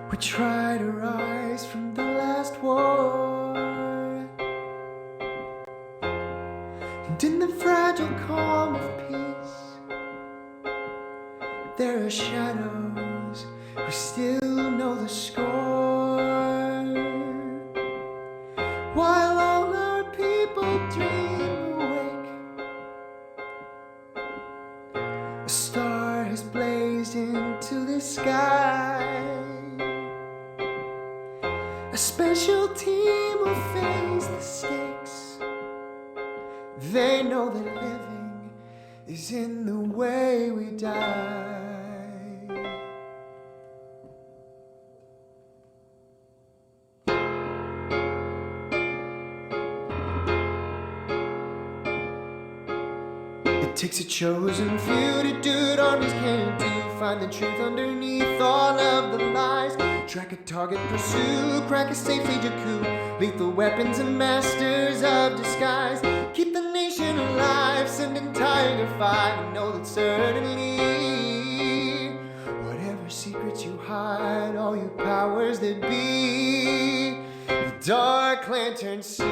We try to rise from the last war, and in the fragile calm of peace, there are shadows who still know the score. While all our people dream awake, a star has blazed into the sky. A special team will face the stakes. They know that living is in the way we die. It takes a chosen few to do what armies can't do. Find the truth underneath all of the lies. Track a target, pursue, crack a safe, stage a coup. Lethal weapons and masters of disguise. Keep the nation alive, sending Tiger 5. And know that certainly, whatever secrets you hide, all you powers that be, the Dark Lantern see.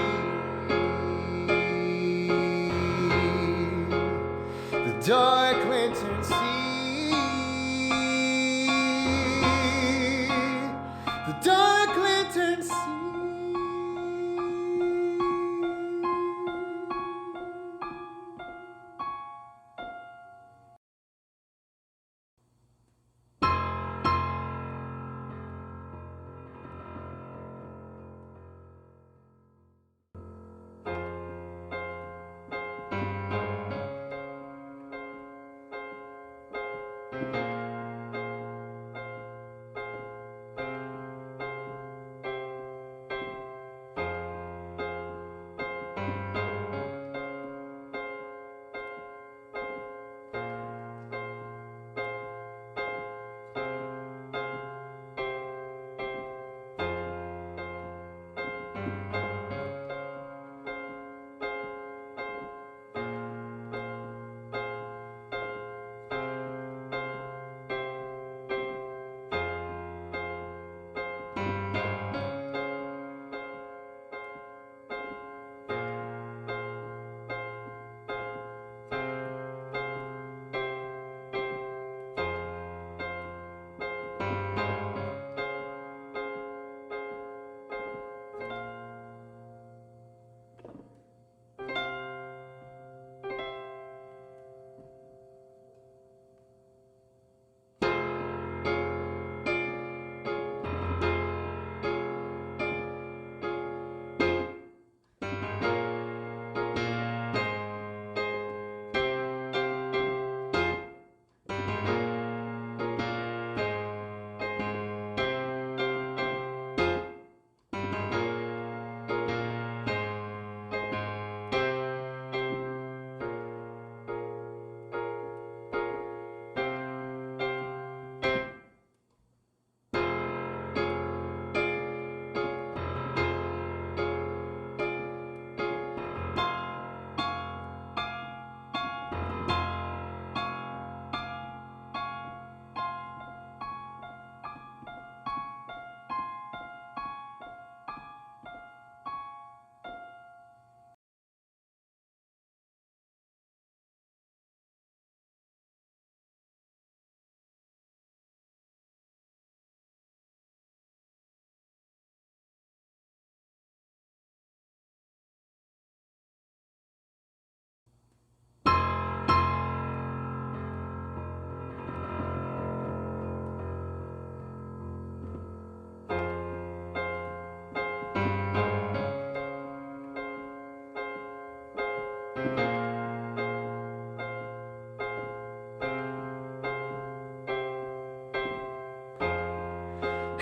The Dark Lantern see. The Dark Lantern see.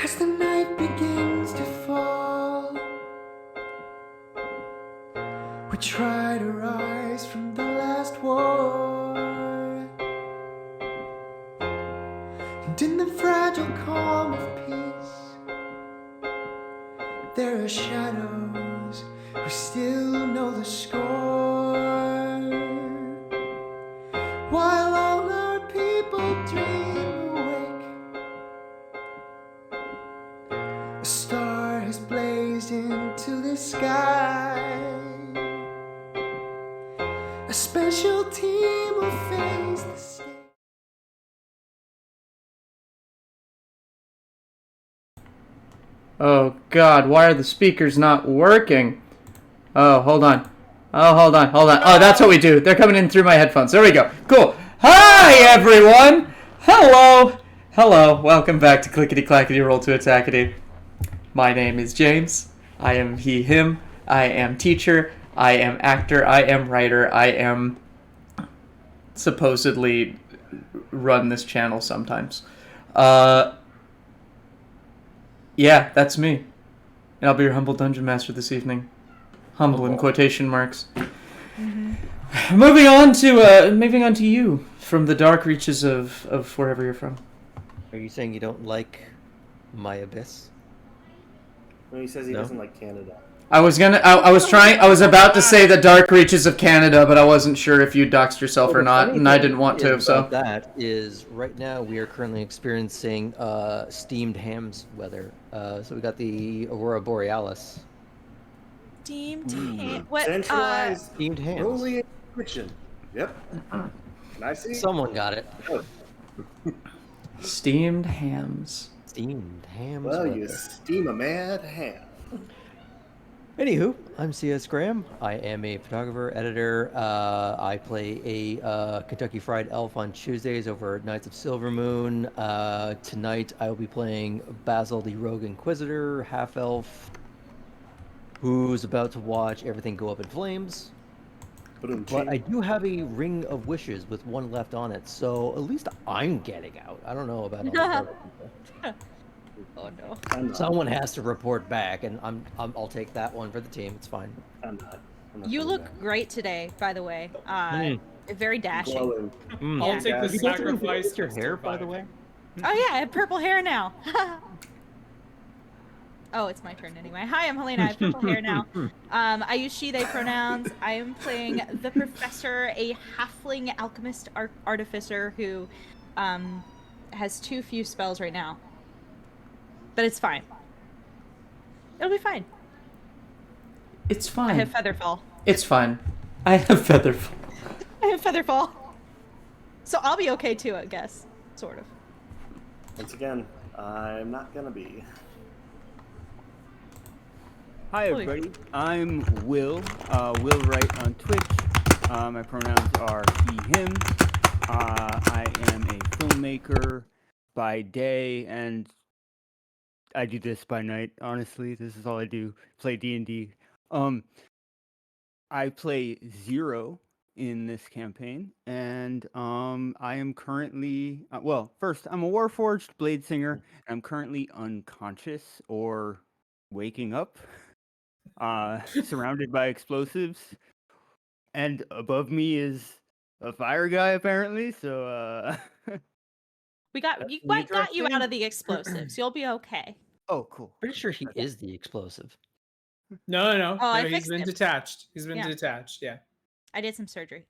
As the night begins to fall, we try to rise from the last war, and in the fragile calm of peace, there are shadows who still know the score. While all our people dream awake, A special team will face the stage. Oh God, why are the speakers not working? Oh, hold on. Oh, hold on. Oh, that's what we do. They're coming in through my headphones. There we go. Cool. Hi, everyone. Hello. Welcome back to Clickety Clackety Roll to Attackety. My name is James. I am he, him. I am teacher. I am actor. I am writer. I am supposedly run this channel sometimes. Yeah, that's me. And I'll be your humble dungeon master this evening. Humble in quotation marks. Mm-hmm. Moving on to you from the dark reaches of wherever you're from. Are you saying you don't like my abyss? When he says he doesn't like Canada. I was about to say the dark reaches of Canada, but I wasn't sure if you doxed yourself or not, and I didn't want to, so. That is, right now we are currently experiencing steamed hams weather. So we got the Aurora Borealis. Steamed ham. What? Centralized Steamed hams. rolling kitchen. Yep. Can I see? Someone got it. Oh. Steamed hams. Steamed hams Well, weather. you steam a mad ham. Anywho, I'm C.S. Graham. I am a photographer, editor. I play a Kentucky Fried Elf on Tuesdays over at Knights of Silver Moon. Tonight I will be playing Basil the Rogue Inquisitor, half-elf, who's about to watch everything go up in flames. But I do have a Ring of Wishes with one left on it, so at least I'm getting out. I don't know about other people. Oh no. Someone has to report back, and I'll take that one for the team. It's fine. I'm not You coming look back. great today, by the way. Very dashing. Glowing. Yeah. I'll take the You get to sacrifice. replace your to hair, by survive. the way. Oh yeah, I have purple hair now. Oh, it's my turn anyway. Hi, I'm Helena. I have purple hair now. I use she/they pronouns. I am playing the professor, a halfling alchemist artificer who has too few spells right now. But it's fine. It'll be fine. It's fine. I have Featherfall. It's fine. I have Featherfall. I have Featherfall. So I'll be okay too, I guess. Sort of. Once again, I'm not gonna be. Hi everybody, I'm Will. Will Wright on Twitch. My pronouns are he, him. I am a filmmaker by day, and I do this by night. Honestly, this is all I do. Play D&D. I play Zero in this campaign, and I am currently first I'm a Warforged Blade Singer. And I'm currently unconscious or waking up. Surrounded by explosives, and above me is a fire guy apparently. So We got you out of the explosives. You'll be okay. oh, cool. Pretty sure he is the explosive. No, Oh, I he's fixed been him. detached. He's been Yeah. detached. Yeah. I did some surgery.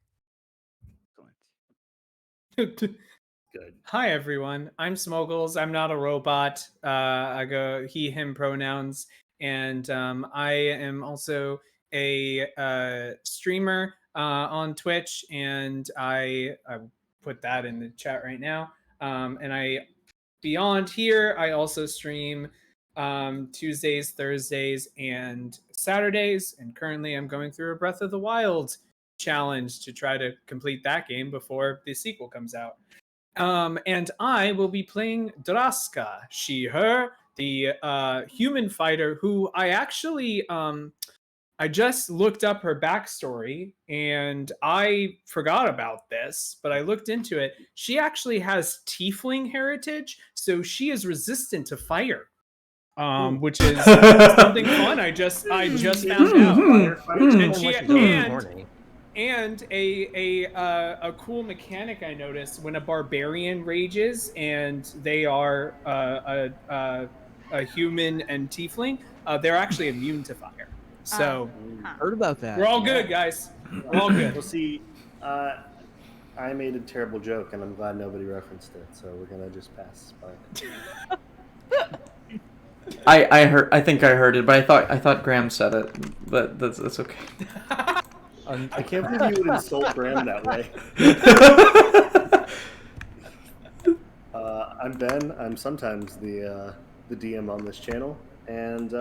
Good. Hi everyone, I'm Smoggles. I'm not a robot. I go he, him pronouns, and I am also a streamer on Twitch, and I put that in the chat right now. And I beyond here, I also stream Tuesdays, Thursdays, and Saturdays. And currently, I'm going through a Breath of the Wild challenge to try to complete that game before the sequel comes out. And I will be playing Draska, she, her, the human fighter who I actually I just looked up her backstory, and I forgot about this, but I looked into it. She actually has tiefling heritage, so she is resistant to fire, which is something fun. I just found out. And a cool mechanic I noticed when a barbarian rages and they are a human and tiefling, they're actually immune to fire. So Heard about that. we're all good, guys. We're all good. We'll see. I made a terrible joke, and I'm glad nobody referenced it. So we're gonna just pass by. I think I heard it, but I thought Graham said it, but that's okay. I can't believe you would insult Graham that way. I'm Ben. I'm sometimes the DM on this channel, and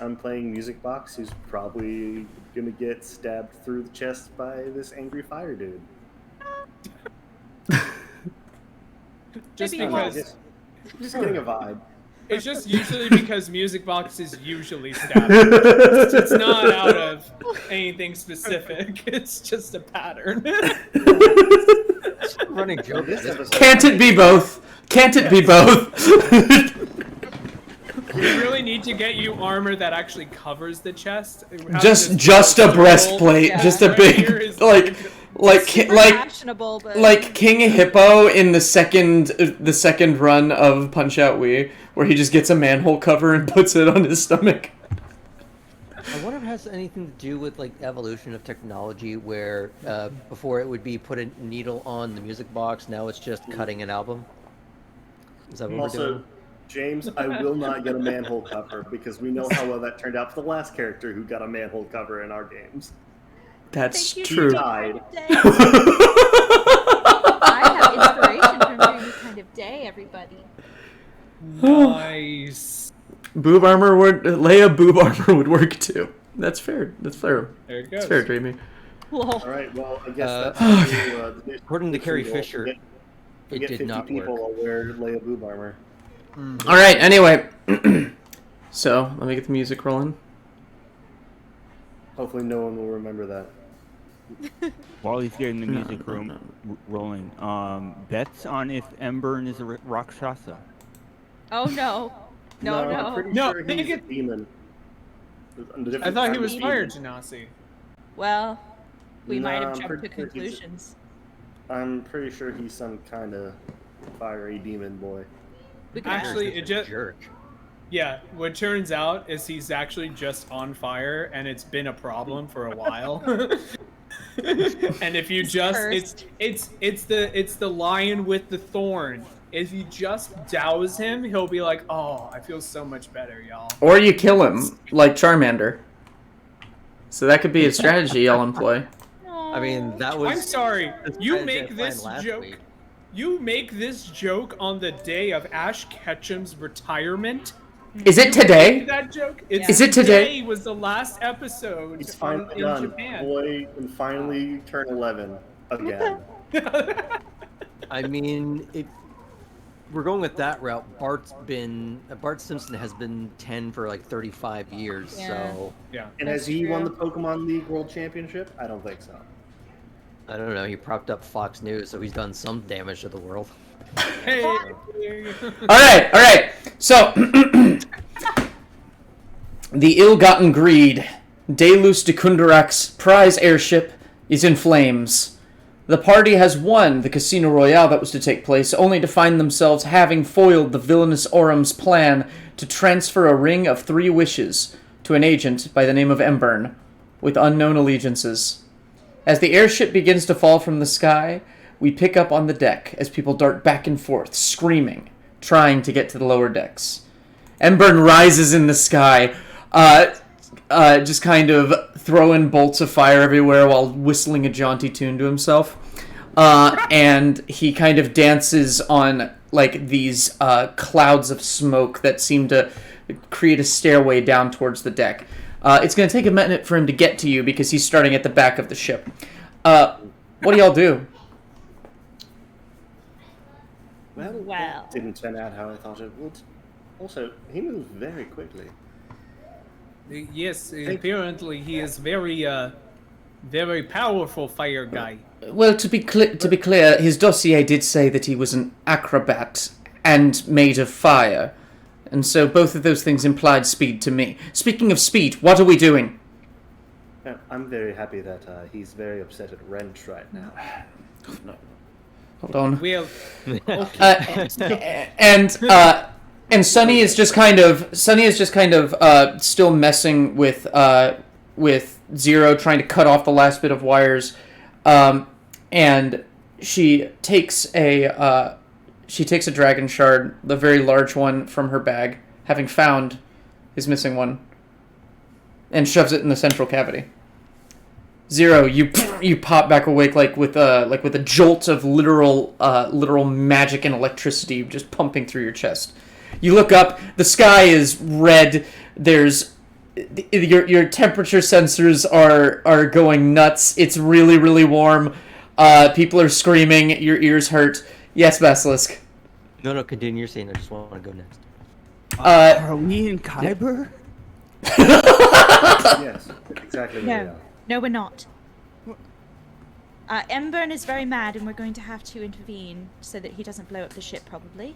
I'm playing Music Box, who's probably gonna get stabbed through the chest by this angry fire dude. Just Maybe because Just getting a vibe. it's just usually because Music Box is usually stabbed. It's not out of anything specific. It's just a pattern. Running joke. This episode, Can't it be both? Can't it be both? We really need to get you armor that actually covers the chest. just a breastplate, Yeah. just a Right here big is like Super like fashionable, but like King Hippo in the second run of Punch Out Wii, where he just gets a manhole cover and puts it on his stomach. I wonder if it has anything to do with like evolution of technology, where before it would be put a needle on the music box, now it's just cutting an album. Is that what we're also, doing? James, I will not get a manhole cover because we know how well that turned out for the last character who got a manhole cover in our games. That's Thank you. true. Died. I have inspiration from doing this kind of day, everybody. Nice. Boob armor would Leia boob armor would work too. That's fair. That's fair. There it That's goes. fair, Dreamy. Lol. All right, well, I guess that's the new According to Carrie solution. Fisher, We'll it get did 50 not people work. will wear Leia boob armor. All right. Anyway, so let me get the music rolling. Hopefully, no one will remember that. While he's getting the music rolling, bets on if Eberron is a Rakshasa. Oh no. No, I'm no. pretty No, sure I think he's a it- demon. I thought he was Demon. fire genasi. Well, we might No, have I'm jumped to pretty sure he's- conclusions. I'm pretty sure he's some kind of fiery demon boy. We could Actually, ask. it just Jerk. yeah. What turns out is he's actually just on fire, and it's been a problem for a while. And if you just cursed. it's the lion with the thorn. If you just douse him, he'll be like, "Oh, I feel so much better, y'all." Or you kill him like Charmander. So that could be a strategy y'all employ. I mean, that was. I'm sorry. the You strategy I make planned this last joke. week. You make this joke on the day of Ash Ketchum's retirement. Is it today? That joke? It's Is it today? Was the last episode He's in finally done. Japan. Boy can finally turn 11 again. I mean, if we're going with that route, Bart Simpson has been 10 for like 35 years. Yeah. So Yeah. And That's has he won the true. Pokemon League World Championship? I don't think so. I don't know. He propped up Fox News, so he's done some damage to the world. Hey. All right. So, the ill-gotten greed, Deluce de Kundarak's prize airship, is in flames. The party has won the Casino Royale that was to take place, only to find themselves having foiled the villainous Orum's plan to transfer a ring of 3 wishes to an agent by the name of Eberron, with unknown allegiances. As the airship begins to fall from the sky, we pick up on the deck as people dart back and forth, screaming, trying to get to the lower decks. Eberron rises in the sky, just kind of throwing bolts of fire everywhere while whistling a jaunty tune to himself. And he kind of dances on like these clouds of smoke that seem to create a stairway down towards the deck. It's going to take a minute for him to get to you because he's starting at the back of the ship. What do y'all do? Well, Well. that didn't turn out how I thought it would. Also, he moved very quickly. Yes, apparently he is very powerful fire guy. Well, to be clear, his dossier did say that he was an acrobat and made of fire. And so both of those things implied speed to me. Speaking of speed, what are we doing? I'm very happy that he's very upset at Wrench right now. Hold on. Well, And Sunny is just kind of still messing with Zero, trying to cut off the last bit of wires, and she takes a dragon shard, the very large one, from her bag, having found his missing one, and shoves it in the central cavity. Zero, you pop back awake like with a jolt of literal magic and electricity just pumping through your chest. You look up, the sky is red. There's your temperature sensors are going nuts. It's really, really warm. People are screaming. Your ears hurt. Yes, Basilisk. No, continue your scene. I just want to go next. Are we in Kyber? Yes, exactly where we No, are. no, we're not. Eberron is very mad, and we're going to have to intervene so that he doesn't blow up the ship, probably.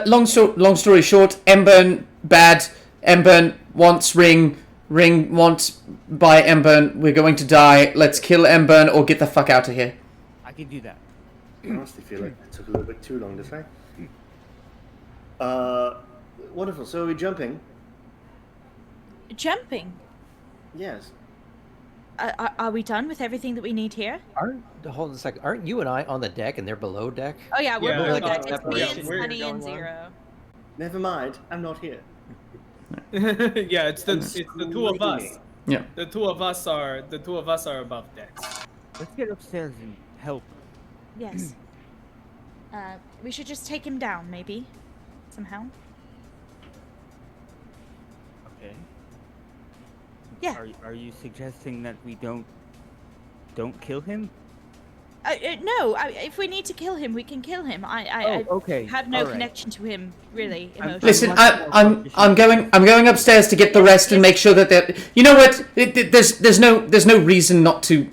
Long story short, Eberron bad. Eberron wants ring wants by Eberron. We're going to die. Let's kill Eberron or get the fuck out of here. I can do that. I honestly feel like it took a little bit too long to say. Wonderful. So are we jumping? Jumping. Yes. Are we done with everything that we need here? Hold on a second. Aren't you and I on the deck and they're below deck? Oh yeah, we're Yeah, below like deck. a It's me and separation Sunny going and on? Zero. Never mind. I'm not here. Yeah, it's the two of us. Yeah. The two of us are above decks. Let's get upstairs and help. Yes. We should just take him down, maybe, somehow. Okay. Yeah. Are you suggesting that we don't kill him? No. If we need to kill him, we can kill him. I Okay. have no all right. connection to him, really, emotionally. Listen, I'm going upstairs to get the rest and make sure that you know what? There's no reason not to.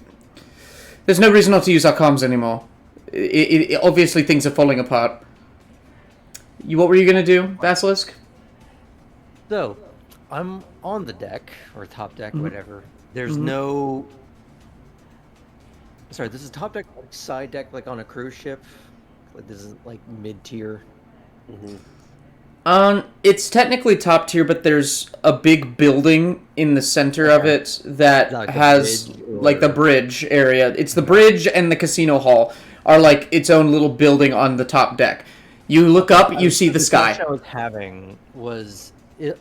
There's no reason not to use our comms anymore. Obviously things are falling apart. What were you gonna do, Basilisk? So, I'm on the deck, or top deck, Mm-hmm. whatever. There's no... Sorry, this is top deck, like side deck, like on a cruise ship? Like, this is, like, mid-tier? It's technically top tier, but there's a big building in the center of Okay. it that Like a has bridge like the or- bridge area. It's the bridge and the casino hall are like its own little building on the top deck. You look up, you see the sky. question I was having was,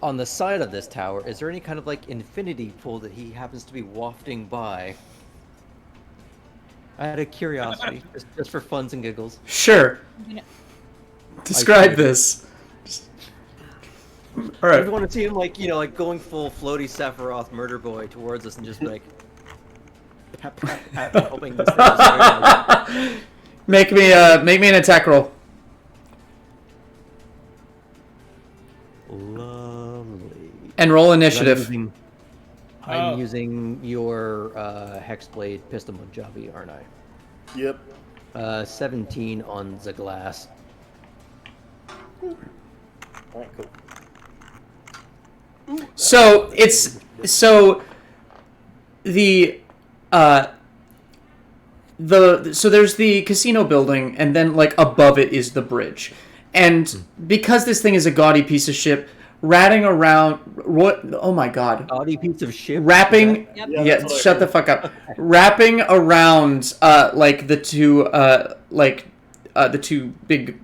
on the side of this tower, is there any kind of, like, infinity pool that he happens to be wafting by? I had a curiosity, just for funs and giggles. Sure. You know, Describe this. All I right. just want to see him, like, like going full floaty Sephiroth murder boy towards us and just like pat, pat, pat, hoping this thing is going, like, Make me an attack roll. lovely. And roll initiative. I'm Oh. using your Hexblade Pistol Mojave, aren't I? Yep. 17 on the glass. Alright, cool. So the so there's the casino building, and then like above it is the bridge, and because this thing is a gaudy piece of shit, ratting around. Oh my god! Gaudy piece of shit. Wrapping. Yep. Yeah, Yeah, that's what I shut the heard. fuck up. Wrapping around like the two the two big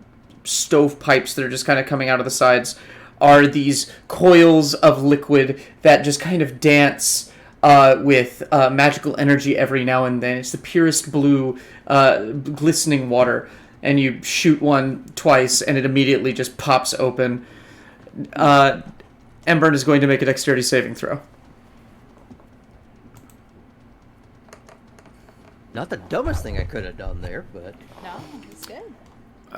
stovepipes that are just kind of coming out of the sides are these coils of liquid that just kind of dance with magical energy every now and then. It's the purest blue, glistening water, and you shoot one twice, and it immediately just pops open. Eberron is going to make a dexterity saving throw. Not the dumbest thing I could have done there, but No, it's good.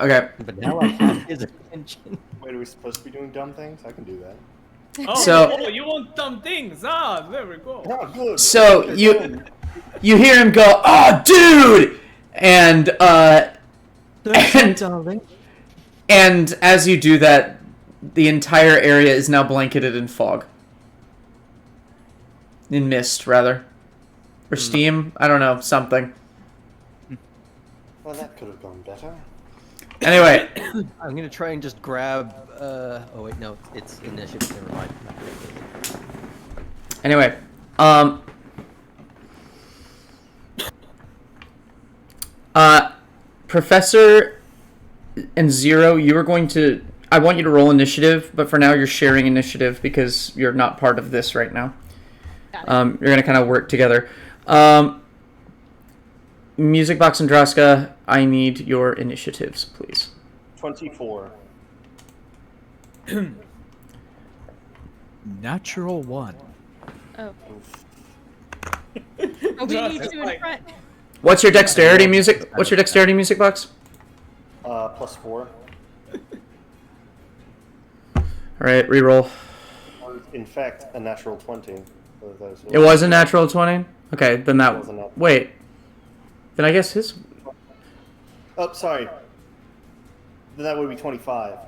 Okay. now I have his attention. Wait, are we supposed to be doing dumb things? I can do that. Oh, So- you want dumb things? Ah, there we go. Oh, good. So you hear him go, "Oh, dude!" And darling. and as you do that, the entire area is now blanketed in fog, in mist, rather, or steam. I don't know, something. Well, that could have gone better. Anyway, I'm gonna try and just grab. Oh wait, no, it's initiative. Never mind. anyway, Professor and Zero, you are going to. I want you to roll initiative, but for now you're sharing initiative because you're not part of this right now. Got it. You're gonna kind of work together. Music Box and Draska, I need your initiatives, please. 24. Natural 1. Oh. Oh, we need you in front. What's your dexterity music? What's your dexterity music box? +4. All right, reroll. In fact, a natural 20. It was a natural 20. Okay, then that. Wait. Then I guess his. Oh, sorry. Then that would be 25. I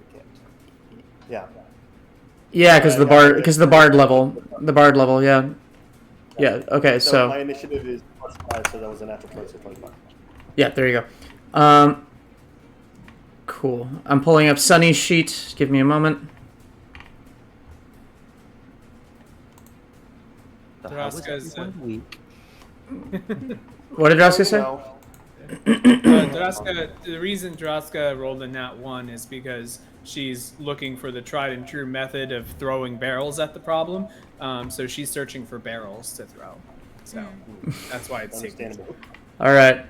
forget. Yeah. Yeah, because the bard level, yeah. Yeah. Okay, so. My initiative is +5, so that was a natural 20, so 25. Yeah, there you go. Cool. I'm pulling up Sunny's sheet. Give me a moment. Draska's, week. What did Draska say? No. Draska, the reason Draska rolled a nat 1 is because she's looking for the tried and true method of throwing barrels at the problem. So she's searching for barrels to throw. So that's why it's Understandable. All right.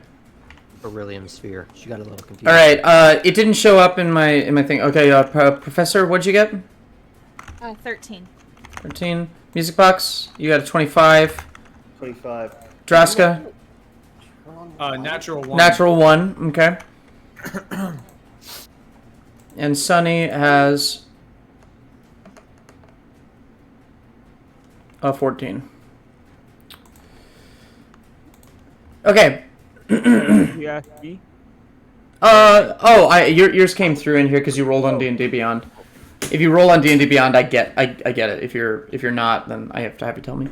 Beryllium sphere. She got a little confused. All right. It didn't show up in my thing. Okay, Professor, what'd you get? 13. 13. Music box. You got a 25. 25. Draska. natural 1. Natural 1. Okay. And Sunny has a 14. Okay. You asked me? Yours came through in here because you rolled on D&D Beyond. If you roll on D&D Beyond, I get it. If you're not, then I have to have you tell me.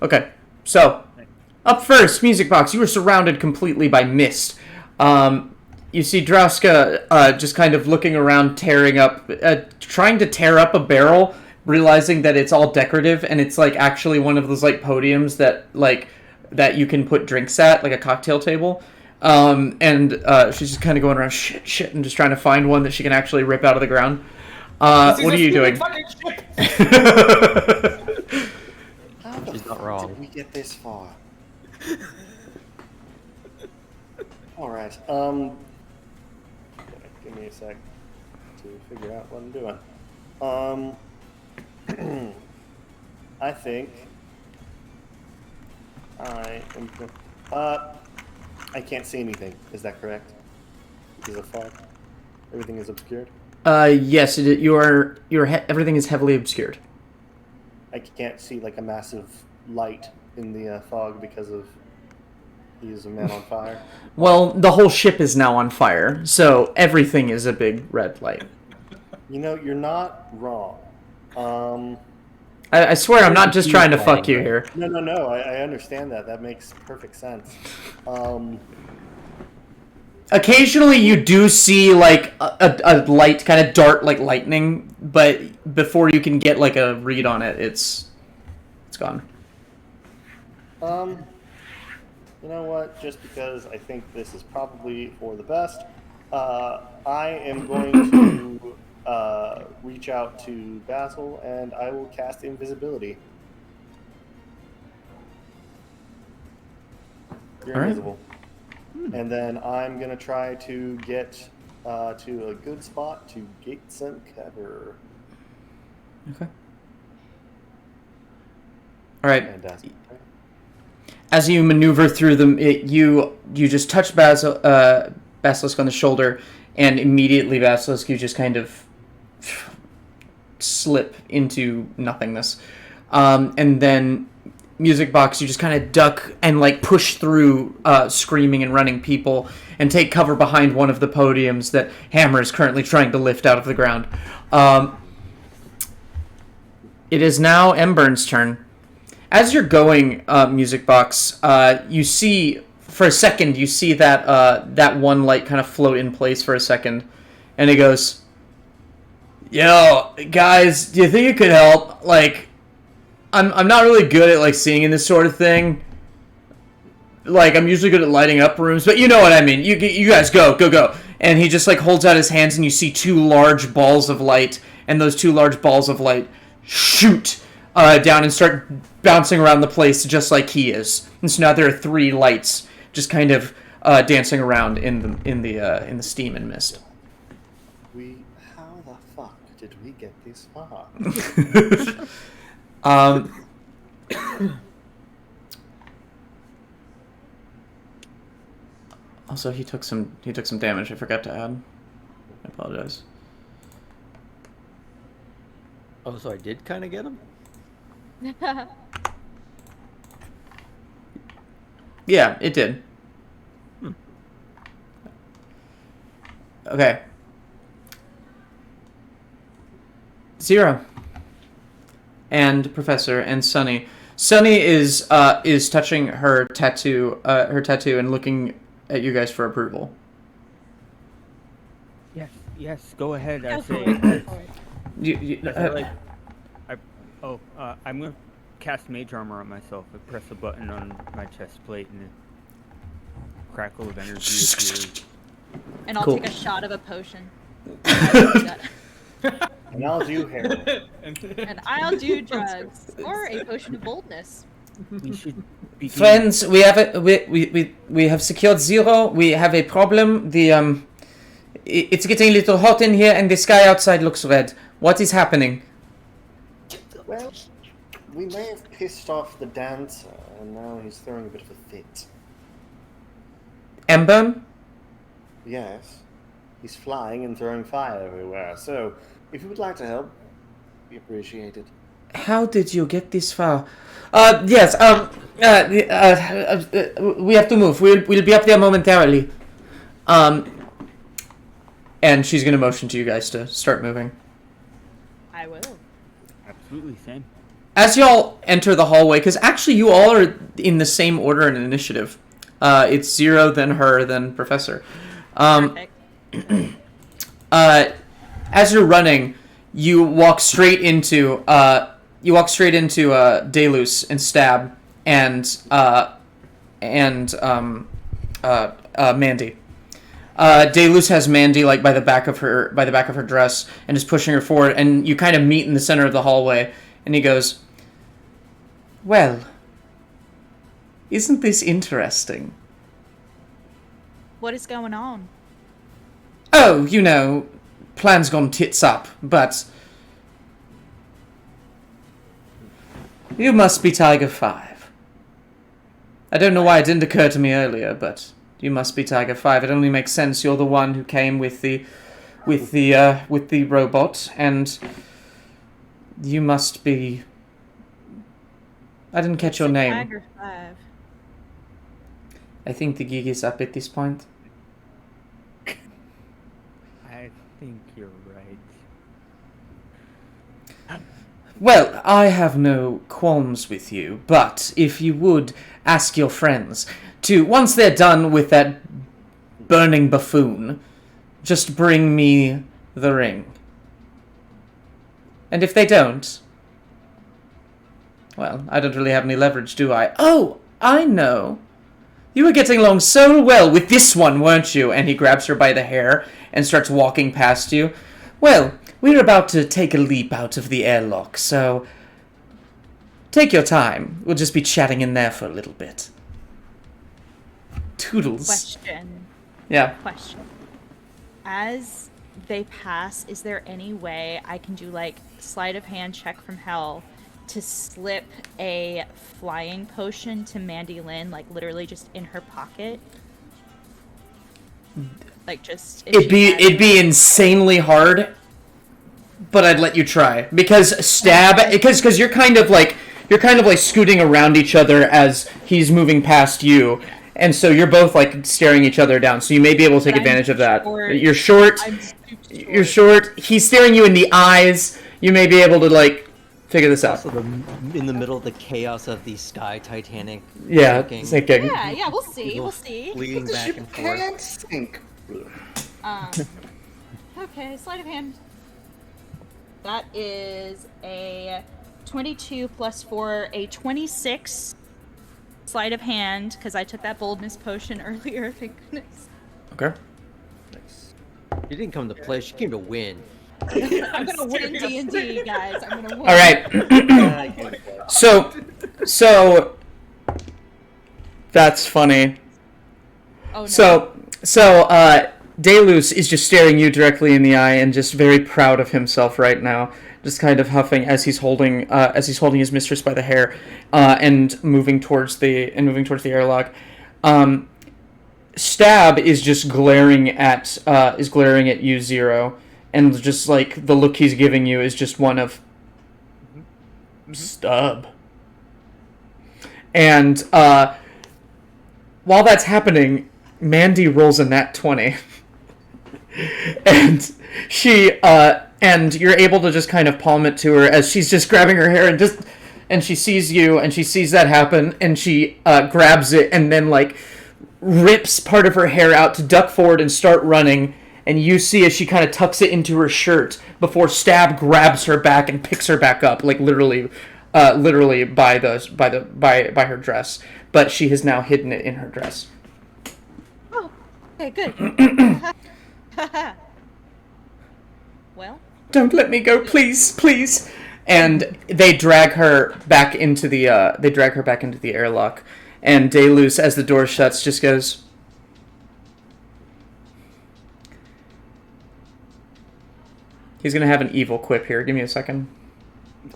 Okay. So, up first, Music Box. You were surrounded completely by mist. You see Draska just kind of looking around, trying to tear up a barrel, realizing that it's all decorative and it's like actually one of those like podiums that you can put drinks at, like a cocktail table. She's just kind of going around shit, and just trying to find one that she can actually rip out of the ground. What are you doing? She's not wrong. Did we get this far? All right. Give me a sec to figure out what I'm doing. I think I am. I can't see anything. Is that correct? Because of fog, everything is obscured. Yes, everything is heavily obscured. I can't see like a massive light in the fog because of he's a man on fire. Well, the whole ship is now on fire, so everything is a big red light. You know, you're not wrong. I swear I'm not just trying to fuck you here. No. I understand that. That makes perfect sense. Occasionally you do see like a light kind of dart like lightning, but before you can get like a read on it, it's gone. You know what? Just because I think this is probably for the best, I am going to reach out to Basil and I will cast invisibility. You're All right. invisible. And then I'm going to try to get to a good spot to gate some cover. Okay. All right. Fantastic. As you maneuver through them, you just touch Basilisk on the shoulder, and immediately Basilisk, you just kind of slip into nothingness. And then Music Box, you just kind of duck and like push through screaming and running people and take cover behind one of the podiums that Hammer is currently trying to lift out of the ground. It is now Embern's turn. As you're going, Music Box, you see, for a second, you see that one light kind of float in place for a second, and it goes, "Yo, guys, do you think it could help? Like, I'm not really good at, like, seeing in this sort of thing. Like, I'm usually good at lighting up rooms, but you know what I mean. You guys go. And he just, like, holds out his hands, and you see two large balls of light, and those two large balls of light shoot down and start bouncing around the place just like he is. And so now there are 3 lights just kind of dancing around in the steam and mist. How the fuck did we get this far? Also, he took some damage. I forgot to add. I apologize. Oh, so I did kind of get him? Yeah, it did. Okay. 0. And Professor and Sunny. Sunny is touching her tattoo and looking at you guys for approval. Yes, go ahead. I Go for say. it, go for it. I'm gonna cast Mage Armor on myself. I press a button on my chest plate and a crackle of energy appears. And I'll Cool. take a shot of a potion. And I'll do heroin. And I'll do drugs. Or a potion of boldness. We should begin. Friends, we have secured 0. We have a problem. It's getting a little hot in here, and the sky outside looks red. What is happening? Well, we may have pissed off the dancer, and now he's throwing a bit of a fit. Eberron? Yes, he's flying and throwing fire everywhere. So, if you would like to help, we appreciate it. How did you get this far? Yes. We have to move. We'll be up there momentarily. And she's gonna motion to you guys to start moving. I will. Absolutely, same. As y'all enter the hallway, because actually you all are in the same order and initiative. It's 0, then her, then Professor. Perfect. As you're running, you walk straight into Delus and Stab and Mandy. Delus has Mandy like by the back of her dress and is pushing her forward, and you kind of meet in the center of the hallway, and he goes, "Well, isn't this interesting?" What is going on? "Oh, you know, plan's gone tits up, but you must be Tiger 5. I don't know why it didn't occur to me earlier, but you must be Tiger 5. It only makes sense. You're the one who came with the robot, and you must be. I didn't catch your name. Tiger 5. I think the gig is up at this point. I think you're right. Well, I have no qualms with you, but if you would ask your friends to, once they're done with that burning buffoon, just bring me the ring. And if they don't, well, I don't really have any leverage, do I? Oh, I know. You were getting along so well with this one, weren't you? And he grabs her by the hair and starts walking past you. Well, we're about to take a leap out of the airlock, so take your time. We'll just be chatting in there for a little bit. Toodles. Question. Yeah. Question. As they pass, is there any way I can do like sleight of hand check from hell to slip a flying potion to Mandy Lynn, like literally just in her pocket? Like just if It'd be insanely hard, but I'd let you try because because you're kind of like scooting around each other as he's moving past you. And so you're both like staring each other down, so you may be able to take advantage of that. You're short. You're short. He's staring you in the eyes. You may be able to like figure this out. Also, in the middle of the chaos of the sky Titanic. Yeah, sinking, sinking. Yeah, we'll see. We'll see. Bleeding back and forth. Can't sink. Okay, sleight of hand. That is a 22 plus 4, a 26 sleight of hand, because I took that boldness potion earlier, thank goodness. Okay. She didn't come to play, she came to win. I'm gonna win D&D, guys. I'm gonna win. All right. So that's funny. Oh no. So Deluce is just staring you directly in the eye and just very proud of himself right now, just kind of huffing as he's holding his mistress by the hair, and moving towards the airlock. Stab is just glaring at you, Zero, and just like the look he's giving you is just one of stub. And while that's happening, Mandy rolls a nat 20. And and you're able to just kind of palm it to her as she's just grabbing her hair and she sees you and she sees that happen and she grabs it and then like rips part of her hair out to duck forward and start running, and you see as she kind of tucks it into her shirt before Stab grabs her back and picks her back up, like literally by her dress, but she has now hidden it in her dress. Oh, okay, good. Well, Don't let me go, please, please. And they drag her back into the airlock. And Deluce, as the door shuts, just goes, he's gonna have an evil quip here. Give me a second.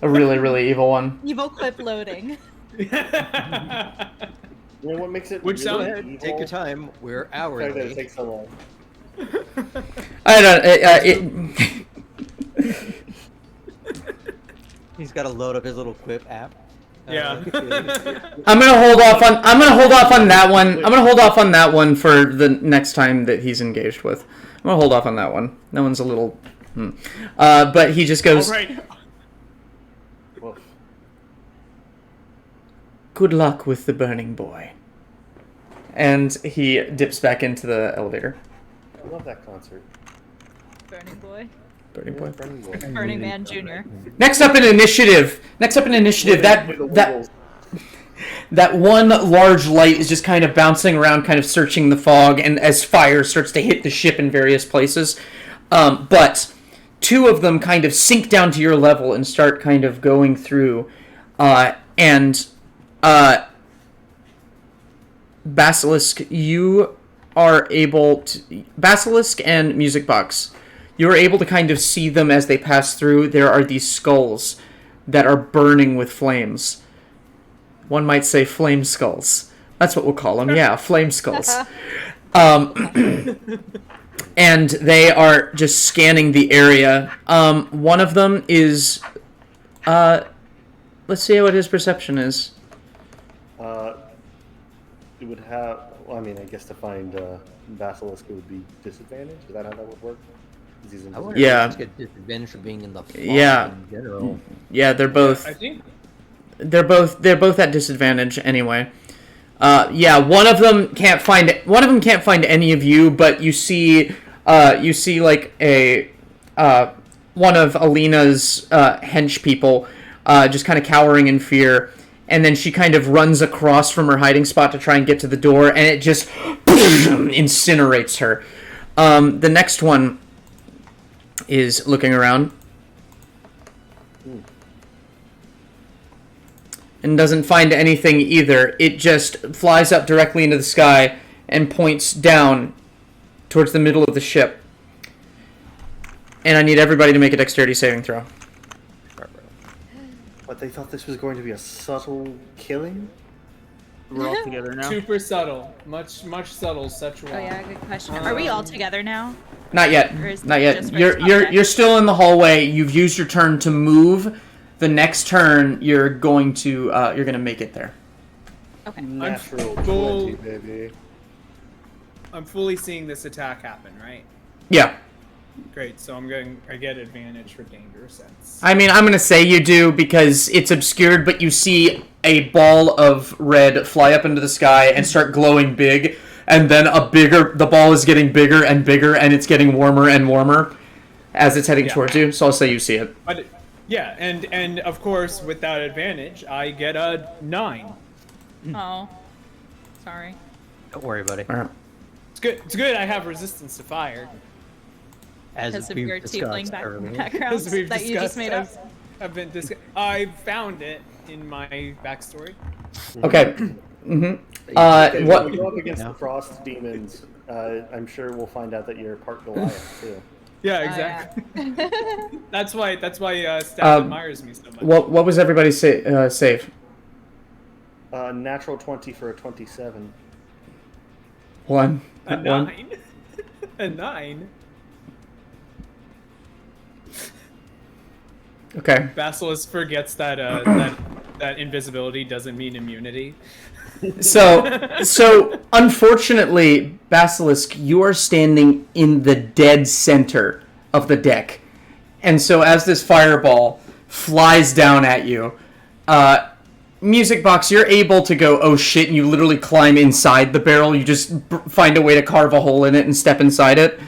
A really, really evil one. evil clip loading. You know what makes it Which really sound- evil? Take your time. We're The fact that it hourly. takes so long. I don't. He's got to load up his little Quip app. Yeah. I'm gonna hold off on that one. I'm gonna hold off on that one for the next time that he's engaged with. I'm gonna hold off on that one. That one's a little. But he just goes. All right. Well, Good luck with the burning boy. And he dips back into the elevator. I love that concert. Burning boy. Burning boy. Burning Boy. Burning Man Jr. Next up in initiative. That one large light is just kind of bouncing around, kind of searching the fog, and as fire starts to hit the ship in various places. But two of them kind of sink down to your level and start kind of going through. Basilisk, you are able to... Basilisk and Music Box, you are able to kind of see them as they pass through. There are these skulls that are burning with flames. One might say flame skulls. That's what we'll call them, yeah, flame skulls. And they are just scanning the area. One of them is... let's see what his perception is. It would have. Well, I mean, I guess to find Basilisk it would be disadvantage. Is that how that would work? 'Cause he's I invisible. wonder Yeah. if you get disadvantage for being in the fog Yeah. in general. Yeah, they're both... I think They're both at disadvantage anyway. Yeah, one of them can't find any of you, but you see like a one of Alina's hench people just kind of cowering in fear, and then she kind of runs across from her hiding spot to try and get to the door, and it just incinerates her. The next one is looking around. And doesn't find anything either. It just flies up directly into the sky and points down towards the middle of the ship. And I need everybody to make a dexterity saving throw. But they thought this was going to be a subtle killing. We're all together now. super subtle, much subtle, such. Oh yeah, good question. Are we all together now? Not yet. Or is Not it yet. just You're first you're contact? you're still in the hallway. You've used your turn to move. The next turn, you're going to make it there. Okay. Natural full- 20, baby. I'm fully seeing this attack happen, right? Yeah. Great. So I get advantage for danger sense. I mean, I'm gonna say you do because it's obscured, but you see a ball of red fly up into the sky and start glowing big, and then the ball is getting bigger and bigger, and it's getting warmer and warmer as it's heading Yeah. towards you. So I'll say you see it. But yeah, and of course with that advantage, I get a 9. Oh. Sorry. Don't worry, buddy. All right. It's good. It's good. I have resistance to fire. As Because of we've your tiefling discussed earlier. backgrounds As we've that you just discussed, made up. I found it in my backstory. Okay. Okay, What? when we go up against Yeah. the frost demons, I'm sure we'll find out that you're part Goliath too. Yeah, Oh, exactly. yeah. That's why Stab Um, admires me so much. What was everybody's save? Natural 20 for a 27. One. A One. 9. A 9. Okay. Basilisk forgets that that invisibility doesn't mean immunity. So unfortunately, Basilisk, you are standing in the dead center of the deck. And so as this fireball flies down at you, Music Box, you're able to go, oh shit, and you literally climb inside the barrel. You just find a way to carve a hole in it and step inside it.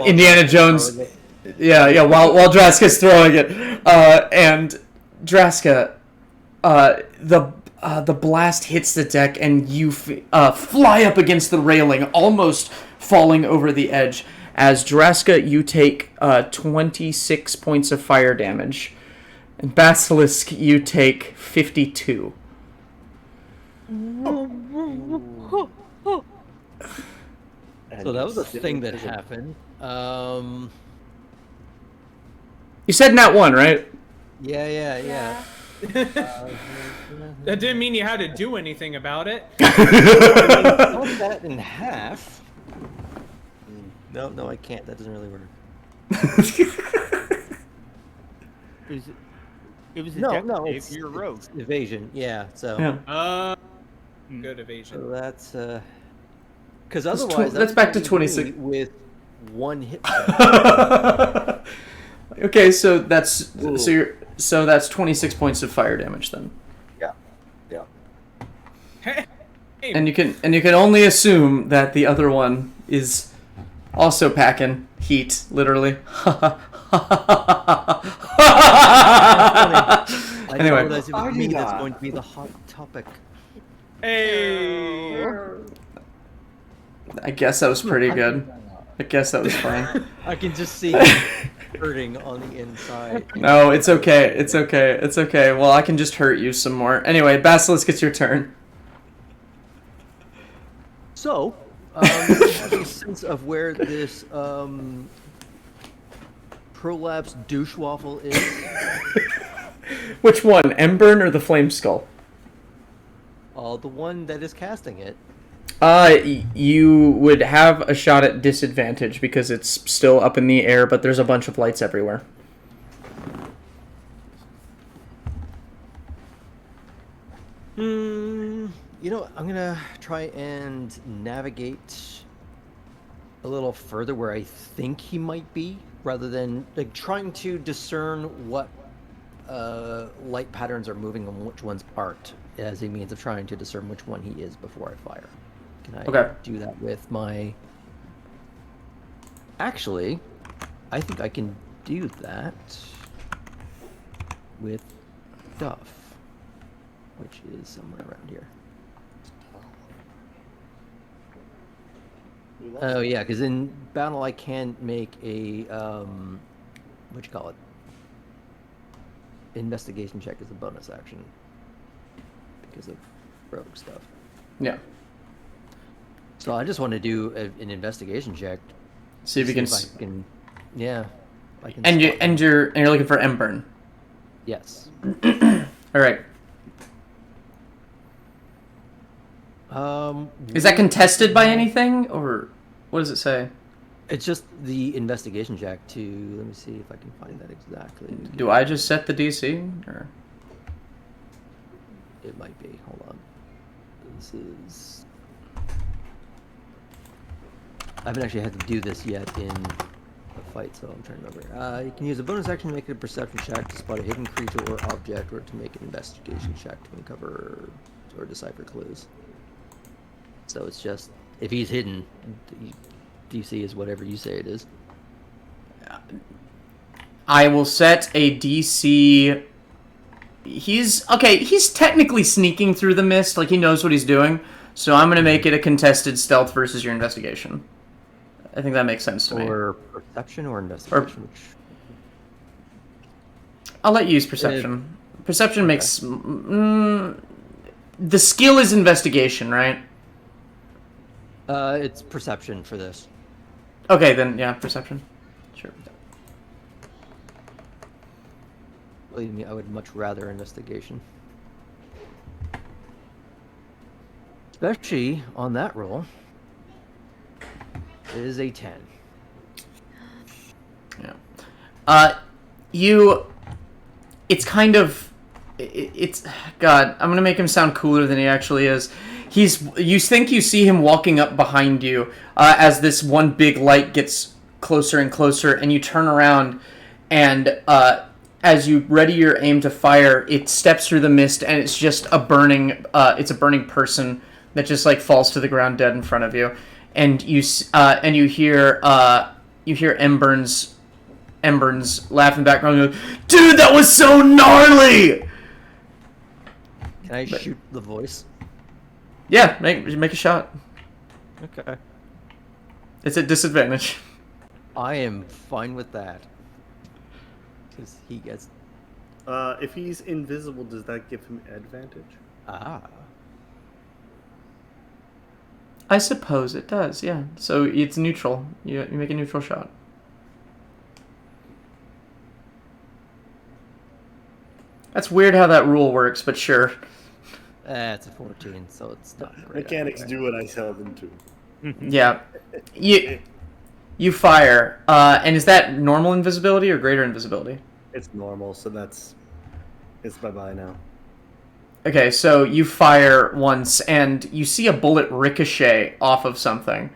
Indiana Jones... Yeah, while Draska's throwing it. And Draska, the blast hits the deck and you fly up against the railing, almost falling over the edge. As Draska, you take 26 points of fire damage. And Basilisk, you take 52. So that was a thing that happened. You said nat 1, right? Yeah. That didn't mean you had to do anything about it. Cut that in half. No, I can't. That doesn't really work. It was a No, deck no, save, it's, you're a rogue. it's evasion. Yeah, so Yeah. Good evasion. so that's because That's otherwise that's back to gonna be 26. me with one hit. Okay, so that's that's 26 points of fire damage then. Yeah. Hey, And you can only assume that the other one is also packing heat, literally. I Anyway. know that's with me that's going to be the hot topic. hey. I guess that was pretty good. I guess that was fine. I can just see it hurting on the inside. No, it's okay. It's okay. It's okay. Well, I can just hurt you some more. Anyway, Basilisk, it's your turn. So, you have a sense of where this prolapse douche waffle is. Which one, Embern or the Flame Skull? The one that is casting it. You would have a shot at disadvantage because it's still up in the air, but there's a bunch of lights everywhere. You know, I'm gonna try and navigate a little further where I think he might be, rather than like trying to discern what light patterns are moving and which ones aren't, as a means of trying to discern which one he is before I fire. Can I Okay. do that with my... Actually, I think I can do that with Duff, which is somewhere around here. Oh yeah, because in battle I can make a what you call it? Investigation check as a bonus action because of rogue stuff. Yeah. So I just want to do an investigation check. See if you can. If I can, yeah. I can And spot you're looking for Embern. Yes. All right. Is that would- contested by anything, or what does it say? It's just the investigation check to. Let me see if I can find that exactly. Do I just set the DC, or? It might be. Hold on. This is. I haven't actually had to do this yet in a fight, so I'm trying to remember. You can use a bonus action to make a perception check to spot a hidden creature or object, or to make an investigation check to uncover or decipher clues. So it's just if he's hidden, DC is whatever you say it is. I will set a DC. He's technically sneaking through the mist, like he knows what he's doing. So I'm gonna make it a contested stealth versus your investigation. I think that makes sense to me. Or perception or investigation? Which... I'll let you use perception. Perception makes... the skill is investigation, right? It's perception for this. Okay, then, yeah, perception. Sure. Believe me, I would much rather investigation. Especially on that roll. It is a 10. Yeah. It's kind of... It's... God, I'm gonna make him sound cooler than he actually is. You think you see him walking up behind you as this one big light gets closer and closer, and you turn around, and as you ready your aim to fire, it steps through the mist, and it's just a burning person that just like falls to the ground dead in front of you, and you hear Embers laugh in the background and go, "Dude, that was so gnarly!" Can I shoot the voice? Yeah, make a shot. Okay. It's at disadvantage. I am fine with that. Because he gets... If he's invisible, does that give him advantage? Ah. I suppose it does, yeah. So it's neutral. You make a neutral shot. That's weird how that rule works, but sure. It's a 14, so it's not great. Mechanics do what I tell them to. Yeah. You fire. And is that normal invisibility or greater invisibility? It's normal, so it's bye-bye now. Okay, so you fire once, and you see a bullet ricochet off of something.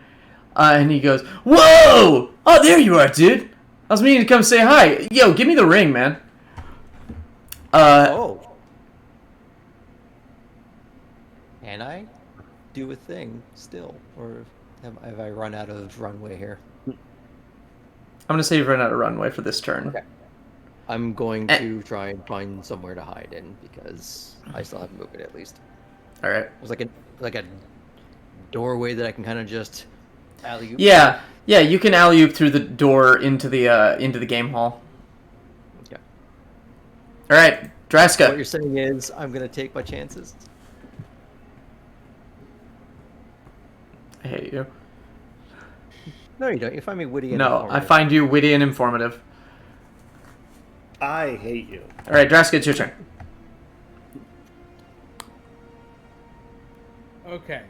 And he goes, "Whoa! Oh, there you are, dude! I was meaning to come say hi. Yo, give me the ring, man." Oh. Can I do a thing still? Or have I run out of runway here? I'm going to say you've run out of runway for this turn. Okay. I'm going to try and find somewhere to hide in because I still have movement at least. All right. There's like a doorway that I can kind of just alley-oop. Yeah, you can alley-oop through the door into the game hall. Okay. All right, Draska. What you're saying is I'm gonna take my chances. I hate you. No, you don't. You find me witty and No, I informative. find you witty and informative. I hate you. All right, Draska, it's your turn. Okay.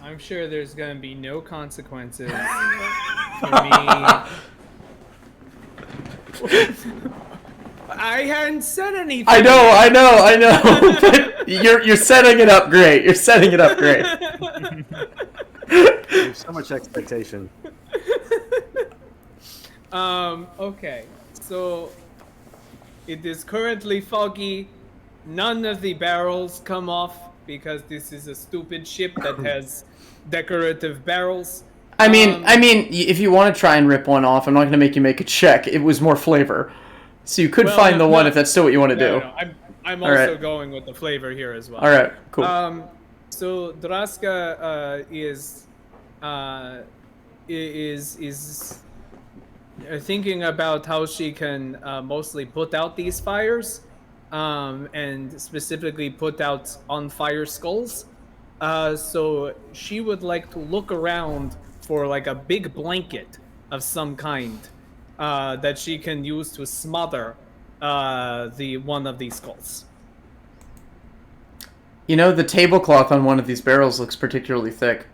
I'm sure there's gonna be no consequences for me. I hadn't said anything. I know. But you're setting it up great. You're setting it up great. There's so much expectation. Okay. So it is currently foggy. None of the barrels come off because this is a stupid ship that has decorative barrels. I mean, if you want to try and rip one off, I'm not going to make you make a check. It was more flavor. So you could find the one if that's still what you want to do. No, I'm All also right. going with the flavor here as well. All right, cool. So Draska is thinking about how she can mostly put out these fires, and specifically put out on fire skulls. So she would like to look around for like a big blanket of some kind that she can use to smother the one of these skulls. You know, the tablecloth on one of these barrels looks particularly thick.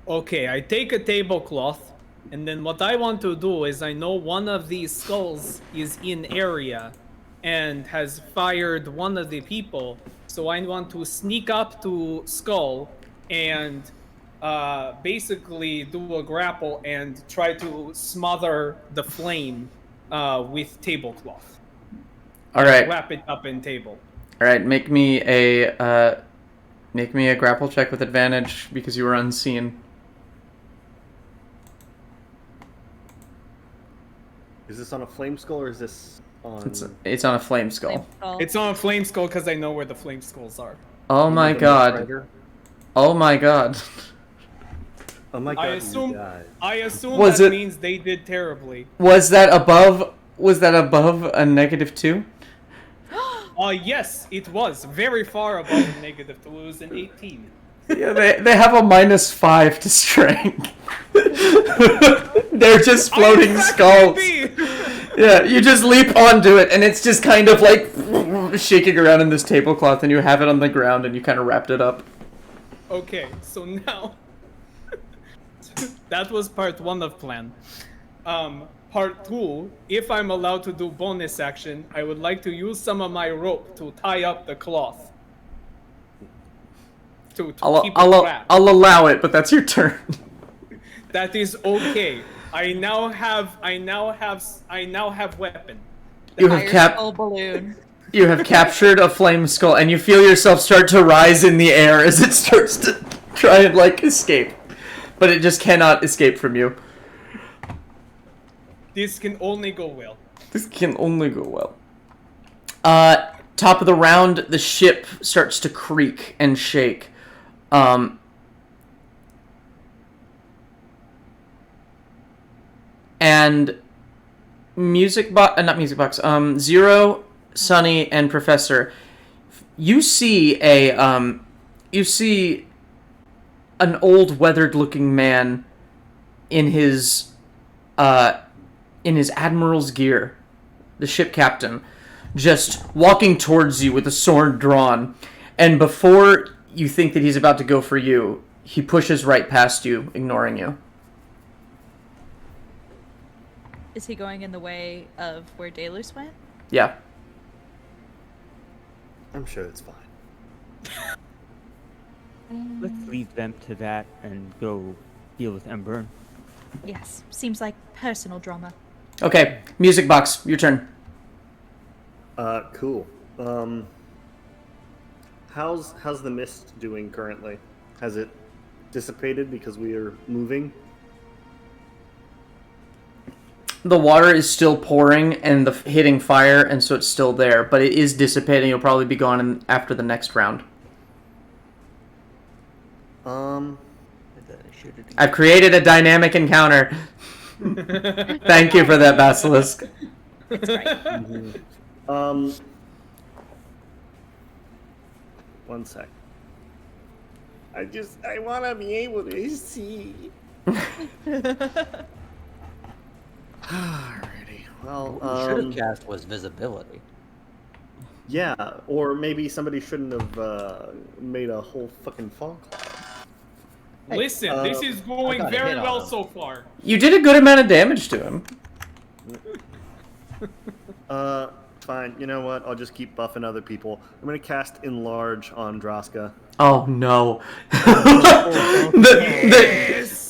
Okay, I take a tablecloth, and then what I want to do is I know one of these skulls is in area and has fired one of the people, so I want to sneak up to Skull and basically do a grapple and try to smother the flame with tablecloth. All right. Wrap it up in table. All right, make me a grapple check with advantage because you were unseen. Is this on a flame skull or is this on? It's on a flame skull. It's on a flame skull because I know where the flame skulls are. Oh my god. Oh my god. Oh my god, I you assume died. Was that it- means they did terribly. Was that above a -2? Yes, it was very far above a negative 2. It was an 18. Yeah, they have a -5 to strength. They're just floating skulls. Yeah, you just leap onto it, and it's just kind of like shaking around in this tablecloth, and you have it on the ground, and you kind of wrapped it up. Okay, so now that was part 1 of plan. Part 2, if I'm allowed to do bonus action, I would like to use some of my rope to tie up the cloth. To keep it wrapped. I'll allow it, but that's your turn. That is okay. I now have weapon. You have Fire skull balloon. You have captured a flame skull, and you feel yourself start to rise in the air as it starts to try and like escape, but it just cannot escape from you. This can only go well. This can only go well. Top of the round, the ship starts to creak and shake. And not music box. Zero, Sunny, and Professor. You see an old, weathered-looking man in his admiral's gear, the ship captain, just walking towards you with a sword drawn, and before you think that he's about to go for you, he pushes right past you, ignoring you. Is he going in the way of where Delos went? Yeah. I'm sure it's fine. Let's leave them to that and go deal with Eberron. Yes, seems like personal drama. Okay, music box, your turn. Cool. How's the mist doing currently? Has it dissipated because we are moving? The water is still pouring and hitting fire, and so it's still there, but it is dissipating. It'll probably be gone after the next round. I've created a dynamic encounter. Thank you for that, Basilisk. It's right. One sec. I want to be able to see. Alrighty. Well, Should have cast was visibility. yeah, or maybe somebody shouldn't have made a whole fucking fog cloud. Listen, this is going got a very hit on well him. so far. You did a good amount of damage to him. Fine. You know what? I'll just keep buffing other people. I'm gonna cast Enlarge on Droska. Oh no.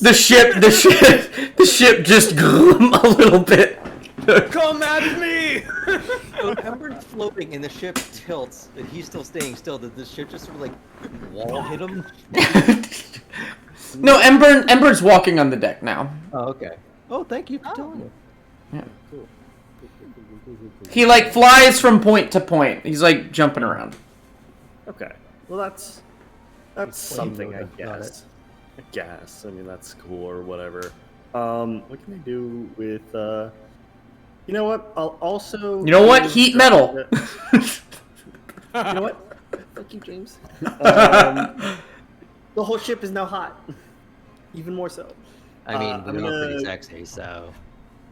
the ship just grew a little bit. Come at me! So Ember's floating and the ship tilts, and he's still staying still. Did the ship just sort of like wall hit him? No, Ember's walking on the deck now. Oh, okay. Oh, thank you for telling me. Yeah. He like flies from point to point. He's like jumping around. Okay. Well, that's something, I Got it. guess. I guess. I mean, that's cool or whatever. What can I do with? You know what? I'll also. You know what? use Heat Droska- metal. You know what? Fuck you, James. The whole ship is now hot. Even more so. I mean, I'm we're not pretty gonna- sexy, so.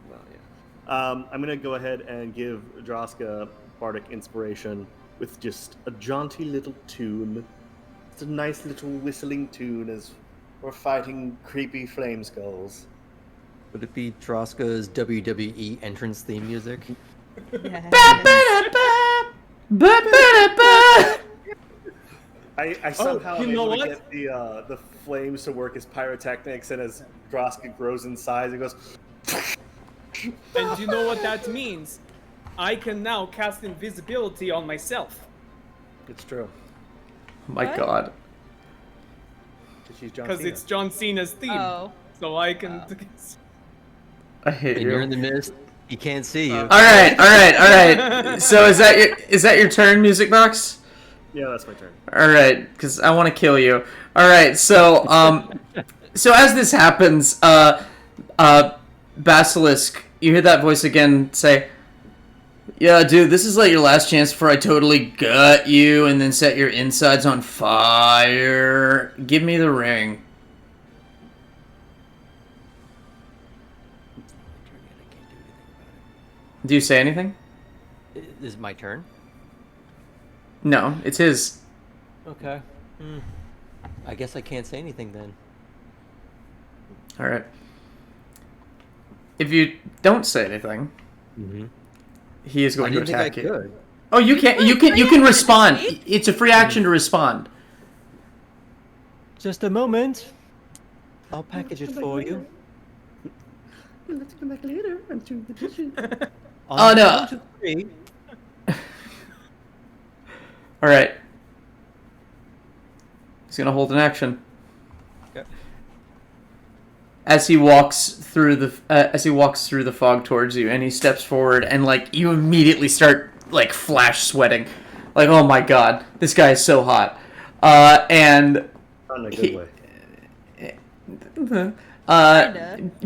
Well, yeah. I'm gonna go ahead and give Droska bardic inspiration with just a jaunty little tune. It's a nice little whistling tune as we're fighting creepy flame skulls. Would it be Droska's WWE entrance theme music? I somehow you am know able to what? get the flames to work as pyrotechnics, and as Droska grows in size, it goes. And you know what that means? I can now cast invisibility on myself. It's true. My What? God. She's John Because Cena. it's John Cena's theme. Oh. So I can. I hate And you. you're in the mist. He can't see you. All right. So is that your turn, music box? Yeah, that's my turn. All right, because I want to kill you. All right, so So as this happens, Basilisk, you hear that voice again say, "Yeah, dude, this is like your last chance before I totally gut you and then set your insides on fire. Give me the ring." Do you say anything? Is it my turn? No, it's his. Okay. I guess I can't say anything then. All right. If you don't say anything, he is I going to didn't think I attack you. could. Oh, you can. You can respond. It's a free action to respond. Just a moment. I'll package it for you. Let's come back later. I'm doing the dishes. Oh, no. 1, 2, 3. All right. He's gonna hold an action. Okay. As he walks through the fog towards you, and he steps forward, and like you immediately start like flash sweating, like oh my god, this guy is so hot, and Not in a good way.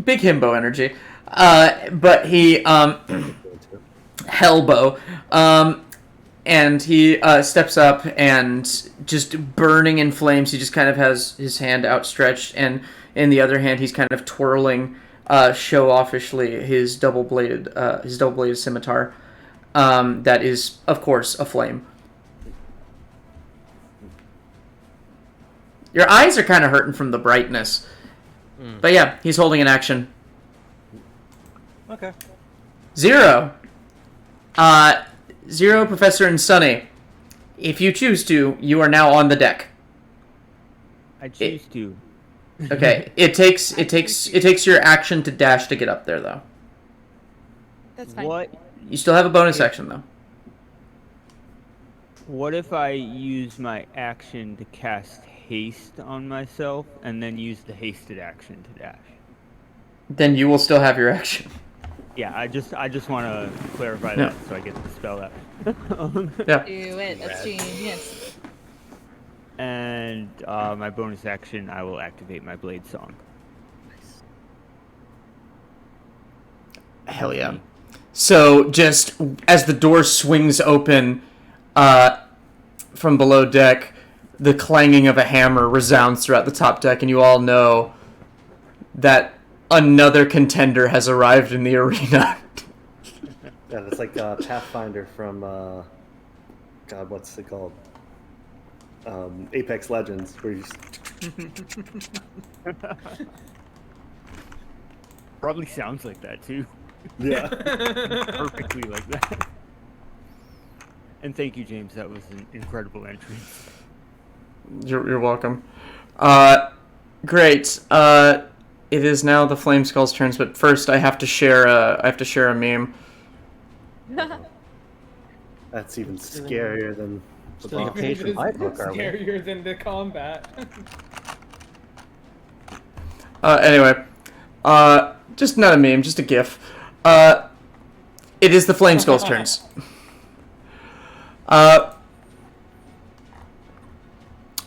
big himbo energy, but he Hellbow, and he steps up and just burning in flames. He just kind of has his hand outstretched, and in the other hand, he's kind of twirling show-offishly his double-bladed scimitar. That is, of course, a flame. Your eyes are kind of hurting from the brightness, but yeah, he's holding an action. Okay. Zero, Professor, and Sunny. If you choose to, you are now on the deck. I choose to. Okay, it takes your action to dash to get up there, though. That's fine. You still have a bonus action, though. What if I use my action to cast haste on myself and then use the hasted action to dash? Then you will still have your action. Yeah, I just want to clarify Yeah. that so I get to spell that. Yeah. Do it. That's genius. And my bonus action, I will activate my blade song. Hell yeah. So just as the door swings open from below deck, the clanging of a hammer resounds throughout the top deck, and you all know that another contender has arrived in the arena. Yeah, that's like Pathfinder from God, what's it called? Apex Legends, where you Probably sounds like that too. yeah. Perfectly like that. And thank you, James. That was an incredible entry. You're welcome. Great. It is now the Flame Skull's turns, but first I have to share a meme. That's even scarier than the Still a boss. page from my book, are we? Scarier than the combat. Anyway, just not a meme, just a GIF. It is the Flame Skull's turns.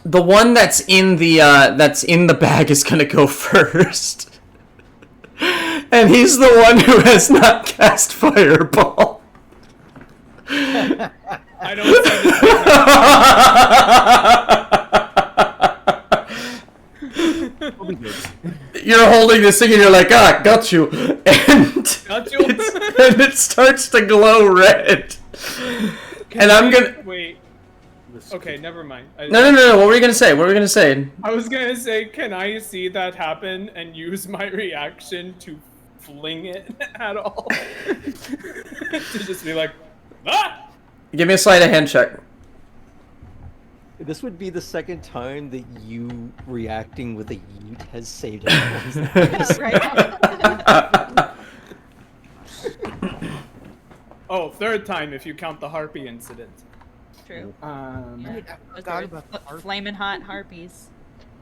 The one that's in the bag is gonna go first, and he's the one who has not cast Fireball. I don't see this. We'll be good. You're holding this thing and you're like, ah, got you, and Got you. and it starts to glow red. And I'm gonna. Wait. Okay, never mind. No. What were you gonna say? I was gonna say, can I see that happen and use my reaction to fling it at all? To just be like, ah! Give me a sleight of hand check. This would be the second time that you reacting with a yeet has saved everyone's Right. Oh, third time if you count the harpy incident. True. That's Flaming hot harpies.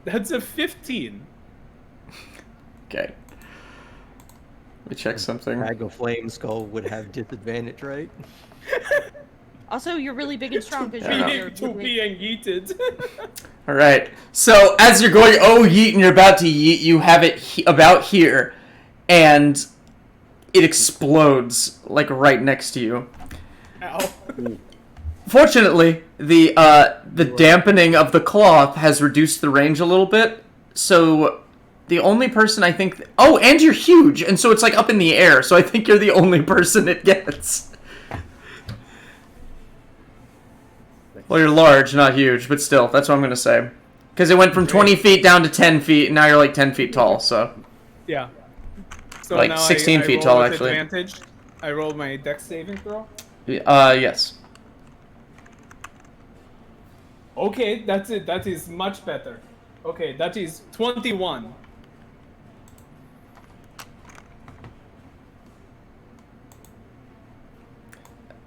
a 15. Okay. Let me check something. Bag of Flame Skull would have disadvantage, right? Also, you're really big and strong because Yeah. you're To being yeeted. All right. So as you're going, oh yeet, and you're about to yeet, you have it about here, and it explodes like right next to you. Ow. Fortunately, the dampening of the cloth has reduced the range a little bit, so the only person I think... Oh, and you're huge, and so it's like up in the air, so I think you're the only person it gets. Well, you're large, not huge, but still, that's what I'm going to say. Because it went from 20 feet down to 10 feet, and now you're like 10 feet tall, so... Yeah. So Like now 16 I feet roll tall, with actually. Advantage. I roll my dex saving throw. Yes. Okay, that's it. That is much better. Okay, that is 21.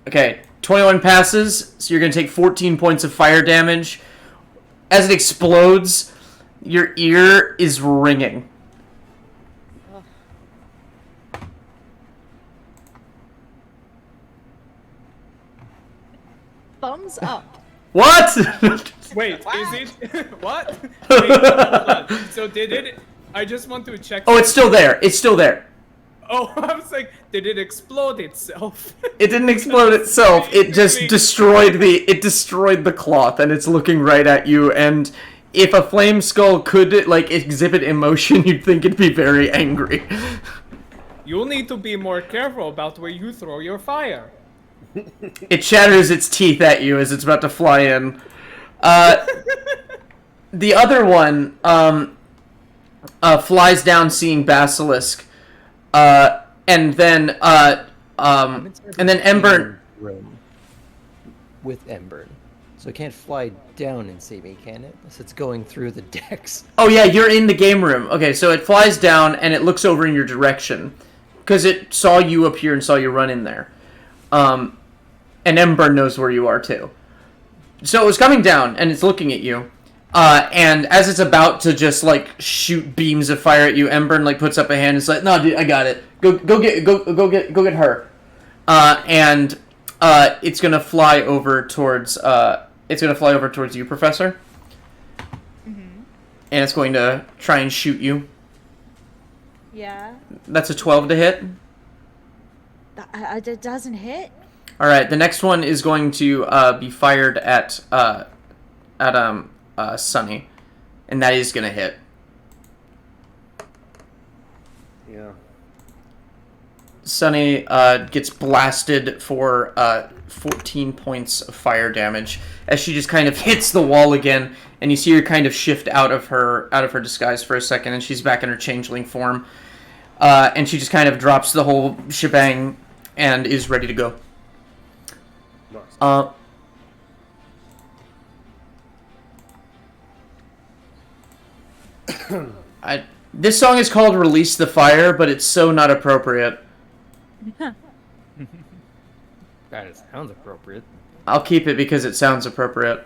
Okay, 21 passes, so you're going to take 14 points of fire damage. As it explodes, your ear is ringing. Thumbs up. What? Wait, is it? What? Wait, hold on. So did it? I just want to check. Oh, it's still there. It's still there. Oh, I was like, did it explode itself? It didn't explode itself. It just destroyed the cloth, and it's looking right at you. And if a flame skull could like exhibit emotion, you'd think it'd be very angry. You'll need to be more careful about where you throw your fire. It shatters its teeth at you as it's about to fly in. The other one flies down, seeing Basilisk, and then Eberron. Room with Eberron. So it can't fly down and see me, can it? Unless it's going through the decks. Oh yeah, you're in the game room. Okay, so it flies down and it looks over in your direction because it saw you up here and saw you run in there. And Eberron knows where you are too. So it was coming down and it's looking at you. And as it's about to just like shoot beams of fire at you, Eberron like puts up a hand and is like, "No, dude, I got it. Go get her." And it's gonna fly over towards you, Professor. Mm-hmm. And it's going to try and shoot you. Yeah. That's a 12 to hit. It doesn't hit. All right, the next one is going to be fired at Sunny, and that is gonna hit. Yeah. Sunny gets blasted for 14 points of fire damage as she just kind of hits the wall again, and you see her kind of shift out of her disguise for a second, and she's back in her changeling form, and she just kind of drops the whole shebang and is ready to go. Nice. This song is called "Release the Fire," but it's so not appropriate. That sounds appropriate. I'll keep it because it sounds appropriate.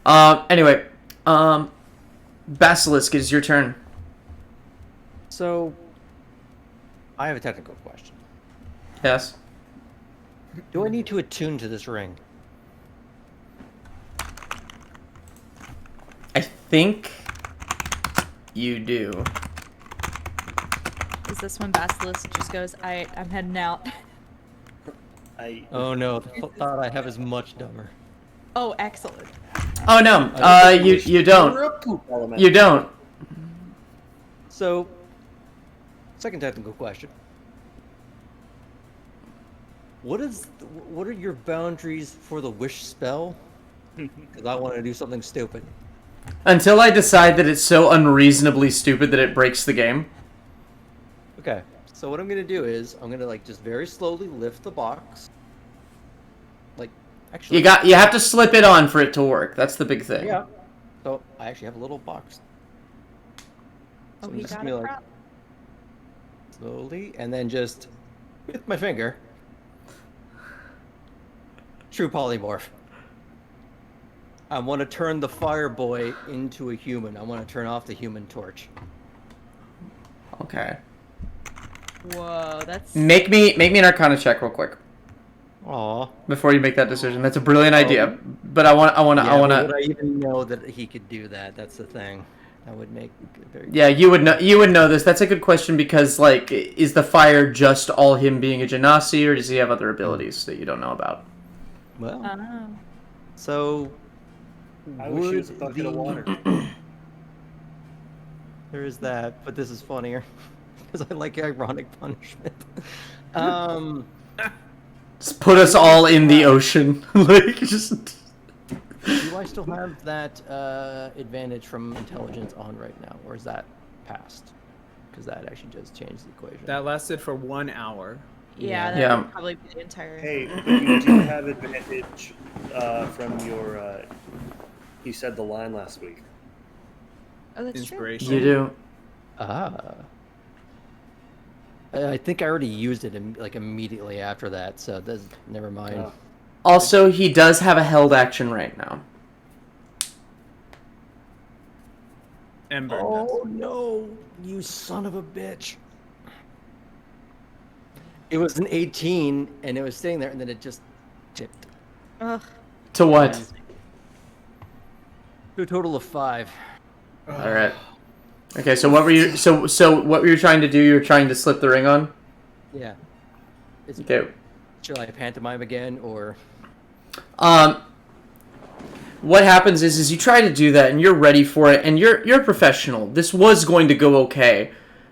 Anyway, Basilisk, it's your turn. So, I have a technical question. Yes. Do I need to attune to this ring? I think you do. Is this when Basilisk just goes, I'm heading out? Oh no, the thought I have is much dumber. Oh, excellent. Oh no, you don't. You don't. So, second technical question. What are your boundaries for the wish spell? Because I want to do something stupid. Until I decide that it's so unreasonably stupid that it breaks the game. Okay, so what I'm gonna do is I'm gonna like just very slowly lift the box. Like, actually, You have to slip it on for it to work. That's the big thing. yeah. So I actually have a little box. Oh, So I'm he just got gonna it. be like slowly, and then just with my finger. True polymorph. I want to turn the fire boy into a human. I want to turn off the human torch. Okay. Whoa, that's... Make me an Arcana check real quick. Aw. before you make that decision. That's a brilliant idea. But I want Would to. I even know that he could do that? That's the thing. That would make it very. Yeah, you would know. You would know this. That's a good question because, like, is the fire just all him being a genasi, or does he have other abilities that you don't know about? Well, Oh. so. I wish he was a would bucket of the- water. There is that, but this is funnier because I like ironic punishment. Just put us all in the ocean, like just. Do I still have that advantage from intelligence on right now, or is that past? Because that actually does change the equation. That lasted for 1 hour. Yeah, that Yeah. would probably be the entire. Hey, but you do have advantage from your. You said the line last week. Oh, that's true. Inspiration. You do. Ah. I think I already used it like immediately after that, so that's never mind. Oh. Also, he does have a held action right now. Ember. Oh no, you son of a bitch. It was an 18 and it was sitting there and then it just tipped. Ugh. To what? To a total of 5. All right. Okay, so what were you? So what were you trying to do? You were trying to slip the ring on. Yeah. Okay. Should I pantomime again or? What happens is you try to do that and you're ready for it and you're a professional. This was going to go okay,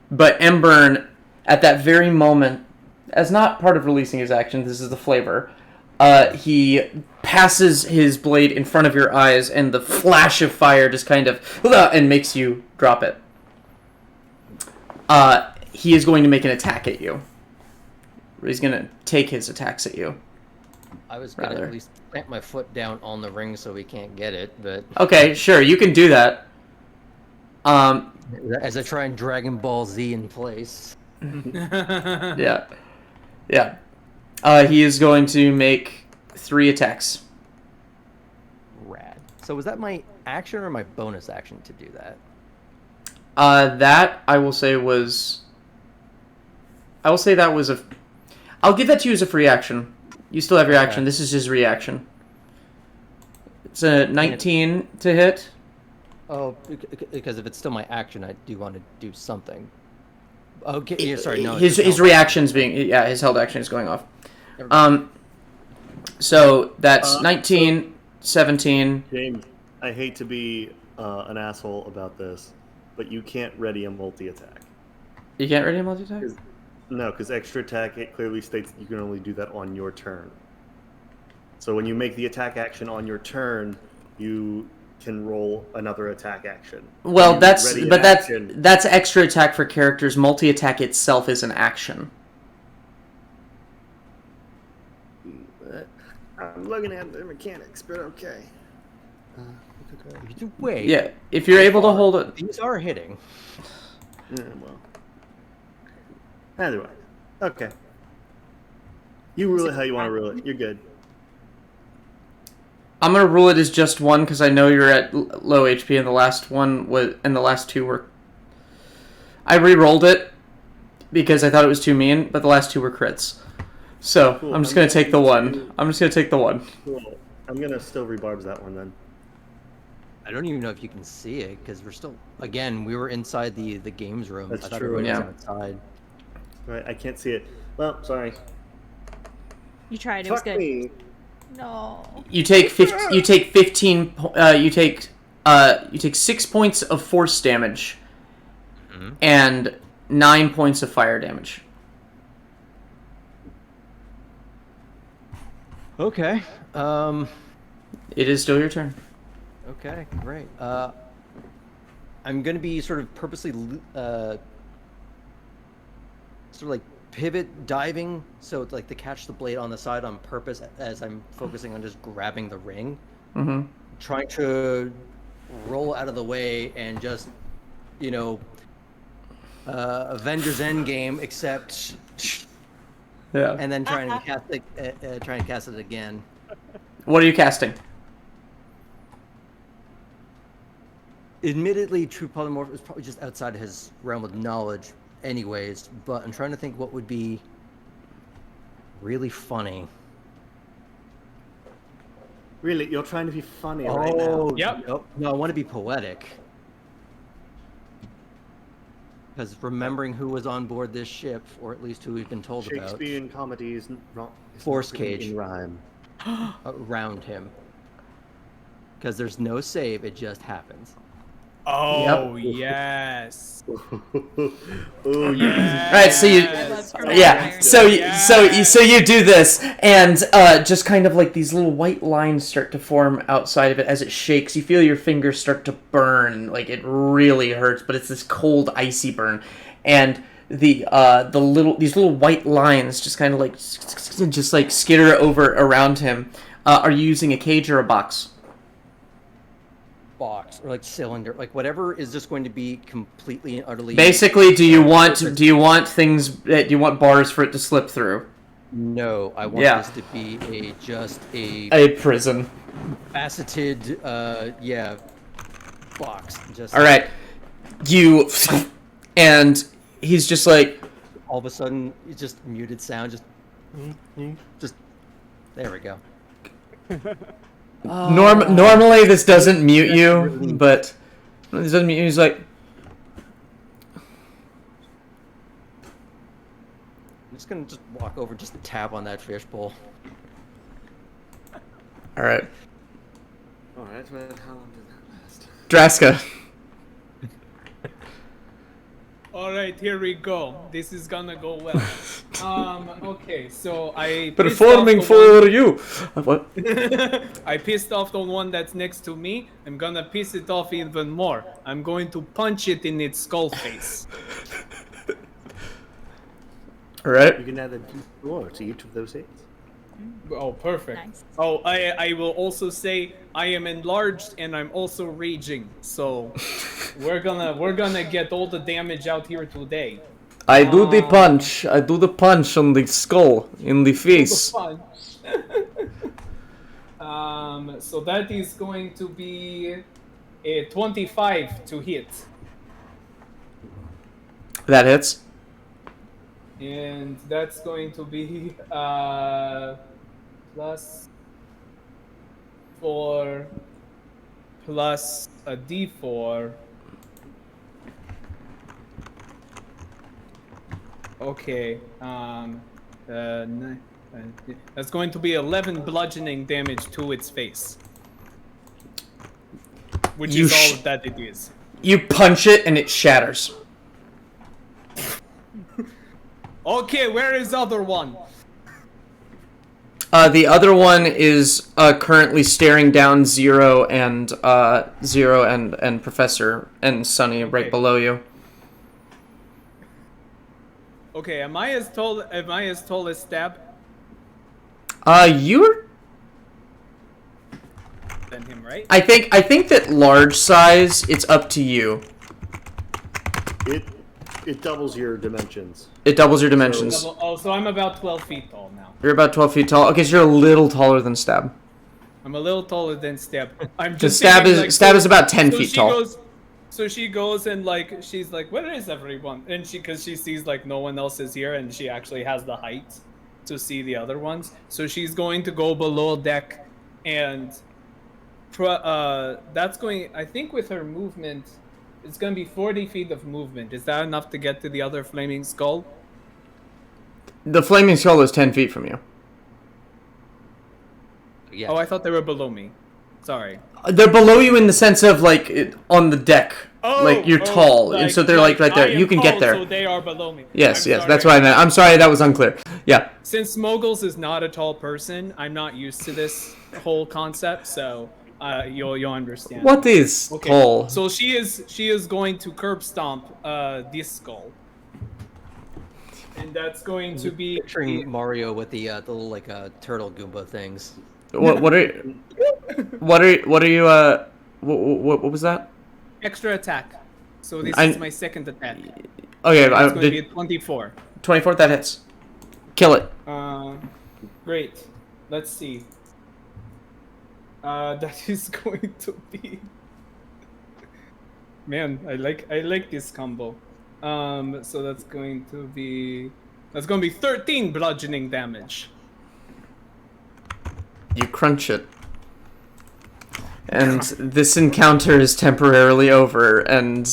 but Eberron, at that very moment, as not part of releasing his action, this is the flavor. He passes his blade in front of your eyes, and the flash of fire just kind of and makes you drop it. He is going to make an attack at you. He's going to take his attacks at you. I was gonna Rather. at least plant my foot down on the ring so he can't get it, but Okay, sure, you can do that. as I try and Dragon Ball Z in place. Yeah. Yeah. He is going to make 3 attacks. Rad. So was that my action or my bonus action to do that? That I will say was. I will say that was a. I'll give that to you as a free action. You still have your action. Okay. This is his reaction. It's a 19 to hit. Oh, because if it's still my action, I do want to do something. Okay, yeah, sorry, no. it's His just reaction's being his held action is going off. Never mind. So that's 19, 17. James, I hate to be an asshole about this, but you can't ready a multi-attack. You can't ready a multi-attack? No, because extra attack, it clearly states that you can only do that on your turn. So when you make the attack action on your turn, you can roll another attack action. Well, You that's ready an but action. that's extra attack for characters. Multi-attack itself is an action. I'm looking at the mechanics, but okay. Wait. Yeah, if you're able to hold it. These are hitting. Yeah, well. Anyway, okay. You rule it how you want to rule it. You're good. I'm gonna rule it as just one because I know you're at low HP, and the last one was, and the last 2 were. I re-rolled it because I thought it was too mean, but the last 2 were crits. So Cool. I'm just gonna take the one. I'm just gonna take the one. Cool. I'm gonna still rebarbs that one then. I don't even know if you can see it because we're still. Again, we were inside the games room. That's I thought true, everybody yeah. was outside. Right, I can't see it. Well, sorry. You tried. It was Fuck good. me. No. You take 15. You take 15. You take 6 points of force damage, and 9 points of fire damage. Okay. It is still your turn. Okay, great. I'm gonna be sort of purposely, sort of like pivot diving, so it's like to catch the blade on the side on purpose as I'm focusing on just grabbing the ring, trying to roll out of the way and just, you know, Avengers Endgame, except, Yeah. and then trying to cast it, trying to cast it again. What are you casting? Admittedly, True Polymorph is probably just outside of his realm of knowledge anyways, but I'm trying to think what would be really funny. Really, you're trying to be funny right now. Oh, Yep. No, I want to be poetic. Because remembering who was on board this ship, or at least who we've been told about, Shakespearean comedy isn't wrong. Force cage. In rhyme. around him. Because there's no save, it just happens. Oh yes. Oh Yeah. Right, so you, I love her yeah, irony. so you do this, and just kind of like these little white lines start to form outside of it as it shakes. You feel your fingers start to burn, like it really hurts, but it's this cold, icy burn, and these little white lines just kind of like skitter over around him. Are you using a cage or a box? Box or like cylinder, like whatever is just going to be completely and utterly. Basically, do you want things that do you want bars for it to slip through? No, I want Yeah. this to be a A prison. faceted, box. Just All right, you, and he's just like, all of a sudden, it's just muted sound. Just there we go. Normally this doesn't mute you, but this doesn't mute you. He's like, I'm just gonna walk over, just tap on that fishbowl. all right, Alright, well, how long did that last? Draska. All right, here we go. This is gonna go well. Okay, so I Performing pissed off for you. What? I pissed off the one that's next to me. I'm gonna piss it off even more. I'm going to punch it in its skull face. All right. You can add a D4 to each of those hits. Oh, perfect. Nice. Oh, I will also say I am enlarged and I'm also raging. So we're gonna get all the damage out here today. I do the punch. I do the punch on the skull in the face. Punch. So that is going to be a 25 to hit. That hits. And that's going to be plus 4 plus a d4. Okay. That's going to be 11 bludgeoning damage to its face. Which You is sh- all that it is. You punch it and it shatters. Okay, where is the other one? The other one is currently staring down Zero and Professor and Sunny right Okay. below you. Okay, am I as tall as Stab You're. than him, right? I think that large size. It's up to you. It doubles your dimensions. It doubles your dimensions. Oh, so I'm about 12 feet tall now. You're about 12 feet tall. Okay, so you're a little taller than Stab. I'm a little taller than Stab. I'm Because just Stab thinking, is like, about 10 so feet she tall. So she goes and like she's like, where is everyone? And because she sees like no one else is here, and she actually has the height to see the other ones. So she's going to go below deck, and that's going. I think with her movement, it's going to be 40 feet of movement. Is that enough to get to the other flaming skull? The flaming skull is 10 feet from you. Yeah. Oh, I thought they were below me. Sorry. They're below you in the sense of like on the deck. Like you're tall, and so they're like right there. I am You can tall, get there. So they are below me. Yes, I'm yes, sorry. that's what I meant. I'm sorry that was unclear. Yeah. Since Smoggles is not a tall person, I'm not used to this whole concept, so you'll understand. What is Okay, tall? so she is going to curb stomp this skull, and that's going to be Picturing Mario with the little like turtle Goomba things. What are you what was that? extra attack. So this I- is my second attack. Okay, It's going to be the a 24. 24 that hits. Kill it. Great. Let's see. That is going to be. Man, I like this combo. So that's going to be 13 bludgeoning damage. You crunch it. And this encounter is temporarily over, and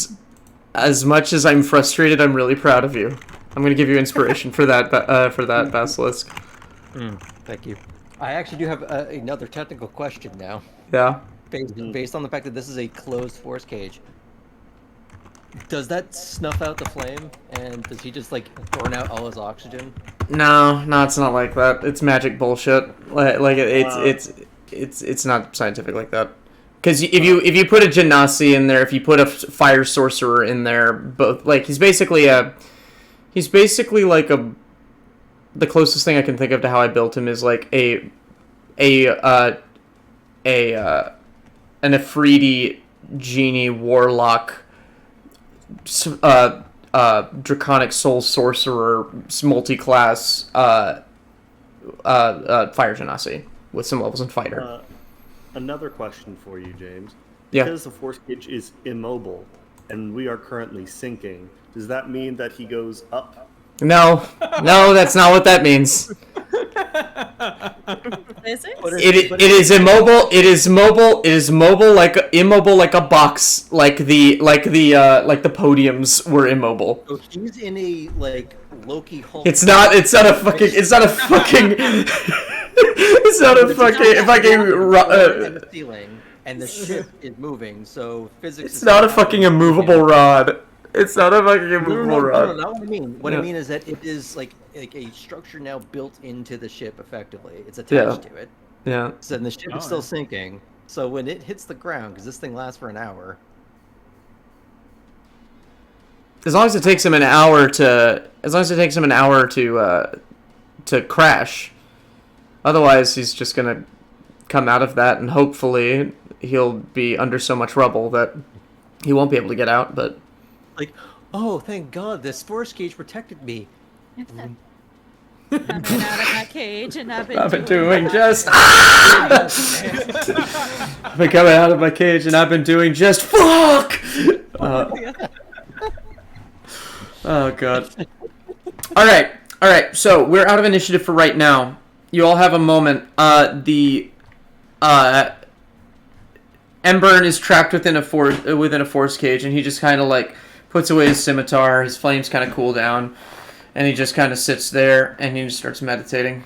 as much as I'm frustrated, I'm really proud of you. I'm gonna give you inspiration for that, Basilisk. Thank you. I actually do have another technical question now, Yeah. based on the fact that this is a closed force cage. Does that snuff out the flame, and does he just like burn out all his oxygen? No, it's not like that. It's magic bullshit. It's not scientific like that. Because if you put a Genasi in there, if you put a fire sorcerer in there, both like he's basically like the closest thing I can think of to how I built him is like an Afridi genie warlock, draconic soul sorcerer, multi-class fire genasi with some levels in fighter. Another question for you, James. Yeah. Because the force cage is immobile, and we are currently sinking, does that mean that he goes up? No, that's not what that means. Physics? It is immobile. It is mobile. It is immobile like a box, like the podiums were immobile. So he's in a like Loki Hulk. It's not a fucking. It's not a fucking ceiling, and the ship is moving. So physics. It's not a fucking immovable rod. It's not a fucking immovable rod. No, not what I mean. What I mean is that it is like a structure now built into the ship. Effectively, it's attached to it. Yeah. So then the ship is still sinking. So when it hits the ground, because this thing lasts for an hour. As long as it takes him an hour to crash. Otherwise, he's just gonna come out of that, and hopefully he'll be under so much rubble that he won't be able to get out. But like, oh, thank God, this force cage protected me. I'm out of my cage, and I've been doing just. I've been coming out of my cage, and I've been doing just fuck. Oh God. All right. So we're out of initiative for right now. You all have a moment. Eberron is trapped within a force cage, and he just kind of like puts away his scimitar. His flames kind of cool down, and he just kind of sits there and he just starts meditating.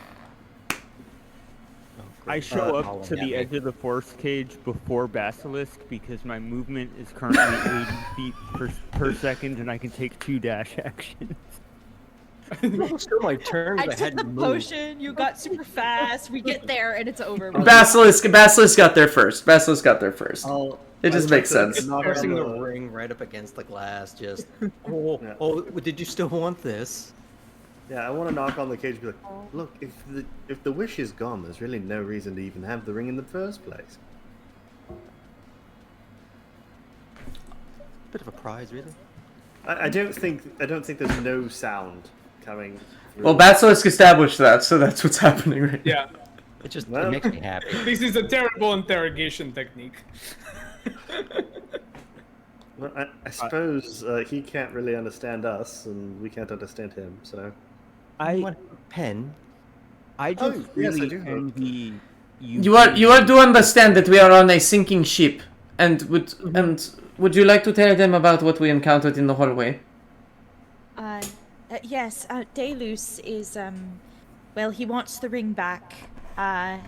I show up to the edge of the force cage before Basilisk because my movement is currently 80 feet per second, and I can take 2 dash actions. Still my turn. I took the potion. You got super fast. We get there, and it's over. Basilisk got there first. It just makes sense. Pressing the ring right up against the glass. Just did you still want this? Yeah, I want to knock on the cage and be like, look, if the wish is gone, there's really no reason to even have the ring in the first place. Bit of a prize, really. I don't think there's no sound coming through. Well, Basilisk established that, so that's what's happening right now. Yeah. It makes me happy. This is a terrible interrogation technique. Well, I suppose he can't really understand us, and we can't understand him, so... I want a pen. I just yes, I really do. envy you. You are to understand that we are on a sinking ship, and would you like to tell them about what we encountered in the hallway? Yes, Deluce is, well, he wants the ring back,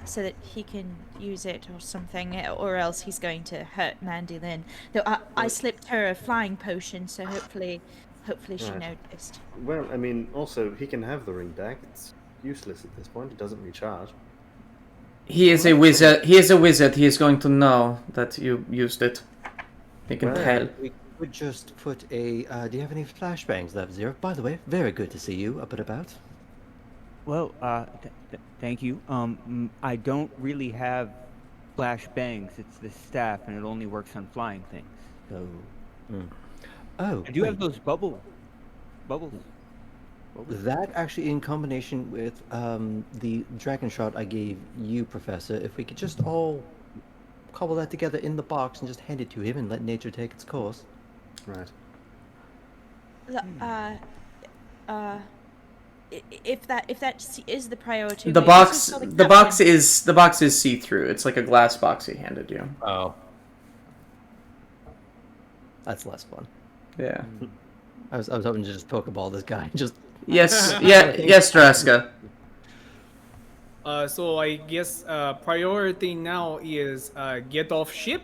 so that he can use it or something, or else he's going to hurt Mandy Lynn. Though I slipped her a flying potion, so hopefully she noticed. Well, I mean, also, he can have the ring back. It's useless at this point. It doesn't recharge. He is a wizard. He is going to know that you used it. He can tell. We could just put a. Do you have any flashbangs left, Zero? By the way, very good to see you up and about. Well, thank you. I don't really have flash bangs. It's the staff, and it only works on flying things. So. Oh. I do have those bubbles. That actually, in combination with the dragon shot I gave you, Professor, if we could just all cobble that together in the box and just hand it to him and let nature take its course. Right. if that is the priority, The we also box, saw the box captain. is the box is see-through. It's like a glass box he handed you. Oh. That's less fun. Yeah. I was hoping to just Pokeball this guy. Just Yes. Yes, Draska. So I guess priority now is get off ship.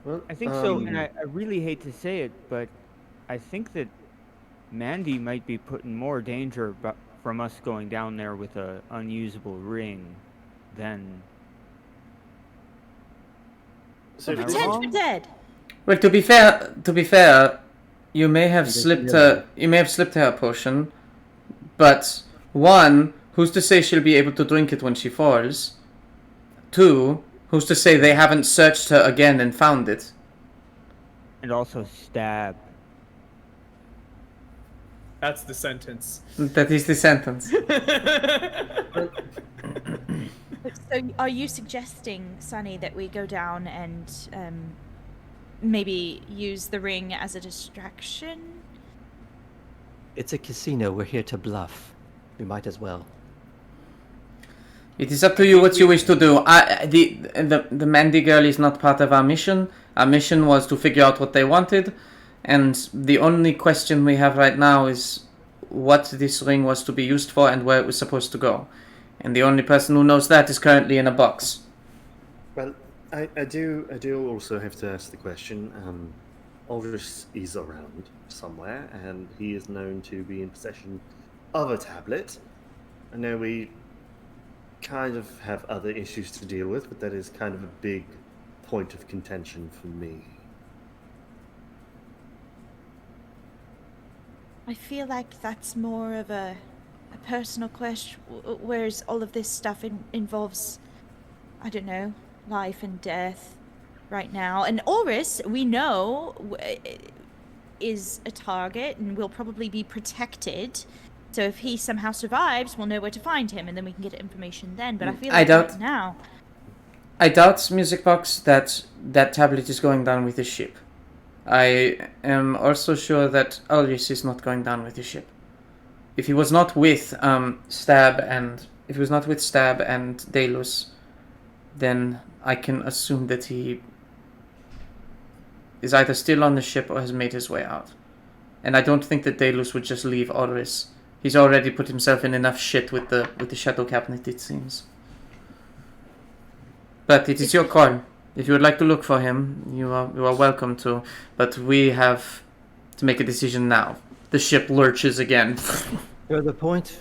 Well, I think so, and I really hate to say it, but I think that Mandy might be put in more danger from us going down there with a unusable ring than. So Am I Pretend wrong? you're dead. Well, to be fair, you may have slipped her. You may have slipped her a potion, but one, who's to say she'll be able to drink it when she falls? Two, who's to say they haven't searched her again and found it? And also stab. That's the sentence. That is the sentence. So, are you suggesting, Sunny, that we go down and maybe use the ring as a distraction? it's a casino. We're here to bluff. We might as well. It is up to you what you wish to do. The Mandy girl is not part of our mission. Our mission was to figure out what they wanted, and the only question we have right now is what this ring was to be used for and where it was supposed to go. And the only person who knows that is currently in a box. Well, I do also have to ask the question. Aldous is around somewhere, and he is known to be in possession of a tablet. I know we kind of have other issues to deal with, but that is kind of a big point of contention for me. I feel like that's more of a personal question, whereas all of this stuff involves, I don't know, life and death right now. And Oris, we know, is a target and will probably be protected. So if he somehow survives, we'll know where to find him, and then we can get information then. But I feel like right now... I doubt, Music Box, that that tablet is going down with the ship. I am also sure that Ulrich is not going down with the ship. If he was not with Stab and Delos, then I can assume that he is either still on the ship or has made his way out. And I don't think that Delos would just leave Ulrich. He's already put himself in enough shit with the Shadow Cabinet, it seems. But it is your call. If you would like to look for him, you are welcome to. But we have to make a decision now. The ship lurches again. You know the point?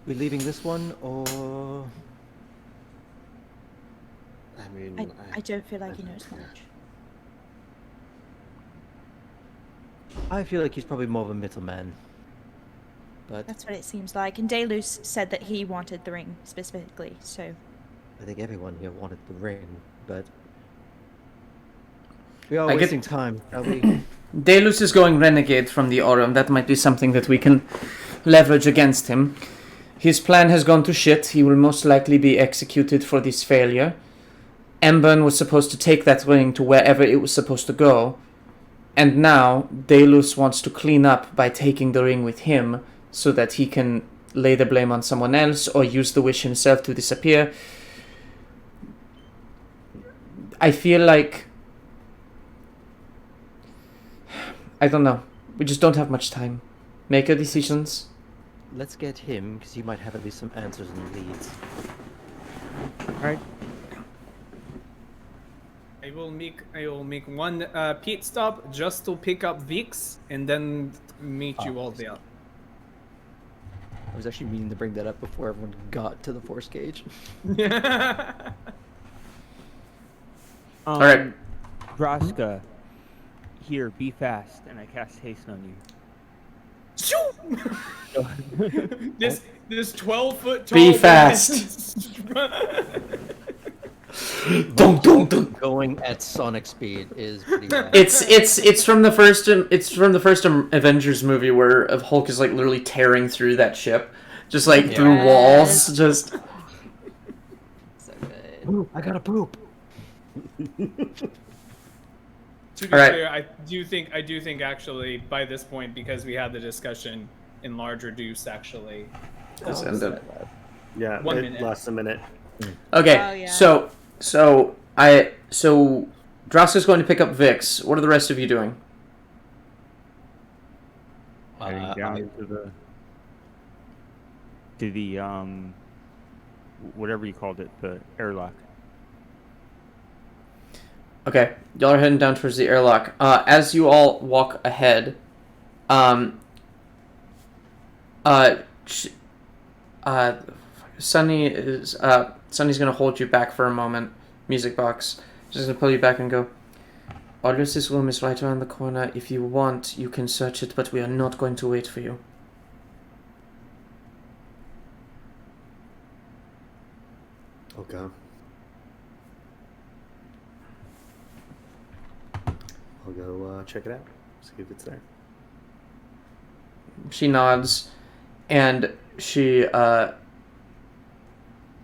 We leaving this one, or I mean, I don't feel like he knows much. I feel like he's probably more of a middleman. But That's what it seems like. And Delos said that he wanted the ring specifically, so... I think everyone here wanted the ring, but we are I get- wasting time, are we? Delos is going renegade from the Aurum. That might be something that we can leverage against him. His plan has gone to shit. He will most likely be executed for this failure. Eberron was supposed to take that ring to wherever it was supposed to go. And now, Delos wants to clean up by taking the ring with him so that he can lay the blame on someone else or use the wish himself to disappear. I feel like... I don't know. We just don't have much time. Make your decisions. Let's get him, because he might have at least some answers and leads. Alright. I will make one pit stop just to pick up Vix and then meet you all there. I was actually meaning to bring that up before everyone got to the force cage. Alright. Draska, here, be fast, and I cast haste on you. This 12-foot tall Be man fast. Dun, dun, dun. Going at sonic speed is pretty bad. It's from the first Avengers movie where Hulk is like literally tearing through that ship, just like through walls. Just So good. Poop, I gotta poop. To be All right. clear, I do think actually by this point, because we had the discussion, enlarge reduce actually. This ended. Yeah, 1 it minute. lasts a minute. Okay, Oh, yeah. so Droska's going to pick up Vix. What are the rest of you doing? Heading down to the whatever you called it, the airlock. Okay, y'all are heading down towards the airlock. As you all walk ahead, Sunny's gonna hold you back for a moment. Music box. She's gonna pull you back and go. Audrey's room is right around the corner. If you want, you can search it, but we are not going to wait for you. Okay. I'll go check it out. See if it's there. She nods, and she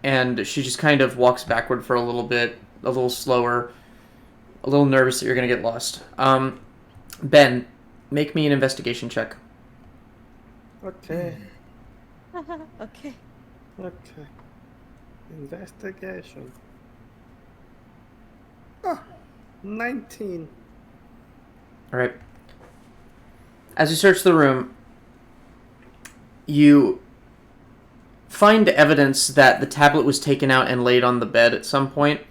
just kind of walks backward for a little bit, a little slower, a little nervous that you're gonna get lost. Ben, make me an investigation check. Okay. Okay. Okay. Investigation. 19. All right. As you search the room, you find evidence that the tablet was taken out and laid on the bed at some point.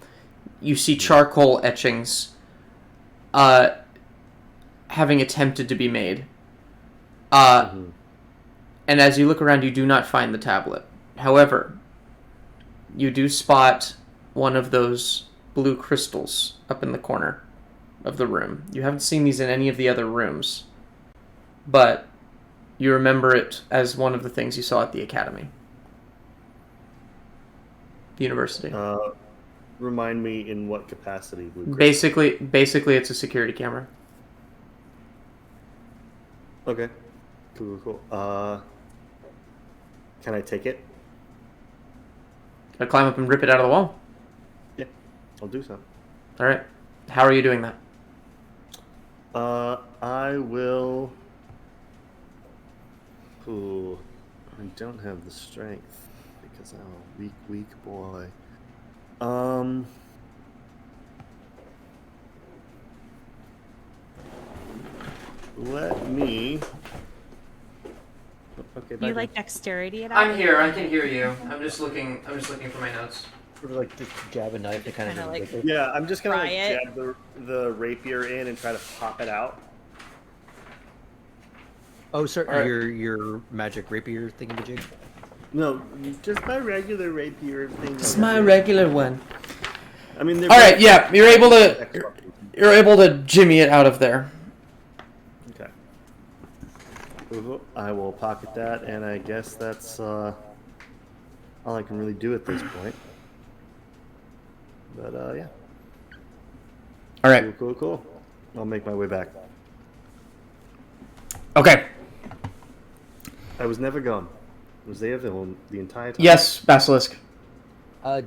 You see charcoal etchings having attempted to be made. And as you look around, you do not find the tablet. However, you do spot one of those blue crystals up in the corner of the room. You haven't seen these in any of the other rooms, but you remember it as one of the things you saw at the academy. The university. Remind me in what capacity, Blue Basically, it's a security camera. Okay. Cool. Can I take it? I climb up and rip it out of the wall. Yeah, I'll do so. All right. How are you doing that? I will. Ooh, I don't have the strength because I'm a weak boy. Let me. Okay, You like dexterity at all? I'm here. I can hear you. I'm just looking for my notes. Sort of like just jab a knife to kind Kinda of like- Yeah, I'm just gonna Try it. jab the rapier in and try to pop it out. Oh, sorry, Alright. your magic rapier thingamajig. No, just my regular rapier thing. It's my regular one. I mean, All right. Yeah, you're able to jimmy it out of there. Okay. I will pocket that, and I guess that's all I can really do at this point. But yeah. All right. Cool. I'll make my way back. Okay. I was never gone. Was they the entire time? Yes, Basilisk. I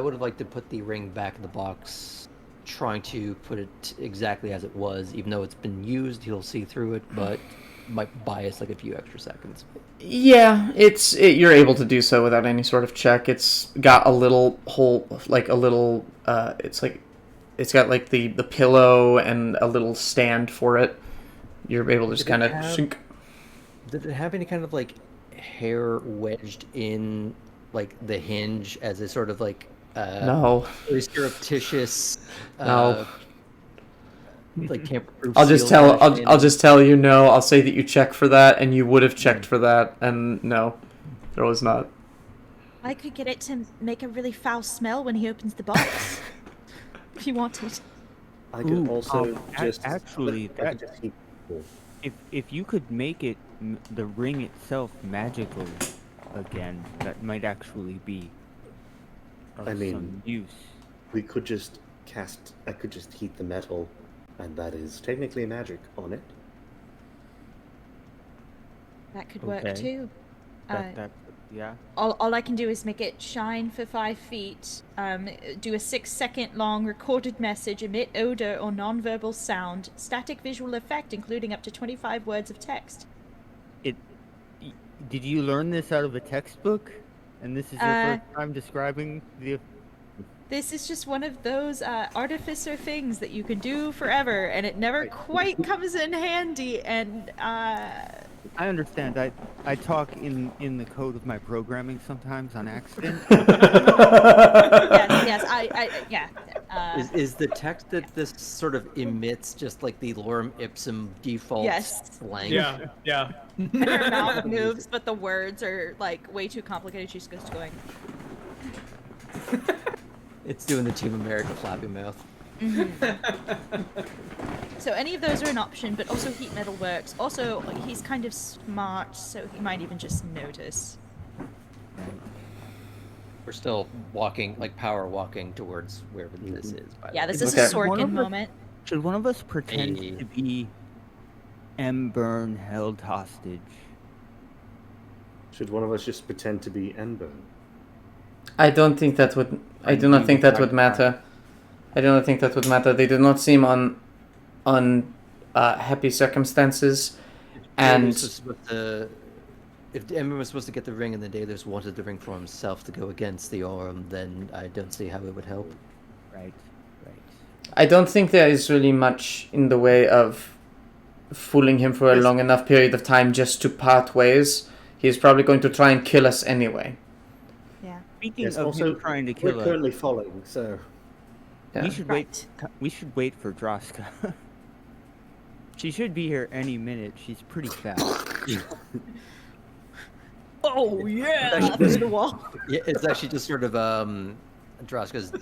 would have liked to put the ring back in the box, trying to put it exactly as it was. Even though it's been used, he'll see through it, but might buy us like a few extra seconds. Yeah, you're able to do so without any sort of check. It's got a little hole, like a little. It's got like the pillow and a little stand for it. You're able to just kind of sink. Did it have any kind of like hair wedged in like the hinge as a sort of like No. very surreptitious No. like tamper-proof I'll just seal tell. attached in? I'll just tell you no. I'll say that you checked for that, and you would have checked for that, and no, there was not. I could get it to make a really foul smell when he opens the box. If you wanted. I could Ooh, also just actually, I could just keep. if you could make it the ring itself magical again, that might actually be of I mean, some use. We could just cast. I could just heat the metal, and that is technically magic on it. That could work Okay. too. That yeah. All I can do is make it shine for 5 feet, do a 6-second long recorded message, emit odor or nonverbal sound, static visual effect including up to 25 words of text. Did you learn this out of a textbook? And this is your first time describing the... This is just one of those artificer things that you can do forever, and it never quite comes in handy. And I understand. I talk in the code of my programming sometimes on accident. yeah. Is the text that this sort of emits just like the lorem ipsum default Yes. slang? Yeah. And her mouth moves, but the words are like way too complicated. She's just going. It's doing the Team America flappy mouth. So any of those are an option, but also heat metal works. Also, he's kind of smart, so he might even just notice. We're still walking, like power walking towards wherever this is. By Yeah, the this way. is Okay. a Sorkin moment. Should one of us pretend Hey. to be Eberron held hostage? Should one of us just pretend to be Ember? I don't think that would. I do not think that would matter. I do not think that would matter. They do not seem on happy circumstances, and If Ember was supposed to get the ring and the Daedalus wanted the ring for himself to go against the Aurum, then I don't see how it would help. Right. I don't think there is really much in the way of fooling him for a long enough period of time just to part ways. He's probably going to try and kill us anyway. Yeah. Speaking Yes, of also, him trying to we're kill us, currently following, so... Yeah. we should wait for Droska. She should be here any minute. She's pretty fast. Oh yeah! Through the wall. Yeah, it's actually just sort of Droska's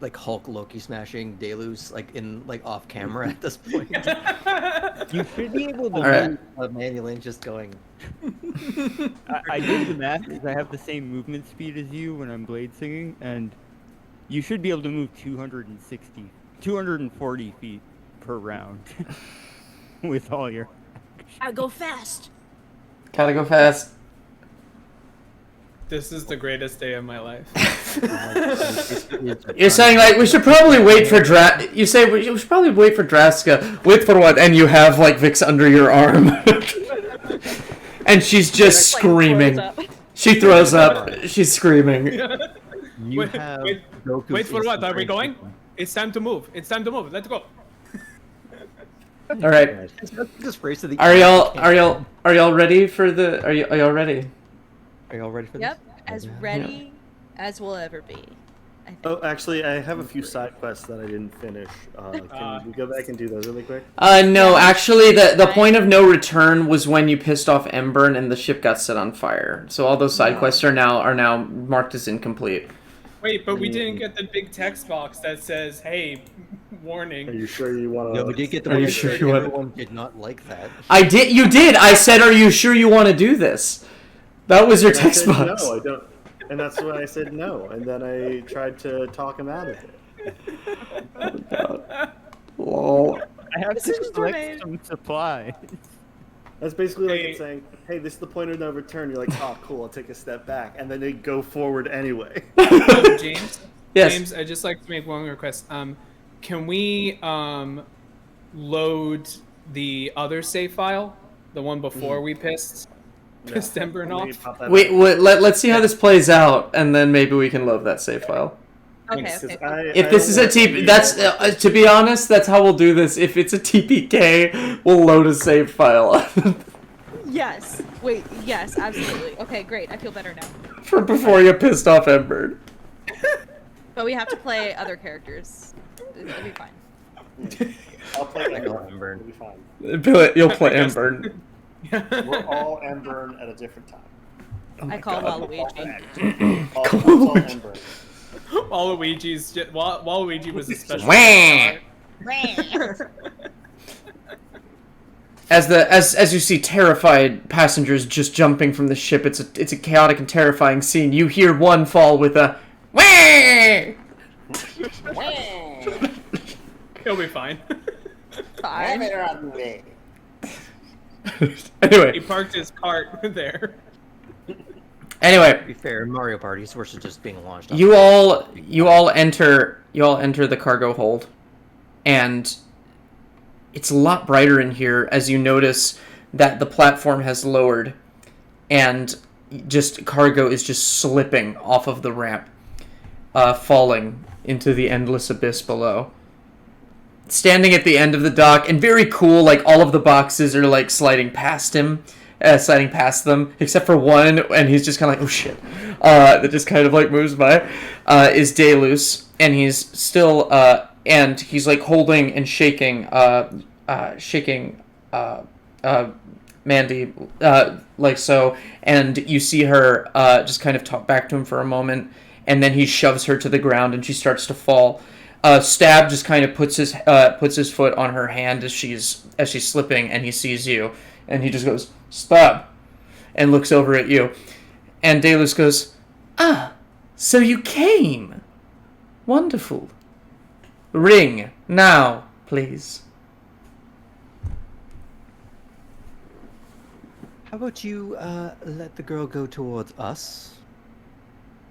like Hulk Loki smashing Daedalus like in like off camera at this point. You should be able to. All right. Manually just going. I did the math because I have the same movement speed as you when I'm blade singing, and you should be able to move 240 feet per round with all your. I go fast. Gotta go fast. This is the greatest day of my life. You're saying like we should probably wait for You say we should probably wait for Draska. Wait for what? And you have like Vix under your arm, and she's just screaming. She throws up. She's screaming. You Wait, have wait, Goku's wait for what? Are we inspiration. going? It's time to move. Let's go. All right. Just race to the. Are y'all ready for the? Are y'all ready? Are y'all ready for this? Yep, as ready as we'll ever be. I think. Oh, actually, I have a few side quests that I didn't finish. Can we go back and do those really quick? No. Actually, the point of no return was when you pissed off Eberron and the ship got set on fire. So all those side quests are now marked as incomplete. Wait, but we didn't get the big text box that says, "Hey, warning." Are you sure you want to... No, we did get the Are one you that sure said you wanna- everyone did not like that. I did. You did. I said, "Are you sure you want to do this?" That was your And I text said, box. No, I don't. And that's why I said no. And then I tried to talk him out of it. Lol. I have This to is just collect amazing. some supplies. That's basically like Hey. it's saying, hey, this is the point of no return. You're like, oh, cool, I'll take a step back. And then they go forward anyway. James. Yes. James, I'd just like to make one request. Can we load the other save file, the one before we pissed Ember Let me off? pop that Wait. back. Let's see how this plays out, and then maybe we can load that save file. Okay, Thanks, okay. 'Cause I If this don't is a want TP, you- that's to be honest, that's how we'll do this. If it's a TPK, we'll load a save file Yes. Wait. Yes. Absolutely. Okay. Great. I feel better now. for before you pissed off Eberron. But we have to play other characters. It'll be fine. I'll play Ember. Ember. It'll be fine. You'll play Eberron. We're all Ember at a different time. I call Waluigi. All Ember. Waluigi was a special. Wah! As you see terrified passengers just jumping from the ship, it's a chaotic and terrifying scene. You hear one fall with a wah! He'll be fine. Fine. He Anyway, parked his cart there. To anyway, be fair, in Mario Party, his horse is just being launched. you all enter the cargo hold, and it's a lot brighter in here as you notice that the platform has lowered. and just cargo is just slipping off of the ramp, falling into the endless abyss below. Standing at the end of the dock, and very cool, like all of the boxes are like sliding past him, sliding past them, except for one, and he's just kind of like, oh shit, that just kind of like moves by, is Deluce, and he's still, and he's like holding and shaking Mandy, like so, and you see her just kind of talk back to him for a moment, and then he shoves her to the ground, and she starts to fall. Stab just kind of puts his foot on her hand as she's slipping, and he sees you, and he just goes, "Stab," and looks over at you, and Deluce goes, "Ah, so you came. Wonderful. Ring now, please." How about you let the girl go towards us,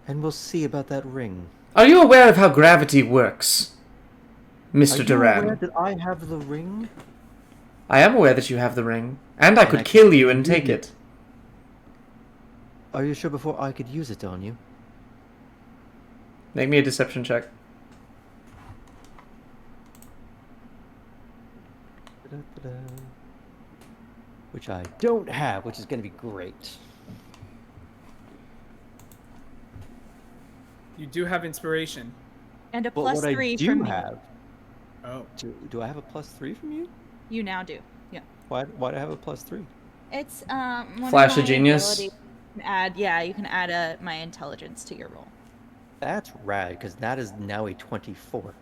and we'll see about that ring. Are you aware of how gravity works, Are Mr. you Duran? aware that I have the ring? I am aware that you have the ring, and I And could I kill can you and use take it. it. Are you sure before I could use it on you? Make me a deception check. Da-da-da-da. Which I don't have, which is going to be great. You do have inspiration. And a But plus what I 3 do from me. have, Oh. do I have a +3 from you? You now do. Yeah. Why do I have a +3? It's one Flash of of my Genius? abilities. You can add, yeah, you can add my intelligence to your roll. That's rad, because that is now a 24.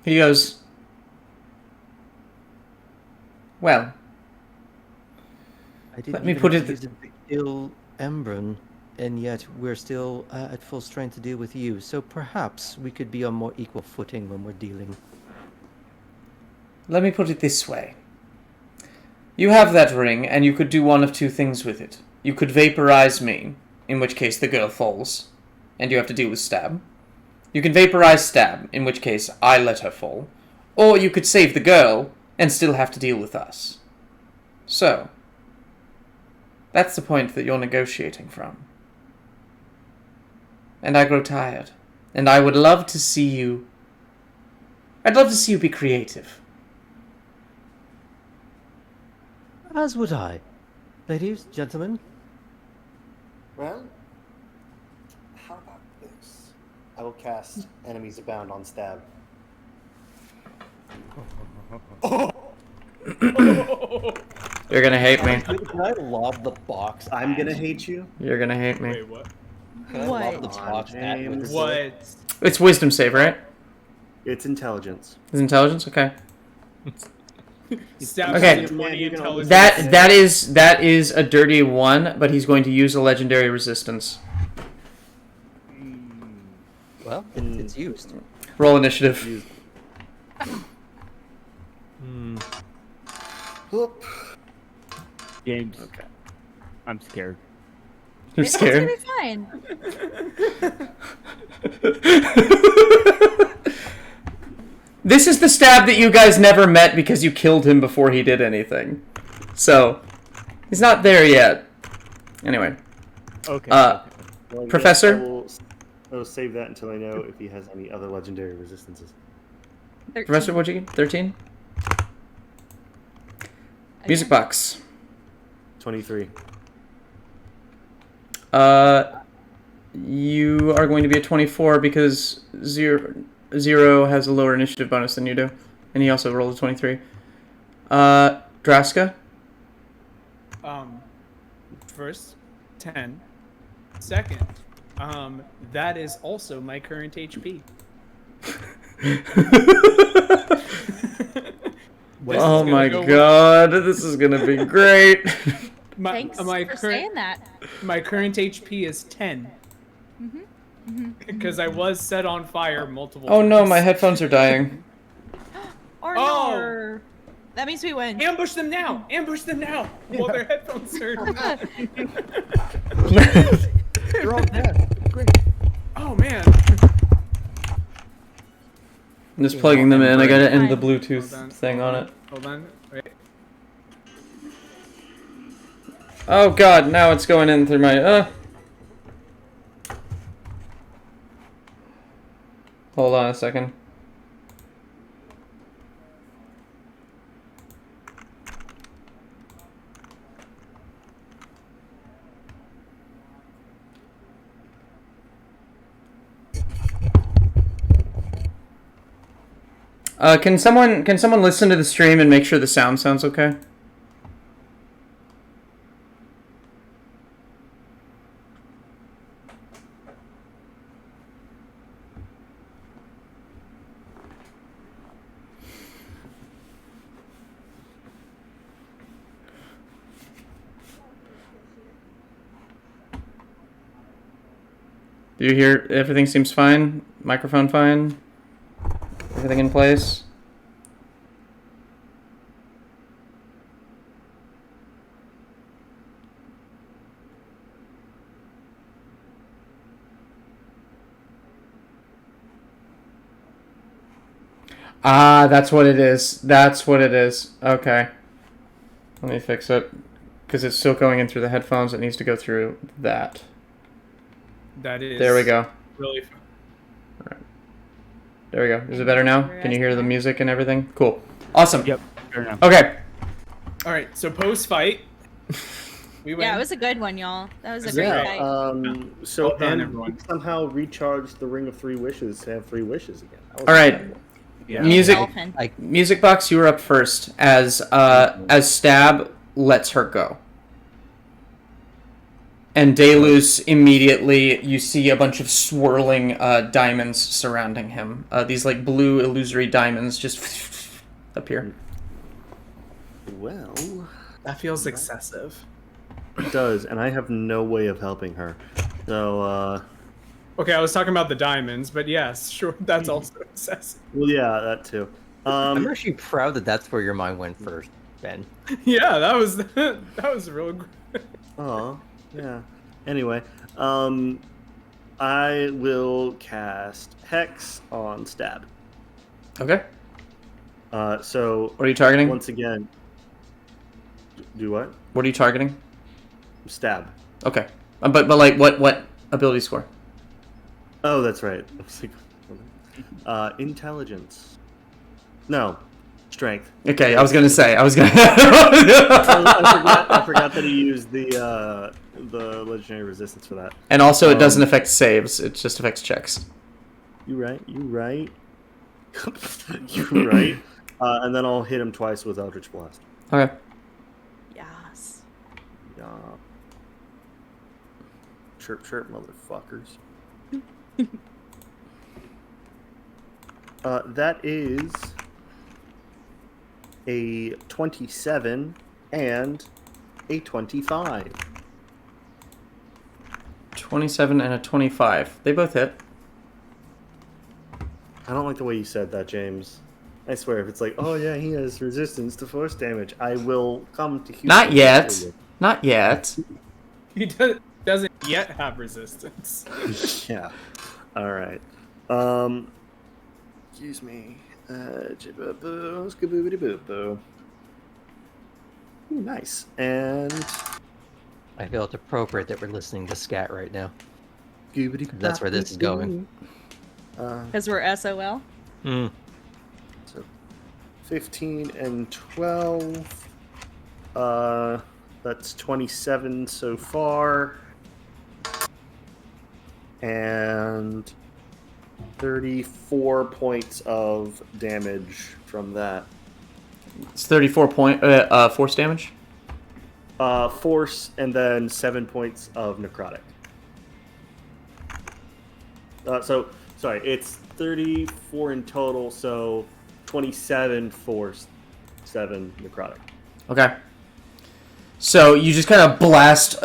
He goes, well, I didn't Let me even put have it to use it to kill Eberron, and yet we're still at full strength to deal with you. So perhaps we could be on more equal footing when we're dealing. let me put it this way. You have that ring, and you could do one of two things with it. You could vaporize me, in which case the girl falls, and you have to deal with Stab. You can vaporize Stab, in which case I let her fall. Or you could save the girl, and still have to deal with us. So, that's the point that you're negotiating from. And I grow tired. And I would love to see you... I'd love to see you be creative. As would I. Ladies, gentlemen, Well, how about this? I will cast Enemies Abound on Stab. You're gonna hate me. can I lob the box? I'm gonna hate you. You're gonna hate me. Wait, what? Can I lob the What? box at with James. the What? It's wisdom save, right? It's intelligence. Is intelligence? Okay. Stab Okay. is a 20 You can always- intelligence. That is a dirty 1, but he's going to use a legendary resistance. Well, it's used. Roll initiative. Whoop. James. I'm scared. You're It's scared. gonna be fine. This is the Stab that you guys never met because you killed him before he did anything. So, he's not there yet. Anyway. Okay. Well, I guess Professor? I will save that until I know if he has any other legendary resistances. 13. Professor, what'd you get? 13? Music Again. box. 23. You are going to be a 24 because Zero has a lower initiative bonus than you do. And he also rolled a 23. Draska? First, 10. Second, that is also my current HP. This Oh is gonna my go- god, this is gonna be great. Thanks for saying that. My current HP is 10. Because I was set on fire multiple Oh no, times. my headphones are dying. Or Oh. no. That means we win. Ambush them now! Ambush them now! While their headphones are... They're all dead. Great. Oh man! I'm just plugging them in. I gotta end the Fine. Bluetooth Hold on, thing on it. Hold on, wait. Oh god, now it's going in through my, Hold on a second. Can someone listen to the stream and make sure the sound sounds okay? Do you hear everything seems fine? Microphone fine? Everything in place? Ah, that's what it is. That's what it is. Okay. Let me fix it. Because it's still going in through the headphones. It needs to go through that. That is. There we go. Really fun. Alright. There we go. Is it better now? Can you hear the music and everything? Cool. Awesome. Yep. Fair enough. Okay. All right. So post fight, we win. Yeah, it was a good one, y'all. That was a great Yeah. fight. So Well done, and everyone. we somehow recharged the Ring of Three Wishes to have 3 wishes again. That was All right. incredible. Yeah. Music. Dolphin. Music box. You were up first. As Stab lets her go. And Deluce, immediately, you see a bunch of swirling diamonds surrounding him. These, like, blue illusory diamonds just appear. Well, That feels excessive. it does, and I have no way of helping her. So, Okay, I was talking about the diamonds, but yes, sure, that's also excessive. well, yeah, that too. I'm actually proud that that's where your mind went first, Ben. Yeah, that was real. Oh, yeah. Anyway, I will cast Hex on Stab. Okay. So What are you targeting? once again, do what? What are you targeting? Stab. Okay. But like, what ability score? Oh, that's right. I was like, intelligence. No, strength. Okay, I was gonna say. I I forgot that he used the legendary resistance for that. And also, it doesn't affect saves. It just affects checks. You right. You right. You right. And then I'll hit him twice with Eldritch Blast. Okay. Yes. Yeah. Chirp, chirp, motherfuckers. That is a 27 and a 25. 27 and a 25. They both hit. I don't like the way you said that, James. I swear, if it's like, oh yeah, he has resistance to force damage, I will come to Houston. Not yet. Not yet. He doesn't yet have resistance. Yeah. All right. Excuse me. Ooh, nice. And I feel it's appropriate that we're listening to scat right now. That's where this is going. Because we're SOL. Mm. So 15 and 12. That's 27 so far. And 34 points of damage from that. It's 34 point force damage. Force, and then 7 points of necrotic. So, sorry, it's 34 in total, so 27 force, 7 necrotic. Okay. So you just kind of blast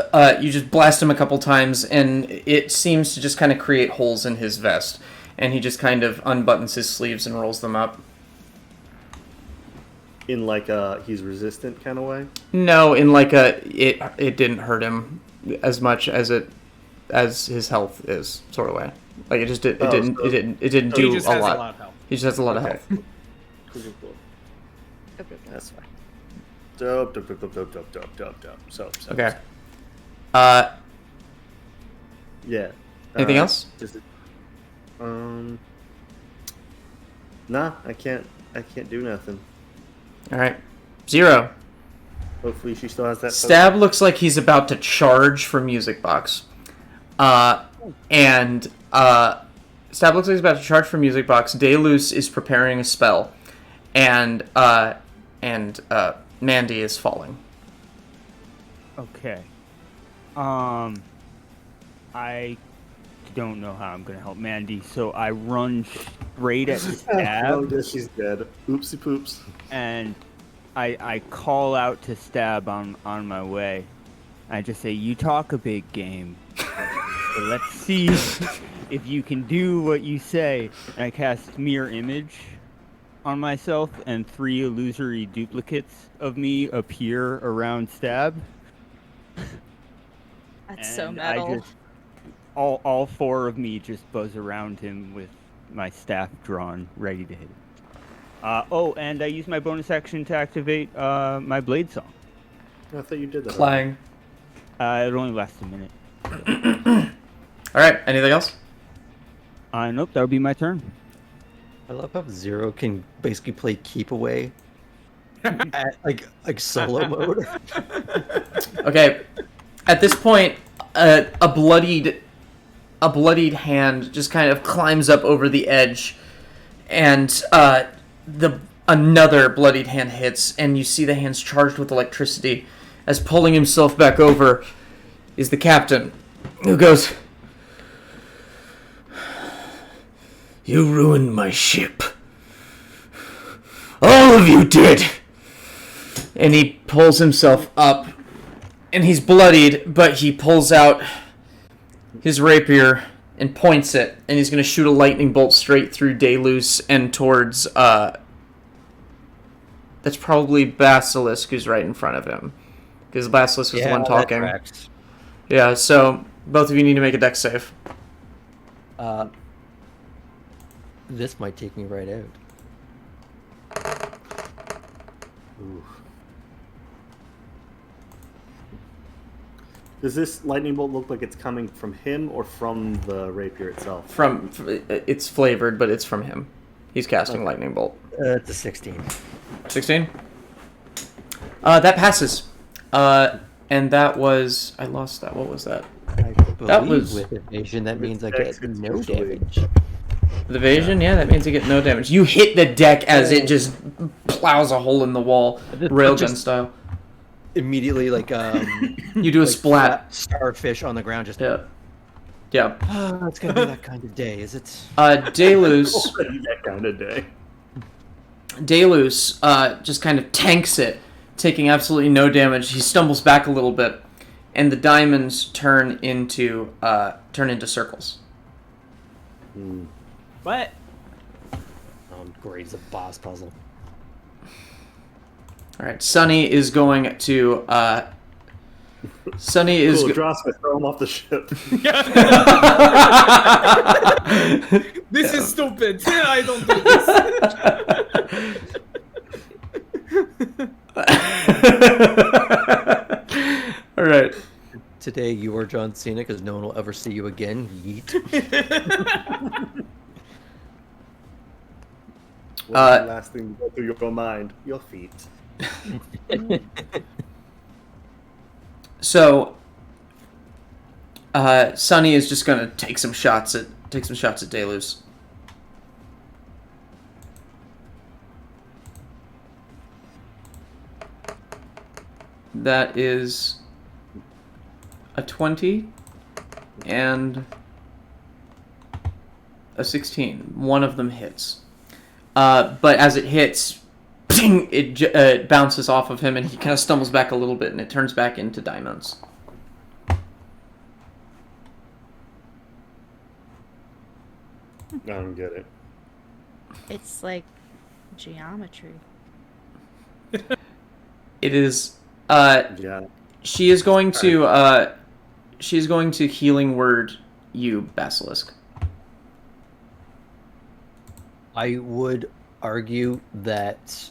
him a couple times, and it seems to just kind of create holes in his vest. And he just kind of unbuttons his sleeves and rolls them up. In like a he's resistant kind of way? No, in like a it didn't hurt him as much as his health is sort of way. Like it didn't do He just a has lot. a lot of health. He just has a lot of Okay. health. Cool. That's fine. Dope. So. Okay. Yeah. Anything else? Just, nah, I can't do nothing. All right. 0. Hopefully she still has that. Stab looks like he's about to charge for Music Box. And Stab looks like he's about to charge for Music Box. Deluce is preparing a spell. And Mandy is falling. Okay. I don't know how I'm gonna help Mandy, so I run straight at Oh, Stab, yes, she's dead. Oopsie poops. and I call out to Stab on my way. I just say, "You talk a big game. So let's see if you can do what you say." And I cast Mirror Image on myself, and 3 illusory duplicates of me appear around Stab. That's so And metal. I just, all 4 of me just buzz around him with my staff drawn, ready to hit him. And I use my bonus action to activate my Blade Song. I thought you did that. Clang. It only lasts a minute. All right. Anything else? Nope, that would be my turn. I love how Zero can basically play keep away at like solo mode. Okay. At this point, a bloodied hand just kind of climbs up over the edge, and another bloodied hand hits, and you see the hands charged with electricity. As pulling himself back over is the captain, who goes, "You ruined my ship. All of you did." And he pulls himself up, and he's bloodied, but he pulls out his rapier and points it, and he's going to shoot a lightning bolt straight through Deluce and towards, that's probably Basilisk, who's right in front of him. Because Basilisk was the one talking. That tracks. Yeah, so both of you need to make a dex save. This might take me right out. Ooh. Does this lightning bolt look like it's coming from him or from the rapier itself? It's flavored, but it's from him. He's casting lightning bolt. It's a 16. 16? That passes. And that was... I lost that. What was that? I That believe was- with evasion. That means I Dex, get it's no usually- damage. The evasion? Yeah, that means you get no damage. You hit the deck as it just plows a hole in the wall, railgun just- style. Immediately, You do a like splat. starfish on the ground. Just Yeah. Yeah. oh, it's gonna be that kind of day, is it? Deluce... that kind of day. Deluce just kind of tanks it, taking absolutely no damage. He stumbles back a little bit, and the diamonds turn into circles. What? Great, it's a boss puzzle. All right, Sunny is going to. Sunny is. Cool, Droska, throw him off the ship. This is stupid. I don't do this. All right. Today you are John Cena because no one will ever see you again. Yeet. What's the last thing to go through your mind? Your feet. So, Sunny is just gonna take some shots at Deluce. That is a 20 and a 16. One of them hits. But as it hits, ping, it bounces off of him, and he kind of stumbles back a little bit, and it turns back into diamonds. I don't get it. It's like geometry. It is. Yeah. She is going to. She is going to healing word you, Basilisk. I would argue that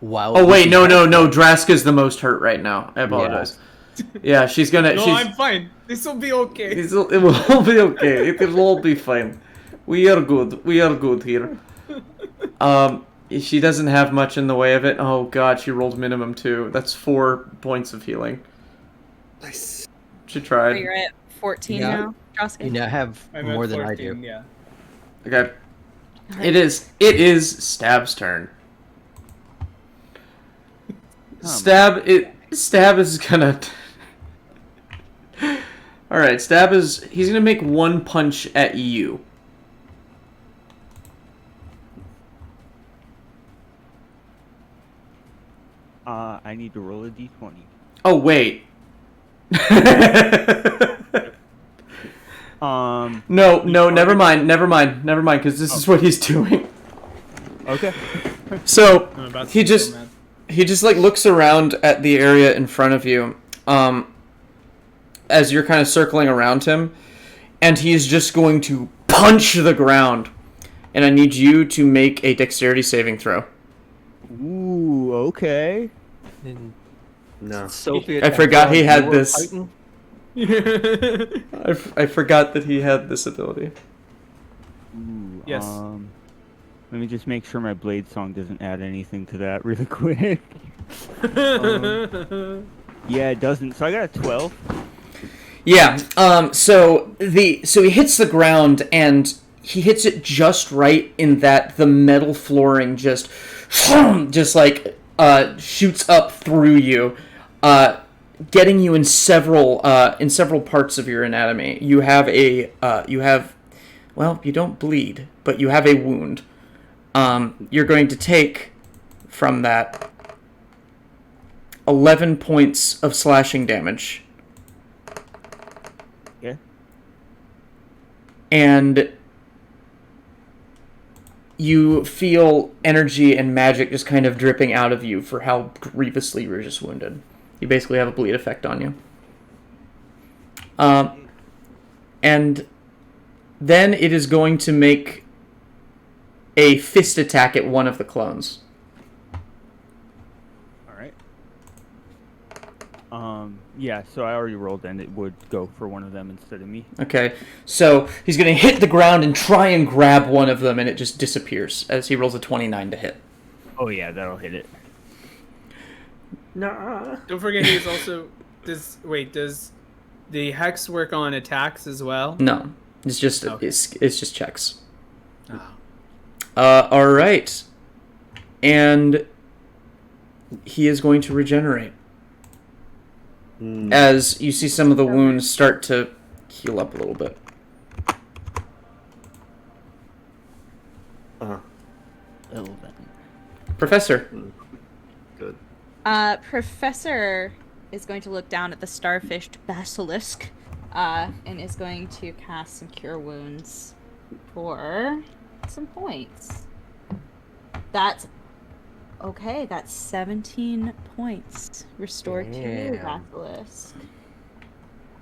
while. Oh wait, no. Draska's the most hurt right now. I apologize. Yeah, she's gonna. No, she's, I'm fine. This will be okay. it will all be okay. It will all be fine. We are good. We are good here. She doesn't have much in the way of it. Oh god, she rolled minimum 2. That's 4 points of healing. Nice. She So tried. you're at 14 Yeah. now, Joska? You now have I'm more at than I 14, do. Yeah. Okay. It is Stab's turn. Stab is gonna. All right, he's gonna make one punch at you. I need to roll a d20. Oh wait. No, never mind, because this is what he's doing. Okay. So I'm about to he be just so mad. he just like looks around at the area in front of you, as you're kind of circling around him, and he's just going to punch the ground. And I need you to make a dexterity saving throw. Ooh, okay. And No. Sophie, I forgot he had you were this. fighting? I forgot that he had this ability. Ooh, Yes. Let me just make sure my blade song doesn't add anything to that really quick. Yeah, it doesn't. So I got a 12. Yeah. So he hits the ground and he hits it just right in that the metal flooring just like shoots up through you, getting you in several parts of your anatomy. You have well, you don't bleed, but you have a wound. You're going to take from that 11 points of slashing damage. Yeah. And you feel energy and magic just kind of dripping out of you for how grievously you were just wounded. You basically have a bleed effect on you. And then it is going to make a fist attack at one of the clones. Alright. Yeah, so I already rolled and it would go for one of them instead of me. Okay, so he's going to hit the ground and try and grab one of them, and it just disappears as he rolls a 29 to hit. Oh yeah, that'll hit it. Nah. Don't forget he's also does the hex work on attacks as well? No, it's just Okay. it's just checks. Oh. All right, and he is going to regenerate as you see some of the wounds start to heal up a little bit. Uh-huh. A little bit. Professor. Good. Professor is going to look down at the starfished basilisk, and is going to cast some cure wounds for some points. That's okay. That's 17 points restored to you, Damn. basilisk.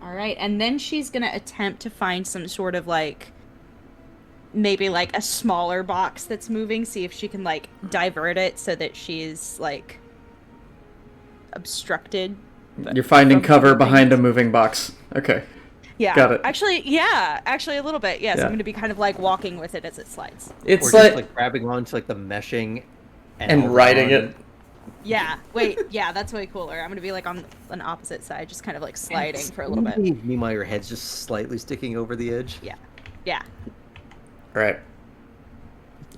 All right, and then she's gonna attempt to find some sort of like, maybe like a smaller box that's moving. See if she can like divert it so that she's like obstructed. You're finding from cover moving. behind a moving box. Okay. Yeah. Got it. Actually, a little bit. Yes, Yeah. I'm going to be kind of like walking with it as it slides. It's Or like, just like grabbing onto like the meshing and holding riding on. it. Yeah. Wait. Yeah, that's way cooler. I'm going to be like on an opposite side, just kind of like sliding for a little bit. Meanwhile, your head's just slightly sticking over the edge. Yeah. Yeah. All right.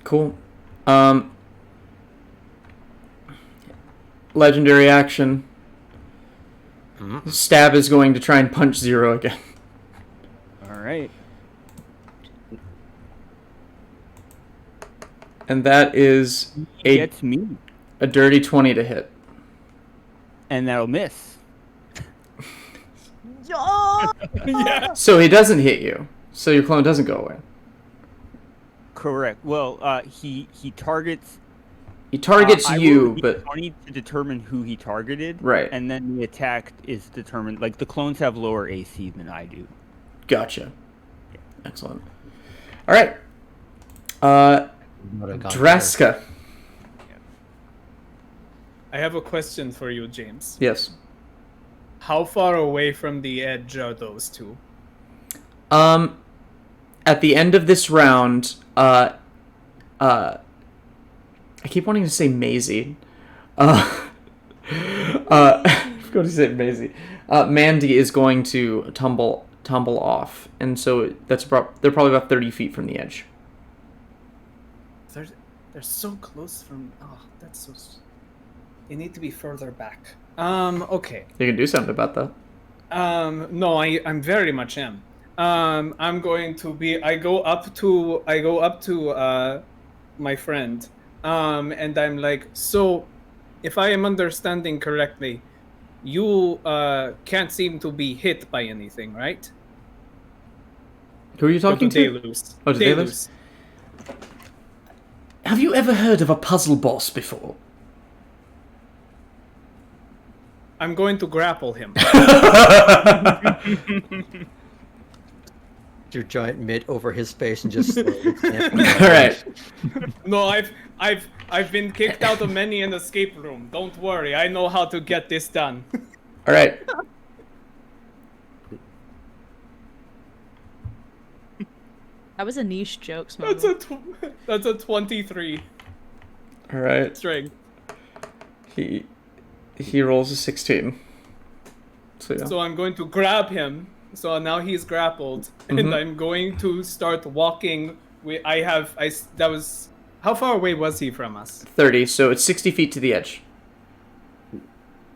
Cool. Legendary action. Stab is going to try and punch Zero again. Alright. And that is He gets me. a dirty 20 to hit. And that'll miss. Yeah. So he doesn't hit you. So your clone doesn't go away. Correct. Well, he targets. He targets I you, roll a but D20 to determine who he targeted. Right. And then the attack is determined. Like the clones have lower AC than I do. gotcha. Excellent. All right. Not a gun Draska. I have a question for you, James. Yes. how far away from the edge are those two? At the end of this round, I keep wanting to say Maisie. I'm going to say Maisie. Mandy is going to tumble off, and so they're probably about 30 feet from the edge. They're so close from. Oh, that's so. They need to be further back. Okay. You can do something about that. No, I'm very much am. I'm going to be. I go up to my friend. And I'm like, so, if I am understanding correctly, you can't seem to be hit by anything, right? Who are you talking to? Deluce. Oh, to Deluce? Have you ever heard of a puzzle boss before? I'm going to grapple him. Your giant mitt over his face and just slowly stamping. All right. No, I've been kicked out of many an escape room. Don't worry, I know how to get this done. All right. That was a niche joke, Smuggle. That's a 23 All right. strength. He rolls a 16. So yeah. So I'm going to grab him. So now he's grappled, and I'm going to start walking. How far away was he from us? 30. So it's 60 feet to the edge.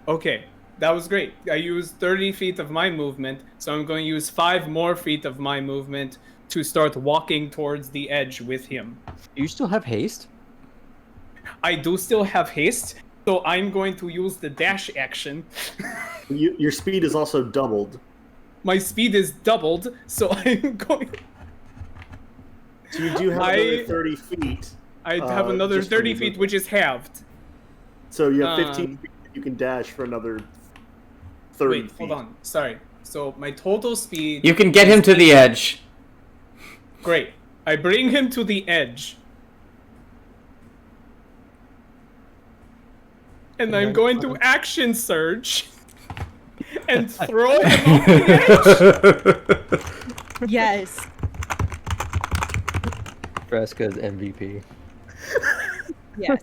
Okay, that was great. I used 30 feet of my movement, so I'm going to use 5 more feet of my movement to start walking towards the edge with him. Do you still have haste? I do still have haste, so I'm going to use the dash action. Your speed is also doubled. My speed is doubled, so I'm going... So you do have another 30 feet. I have another just from 30 your feet, movement. which is halved. So you have 15 feet. You can dash for another 30 Wait, feet. hold on. Sorry. So my total speed... You can get him to the edge. Great. I bring him to the edge. And I'm going to action surge and throw him off the edge. Yes. Fresca's MVP. Yes.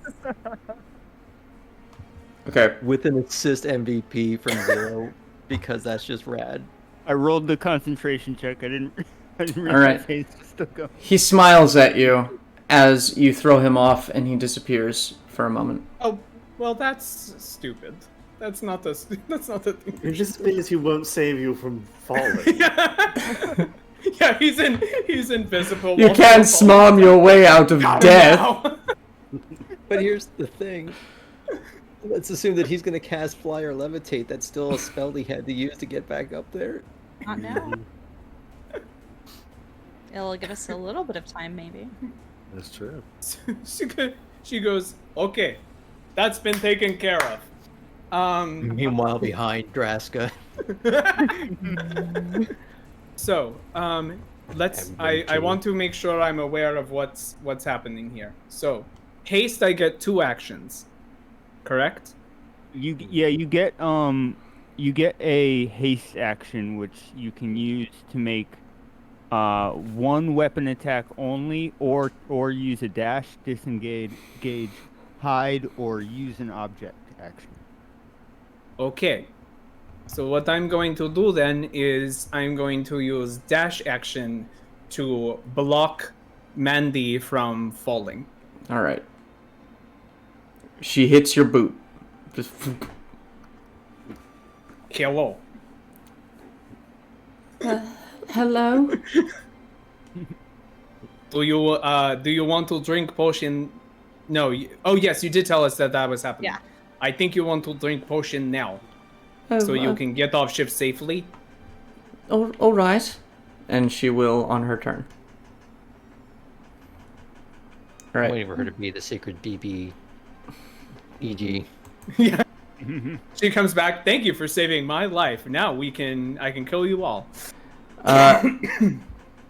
Okay. With an assist MVP from Zero, because that's just rad. I rolled the concentration check. I didn't realize All right. haste was still going. He smiles at you as you throw him off, and he disappears for a moment. Oh, well, that's stupid. That's not the thing. It just means he won't save you from falling. Yeah, he's invisible. You while can't he's falling. smom your way out of Got him death. now. But here's the thing. Let's assume that he's going to cast Fly or Levitate. That's still a spell he had to use to get back up there. Not now. It'll give us a little bit of time, maybe. That's true. She goes, okay, that's been taken care of. Meanwhile, behind Draska. So, let's. I want to make sure I'm aware of what's happening here. So, haste, I get 2 actions. Correct? You get a haste action which you can use to make 1 weapon attack only, or use a dash, disengage, hide, or use an object action. Okay. So what I'm going to do then is I'm going to use dash action to block Mandy from falling. All right. She hits your boot. Just Hello. hello. Do you want to drink potion? No. Oh yes, you did tell us that was happening. Yeah. I think you want to drink potion now, so you can get off shift safely. All right. And she will on her turn. All right. Waiting for her to be the secret BB EG. Yeah. She comes back. Thank you for saving my life. Now I can kill you all. All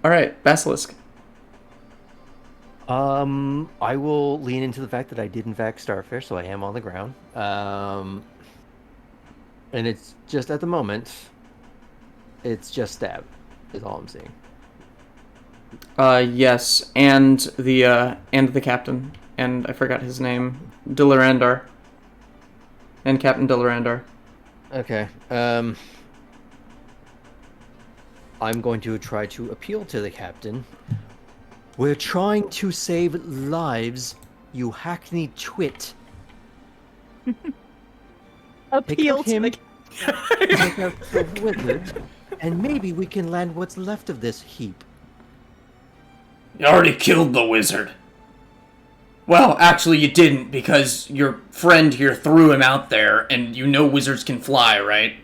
right, Basilisk. I will lean into the fact that I did in fact starfish, so I am on the ground. And it's just at the moment, it's just stab, is all I'm seeing. Yes, and the captain, and I forgot his name, Dillarandar, and Captain Dillarandar. Okay. I'm going to try to appeal to the captain. We're trying to save lives, you hackneyed twit. Appeal out to him. the. Take out the wizard, and maybe we can land what's left of this heap. You already killed the wizard. Well, actually you didn't, because your friend here threw him out there, and you know wizards can fly, right?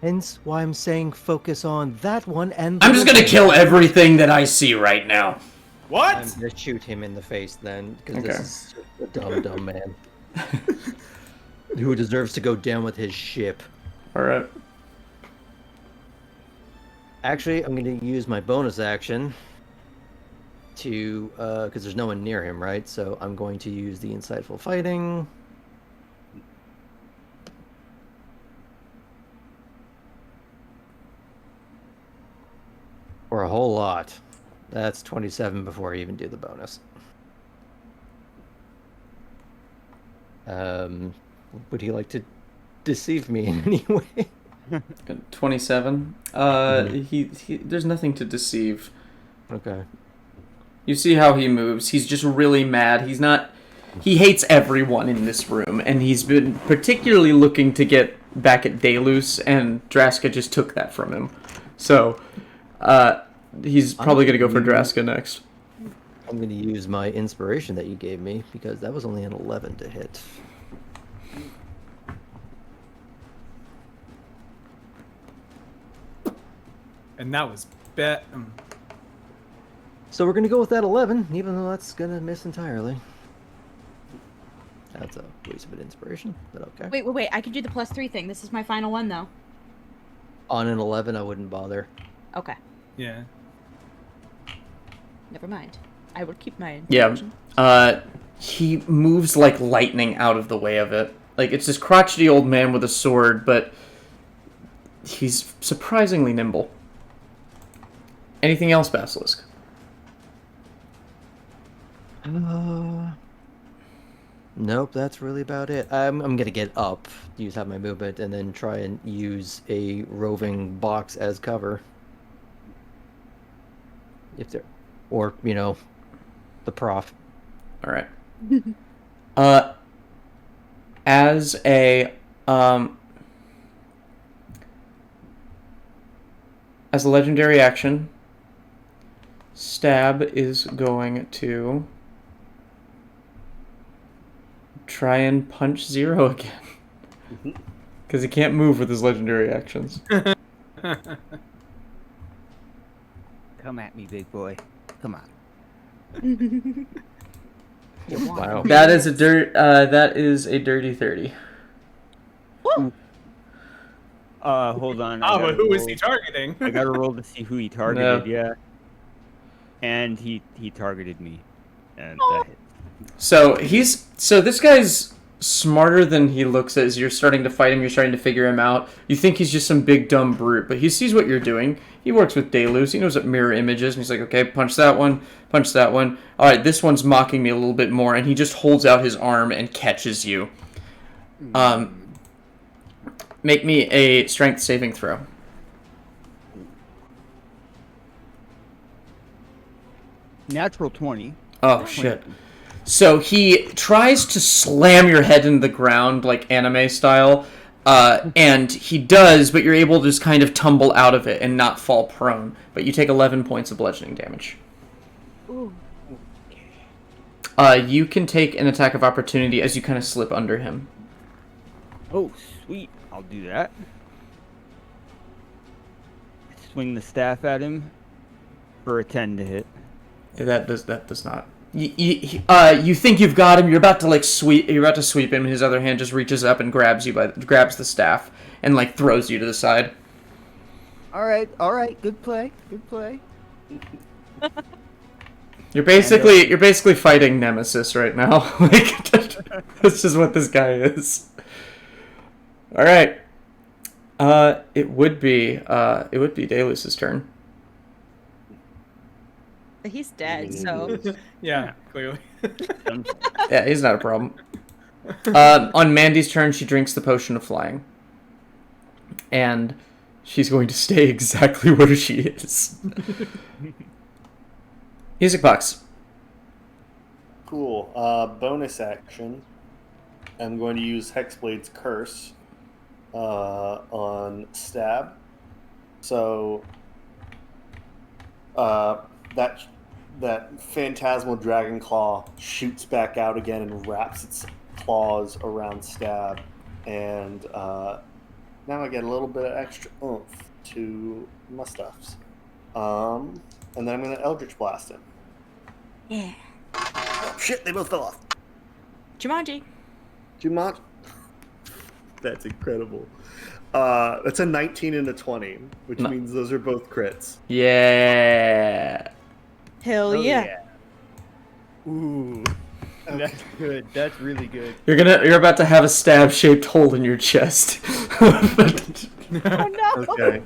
Hence why I'm saying focus on that one and the I'm just gonna wizard. kill everything that I see right now. What? I'm gonna shoot him in the face then, because Okay. this is just a dumb man. Who deserves to go down with his ship. Alright. Actually, I'm going to use my bonus action to, because there's no one near him, right? So I'm going to use the insightful fighting. Or a whole lot. That's 27 before I even do the bonus. Would he like to deceive me in any way? 27. There's nothing to deceive. Okay. You see how he moves. He's just really mad. He hates everyone in this room, and he's been particularly looking to get back at Deluce, and Draska just took that from him. So, he's probably going to go for Draska next. I'm going to use my inspiration that you gave me, because that was only an 11 to hit. And that was bet. So we're going to go with that 11, even though that's going to miss entirely. That's a waste of an inspiration, but okay. Wait. I can do the +3 thing. This is my final one, though. On an 11, I wouldn't bother. Okay. Yeah. Never mind. I will keep my Yeah. inspiration. He moves like lightning out of the way of it. Like, it's this crotchety old man with a sword, but he's surprisingly nimble. Anything else, Basilisk? Nope, that's really about it. I'm gonna get up, use half my movement, and then try and use a roving box as cover. If there, or the prof. All right. As a legendary action, Stab is going to try and punch Zero again. Because he can't move with his legendary actions. Come at me, big boy. Come on. Wow. That is a dirty 30. Hold on. I Oh, gotta but who is roll- he targeting? I gotta roll to see who he targeted. Yeah. And he targeted me, and that hit. So this guy's smarter than he looks as you're starting to fight him, you're starting to figure him out. You think he's just some big dumb brute, but he sees what you're doing. He works with Deluce, he knows what mirror image is, and he's like, okay, punch that one. Alright, this one's mocking me a little bit more, and he just holds out his arm and catches you. Make me a strength saving throw. Natural 20. Oh, shit. So he tries to slam your head into the ground, like anime style, and he does, but you're able to just kind of tumble out of it and not fall prone. But you take 11 points of bludgeoning damage. Ooh. You can take an attack of opportunity as you kind of slip under him. Oh, sweet. I'll do that. Swing the staff at him for a 10 to hit. That does not. You think you've got him. You're about to sweep him. And his other hand just reaches up and grabs the staff and throws you to the side. All right. Good play. You're basically fighting Nemesis right now. This is what this guy is. All right. It would be Delus's turn. He's dead, so Yeah, clearly. Yeah, he's not a problem. On Mandy's turn, she drinks the potion of flying, and she's going to stay exactly where she is. Music box. Cool. Bonus action. I'm going to use Hexblade's Curse on Stab. So that phantasmal dragon claw shoots back out again and wraps its claws around Stab, and now I get a little bit of extra oomph to my stuffs. And then I'm going to Eldritch Blast him. yeah. Oh, shit, they both fell off. Jumanji. Jumanji. That's incredible. That's a 19 and a 20, which No. means those are both crits. Yeah. Hell yeah. Ooh. That's good. That's really good. You're about to have a stab-shaped hole in your chest. Oh no. Okay.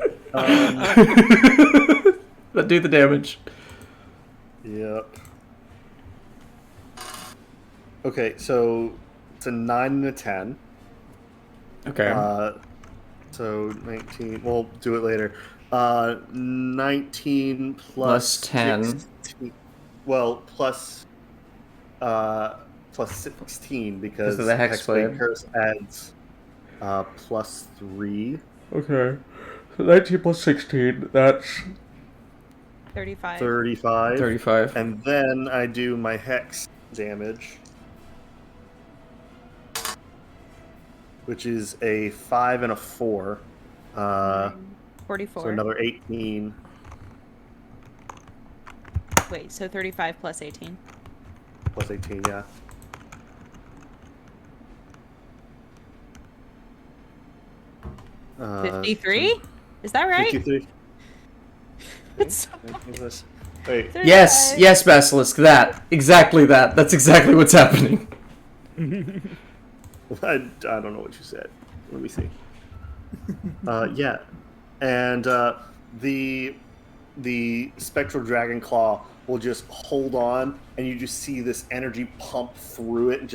But do the damage. Yep. Okay, so it's a 9 and a 10. Okay. So 19. We'll do it later. 19 Plus 10. 16, well, plus 16 because of the Hexblade. Curse adds plus 3. Okay. So 19 plus 16, that's 35. 35. 35. And then I do my hex damage, which is a 5 and a 4. 44. So another 18. Wait, so 35 plus 18. Plus 18, yeah. Uh, 53? Is that right? 53. It's Wait, Yes, 35. yes, Basilisk, that. Exactly that. That's exactly what's happening. I don't know what you said. Let me see. Yeah, and the spectral dragon claw will just hold on, and you just see this energy pump through it, and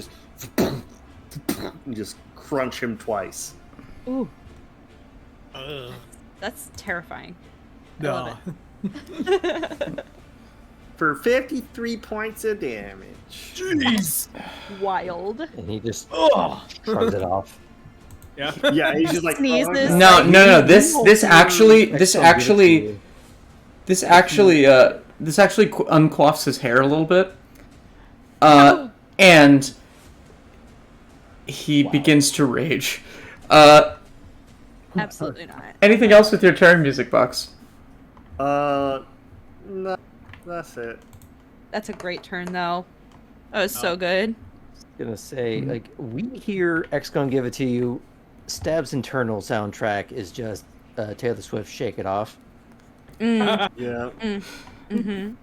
just crunch him twice. Ooh. That's terrifying. I love For 53 points of damage. Jeez. Wild. And he just Oh. shrugs it off. Yeah. Yeah, he's just like Sneezes. No, no, no. This actually Excellent. uncloths his hair a little bit. And he begins to rage. Absolutely not. Anything else with your turn, Music Box? No, that's it. That's a great turn, though. That was so good. Gonna say, like, we hear X-Gon give it to you. Stab's internal soundtrack is just Taylor Swift "Shake It Off." Mm. Yeah. Mm-hmm.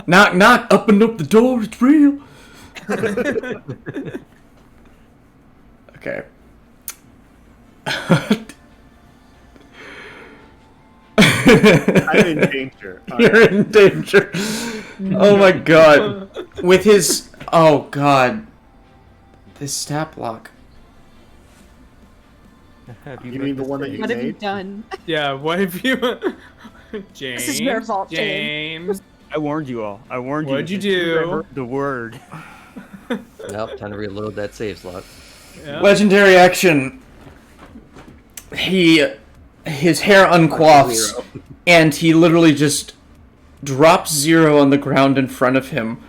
Knock, knock, open up the door, it's real. Okay. I'm in danger. You're in danger. Oh my god. With his... Oh god. This stat block. Have You mean the one that you What have you made? done? Yeah, what have you... James? This is your fault, James. James. I warned you all. I warned you. What'd you Just do? remember the word. Nope, time to reload that save slot. Yeah. Legendary action. His hair uncoifs, and he literally just drops Zero on the ground in front of him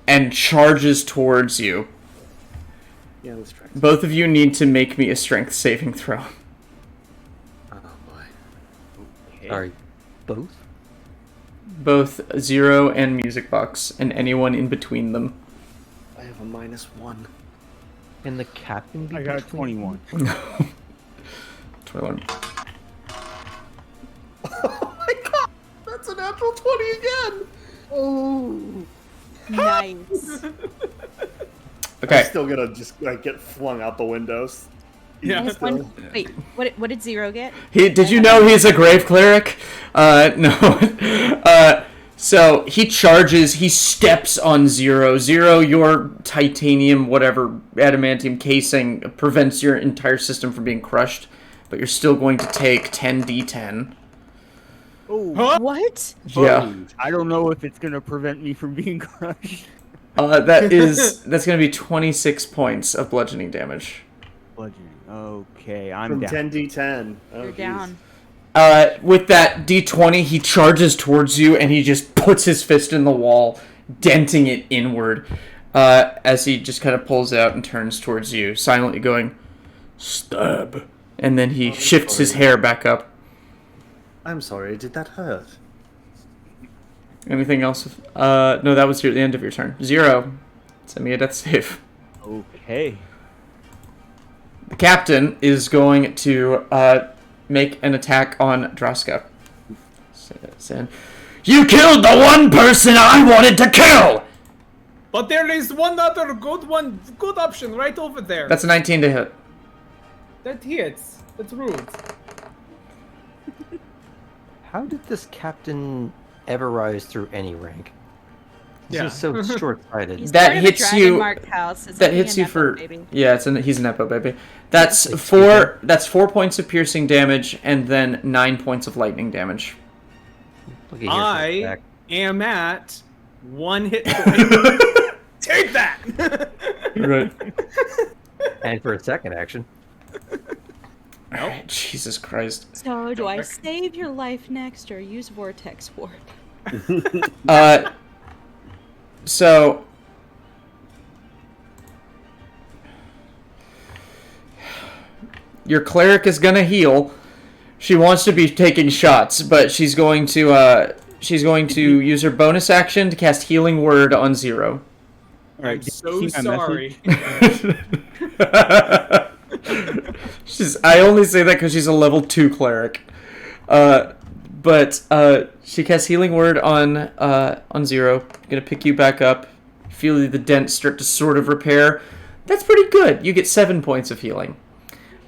and charges towards you. Yeah, let's try. Both of you need to make me a strength saving throw. Oh boy. Sorry, both? Both Zero and Music Box, and anyone in between them. I have a -1. Can the captain be I got a between 21. 21. Oh my god! That's a natural 20 again! Oh. Nice. Okay. I'm still gonna just like get flung out the windows. Yeah. Wait, what did Zero get? Did you know he's a grave cleric? No. So he charges, he steps on Zero. Zero, your titanium, whatever, adamantium casing prevents your entire system from being crushed, but you're still going to take 10d10. Oh, What? Yeah. I don't know if it's gonna prevent me from being crushed. That's going to be 26 points of bludgeoning damage. Bludgeoning. Okay, I'm From down. 10d10. Oh, You're geez. down. With that d20, he charges towards you, and he just puts his fist in the wall, denting it inward, as he just kind of pulls out and turns towards you, silently going, "Stab." And then he shifts his hair back up. I'm sorry, did that hurt? Anything else? No, that was the end of your turn. Zero. Send me a death save. Okay. The captain is going to make an attack on Draska. Saying, "You killed the one person I wanted to kill!" But there is one good option right over there. That's a 19 to hit. That hits. That's rude. How did this captain ever rise through any rank? He's Yeah. just so short-sighted. He's That part of a hits you- dragon-marked house. It's That like hits being you a for Nepo baby. yeah. He's a nepo baby. That's Like, four. That's 4 points of piercing damage and then 9 points of lightning damage. Look at here for a I sec. am at 1 hit point. Take that. Right. And for a second action. Alright, Jesus Christ. So, do I save your life next or use Vortex Warp? So your cleric is gonna heal. She wants to be taking shots, but she's going to use her bonus action to cast Healing Word on Zero. All right. I'm did so you see my sorry. I only say that because she's a level 2 cleric. But she casts Healing Word on Zero. Gonna pick you back up. Feel the dents start to sort of repair. That's pretty good. You get 7 points of healing.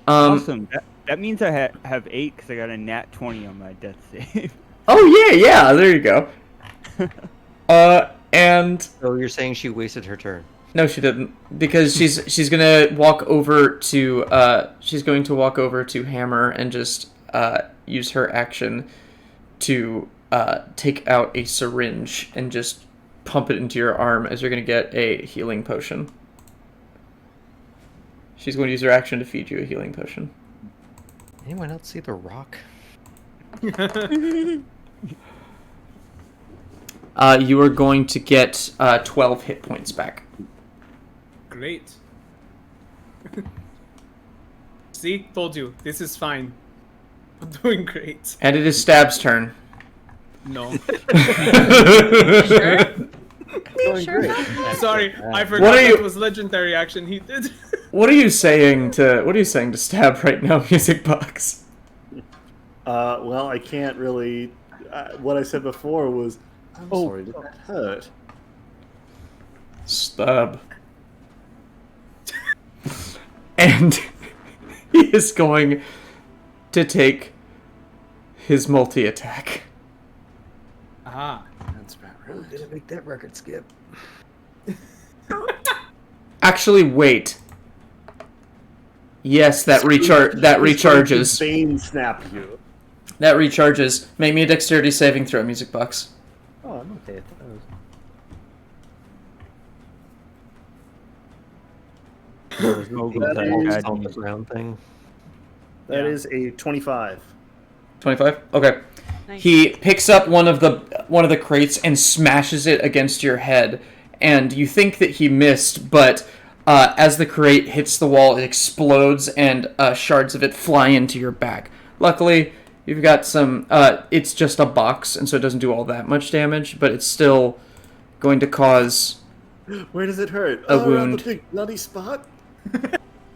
Awesome. That means I have 8 because I got a nat 20 on my death save. Oh yeah, there you go. And So you're saying she wasted her turn? no, she didn't, because she's gonna walk over to Hammer and just use her action to take out a syringe and just pump it into your arm as you're gonna get a healing potion. She's going to use her action to feed you a healing potion. Anyone else see the rock? You are going to get 12 hit points back. Great. See, told you. This is fine. I'm doing great. And it is Stab's turn. No. Sure? Doing great. Sorry, I What forgot are you- that was legendary action he did. What are you saying to Stab right now, Music Box? Well, I can't really. What I said before was, I'm sorry, did that hurt? Stab. And he is going to take his multi-attack. Ah. That's about right. Didn't make that record skip. Actually, wait. Yes, that recharges. Bane snap you. That recharges. Make me a dexterity saving throw, Music Box. Oh, I'm okay. I thought that was... On the ground thing. That is a 25. 25? Okay. Nice. He picks up one of the crates and smashes it against your head, and you think that he missed, but as the crate hits the wall, it explodes, and shards of it fly into your back. Luckily, you've got some... it's just a box, and so it doesn't do all that much damage, but it's still going to cause... Where does it hurt? A Around wound. the big bloody spot?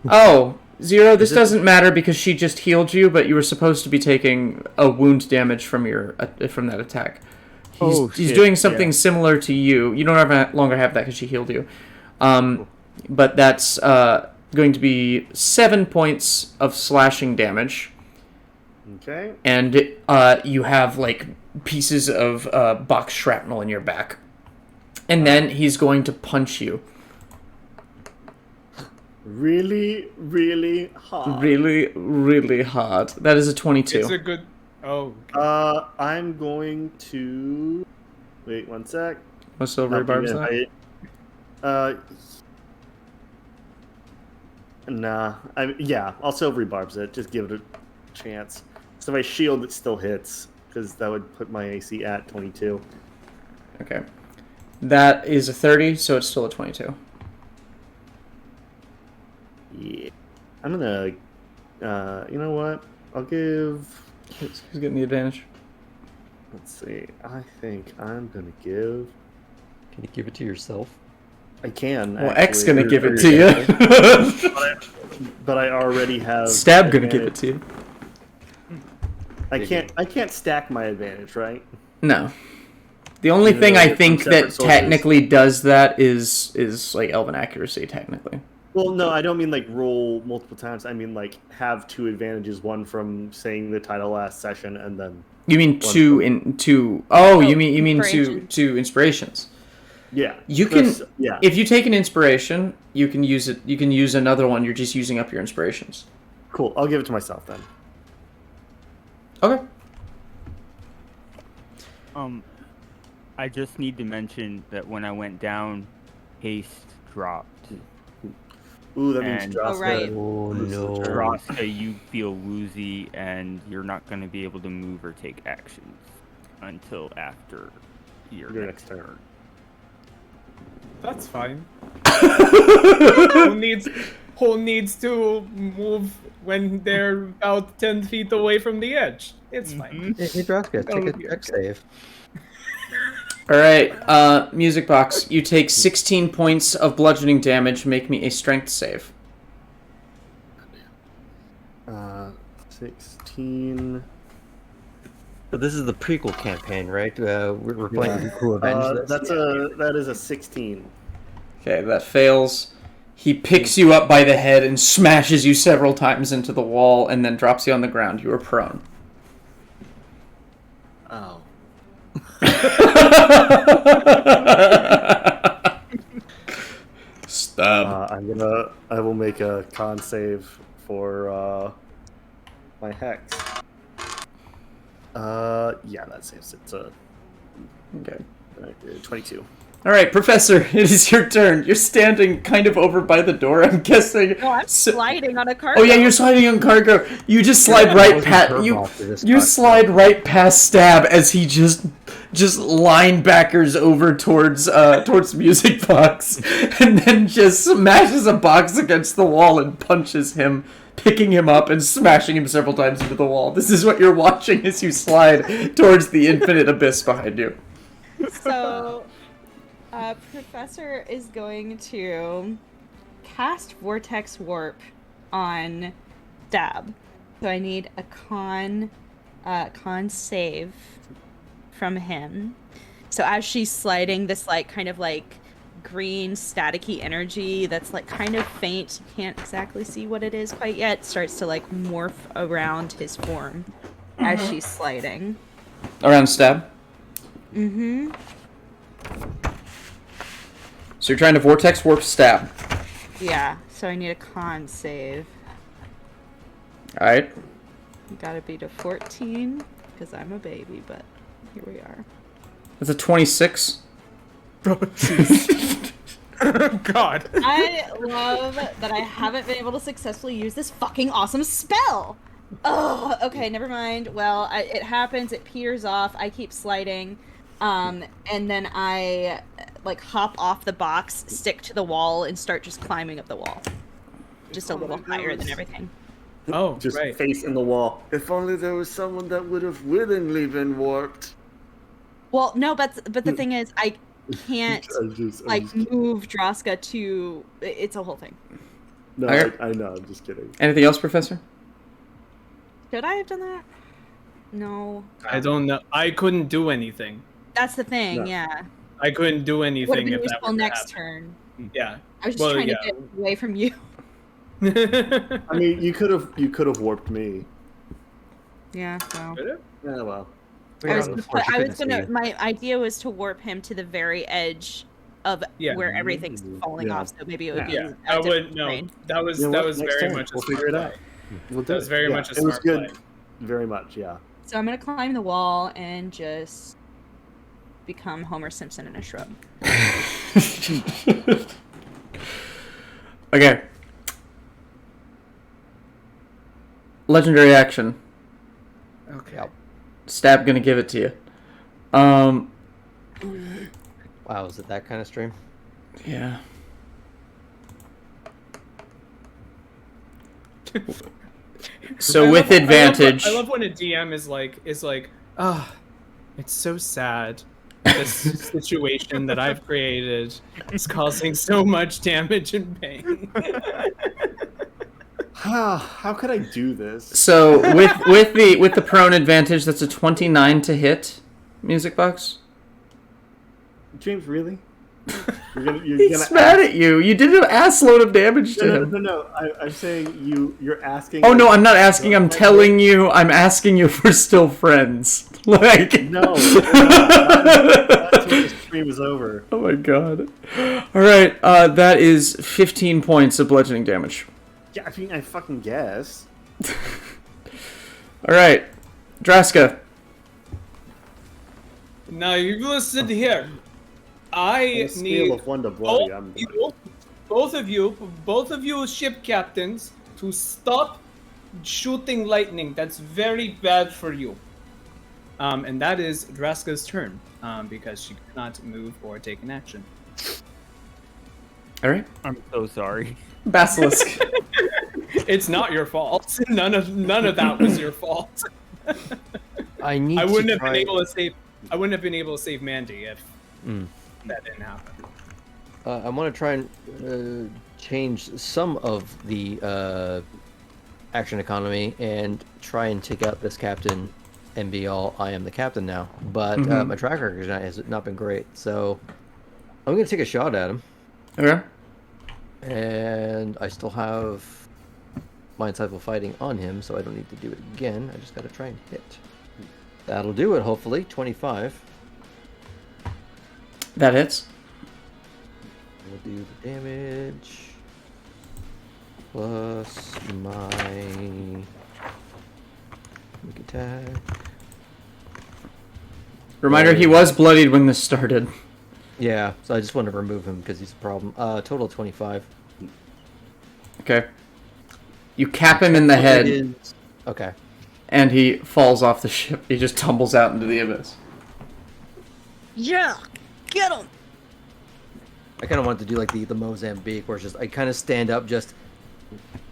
Oh, Zero, this doesn't matter because she just healed you, but you were supposed to be taking a wound damage from that attack. He's doing something similar to you. You don't longer have that because she healed you. But that's going to be 7 points of slashing damage. Okay. And you have like pieces of box shrapnel in your back. And then he's going to punch you. Really, really hard. Really, really hard. That is a 22. It's a good. Oh. Okay. I'm going to wait 1 sec. What silver barbs that? Nah. I'll silvery barbs it. Just give it a chance. So my shield it still hits because that would put my AC at 22. Okay. That is a 30, so it's still a 22. Yeah. I'm gonna. You know what? I'll give. Who's getting the advantage? Let's see. I think I'm gonna give. Can you give it to yourself? I can. Well, actually. X gonna give it to you. But I already have. Stab gonna give it to you. I can't stack my advantage, right? No. The only Even thing though I they're think from that separate sources. technically does that is like elven accuracy, technically. Well, no, I don't mean like roll multiple times. I mean like have 2 advantages, one from saying the title last session, and then You mean One two from- in two? Oh, you mean inspiration. two inspirations. yeah, You can That's- yeah. if you take an inspiration, you can use it. You can use another one. You're just using up your inspirations. Cool. I'll give it to myself then. Okay. I just need to mention that when I went down, haste dropped. Ooh, that means And- Joss Oh, right. Oh no. Droska, you feel woozy, and you're not going to be able to move or take actions until after your Your next next turn. turn. That's fine. Who needs to move when they're about 10 feet away from the edge? It's fine. Hey, Droska, That'll take be a X save. All right. Music box. You take 16 points of bludgeoning damage. Make me a strength save. 16. But this is the prequel campaign, right? We're playing Who Avenged this. That is a 16. Okay, that fails. He picks you up by the head and smashes you several times into the wall, and then drops you on the ground. You are prone. Oh. Stab. I will make a con save for my hex. Yeah, that saves it. It's a Okay. 22. All right, Professor, it is your turn. You're standing kind of over by the door, I'm guessing. No, I'm So- sliding on a cargo. Oh yeah, you're sliding on cargo. You just slide Yeah, right wasn't past curved you. off to this You spot. slide right past Stab as he just linebackers over towards Music Box, and then just smashes a box against the wall and punches him, picking him up and smashing him several times into the wall. This is what you're watching as you slide towards the infinite abyss behind you. So, Professor is going to cast Vortex Warp on Stab. So I need a con save from him. So as she's sliding, this kind of green staticky energy that's kind of faint, can't exactly see what it is quite yet, starts to morph around his form as she's sliding. Around Stab. Mm-hmm. So you're trying to Vortex Warp Stab. Yeah, so I need a con save. Alright. You gotta beat a 14, because I'm a baby, but here we are. That's a 26. Oh, jeez. God. I love that I haven't been able to successfully use this fucking awesome spell! Oh, okay, never mind. Well, it happens, it peters off, I keep sliding, and then I, hop off the box, stick to the wall, and start just climbing up the wall. Just a little higher than everything. Oh, Just right. face in the wall. If only there was someone that would have willingly been warped. Well, no, but the thing is, I can't, I'm just kidding. move Droska to... It's a whole thing. No, Okay. I know. I'm just kidding. Anything else, Professor? Should I have done that? No. I don't know. I couldn't do anything. That's the thing, No. yeah. I couldn't do Would have anything been if that useful were to next happen. turn. Yeah. I was just Well, trying yeah. to get away from you. I mean, you could have warped me. Yeah, so. Yeah, well. We were on the floor, she couldn't see you. My idea was to warp him to the very edge of Yeah. where everything's falling Yeah. off, so maybe it would be Yeah, a I different would no. terrain. That was You know that what? was Next very time, much a we'll smart figure it play. out. We'll do That was it. very Yeah, much a it was smart good. play. Very much, yeah. So I'm gonna climb the wall and just become Homer Simpson in a shrub. Okay. Legendary action. Okay. Yep. Stab gonna give it to you. Wow, is it that kind of stream? Yeah. So with advantage. I love when a DM is like, ah, it's so sad. This situation that I've created is causing so much damage and pain. How could I do this? So with the prone advantage, that's a 29 to hit. Music box. James, really? He's mad at you. You did an ass load of damage to him. No. I'm saying you're asking. Oh no, I'm not asking. I'm telling you. I'm asking you if we're still friends. Like No. Not until the stream is over. Oh my god. All right. That is 15 points of bludgeoning damage. Yeah, I mean, I fucking guess. All right, Draska. Now you listen here. On I a scale need of 1 to bloody, I'm both of you ship captains to stop shooting lightning. That's very bad for you. And that is Draska's turn, because she cannot move or take an action. All right, I'm so sorry. Basilisk. It's not your fault. None of that was your fault. I need I wouldn't to have try... been able to save. I wouldn't have been able to save Mandy if that didn't happen. I want to try and change some of the action economy and try and take out this captain and be all, I am the captain now. But my track record has not been great, so I'm going to take a shot at him. Okay. And I still have my insightful fighting on him, so I don't need to do it again. I just got to try and hit. That'll do it, hopefully. 25. That hits. We'll do the damage. Plus my sneak attack. Reminder: he was bloodied when this started. Yeah, so I just want to remove him because he's a problem. Total 25. Okay. You cap him in the head, Okay. and he falls off the ship. He just tumbles out into the abyss. Yeah, get him. I kind of want to do like the Mozambique, where it's just I kind of stand up, just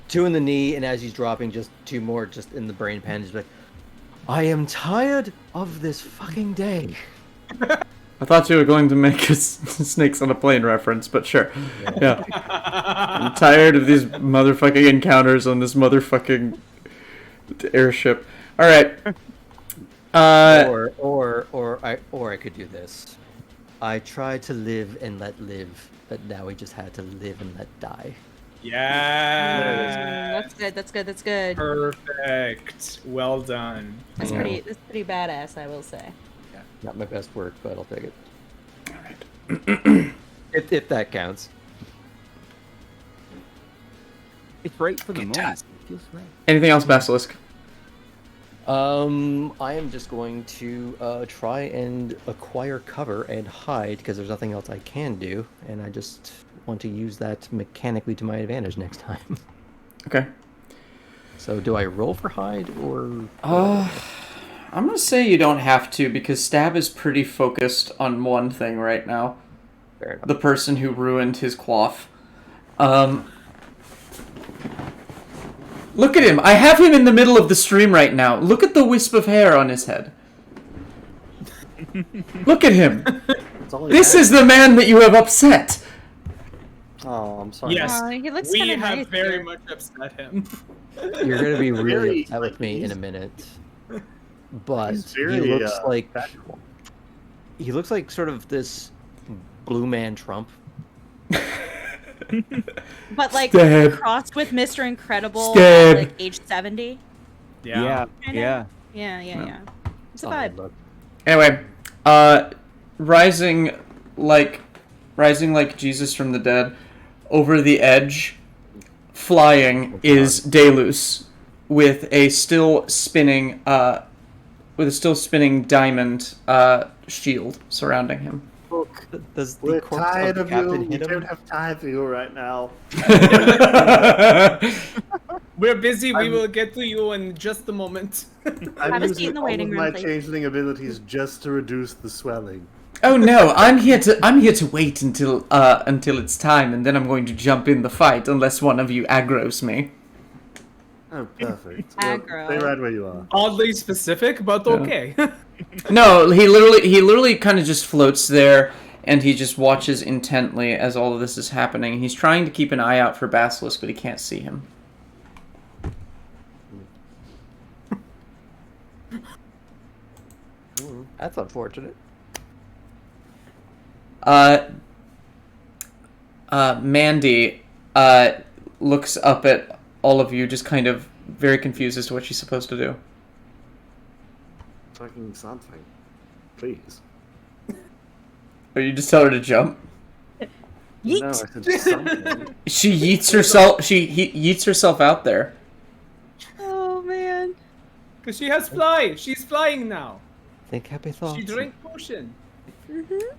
2 in the knee, and as he's dropping, just 2 more just in the brain pan. Just like, I am tired of this fucking day. I thought you were going to make a Snakes on a Plane reference, but sure. Yeah. I'm tired of these motherfucking encounters on this motherfucking airship. All right. Or I could do this. I tried to live and let live, but now we just had to live and let die. Yeah. That's good. Perfect. Well done. That's pretty badass, I will say. Not my best work, but I'll take it. All right. If that counts. It's right for the moment. It feels right. Anything else, Basilisk? I am just going to try and acquire cover and hide because there's nothing else I can do, and I just want to use that mechanically to my advantage next time. Okay. So do I roll for hide or? I'm gonna say you don't have to because Stab is pretty focused on one thing right now. Fair enough. The person who ruined his quaff. Look at him. I have him in the middle of the stream right now. Look at the wisp of hair on his head. Look at him. This is the man that you have upset. Oh, I'm sorry. Yes, He looks we kinda have nice very here. much upset him. You're gonna be really Very, upset with me in a minute, but He's he very, looks like factual. he looks like sort of this blue man Trump. But like Stab. crossed with Mr. Incredible Stab. at like age 70. Yeah. Kinda. Yeah. Yeah. It's a Oh, vibe. look. Anyway, rising like Jesus from the dead, over the edge, flying is Deluce with a still spinning diamond shield surrounding him. Look, Does the we're corpse tired of of the you. captain We hit him? don't have time for you right now. We're busy. We will get to you in just a moment. I'm Have a seat using in the all waiting of room, my please. changeling abilities just to reduce the swelling. Oh no, I'm here to wait until it's time, and then I'm going to jump in the fight unless one of you aggroes me. Oh, perfect. Well, Aggro. stay right where you are. Oddly specific, but okay. No, he literally kind of just floats there, and he just watches intently as all of this is happening. He's trying to keep an eye out for Basilisk, but he can't see him. That's unfortunate. Mandy looks up at all of you, just kind of very confused as to what she's supposed to do. Fucking something. Please. Or you just tell her to jump. No, I said something. She yeets herself. Yeets herself out there. Oh man. Because she has fly. She's flying now. Think happy thoughts. She drank potion.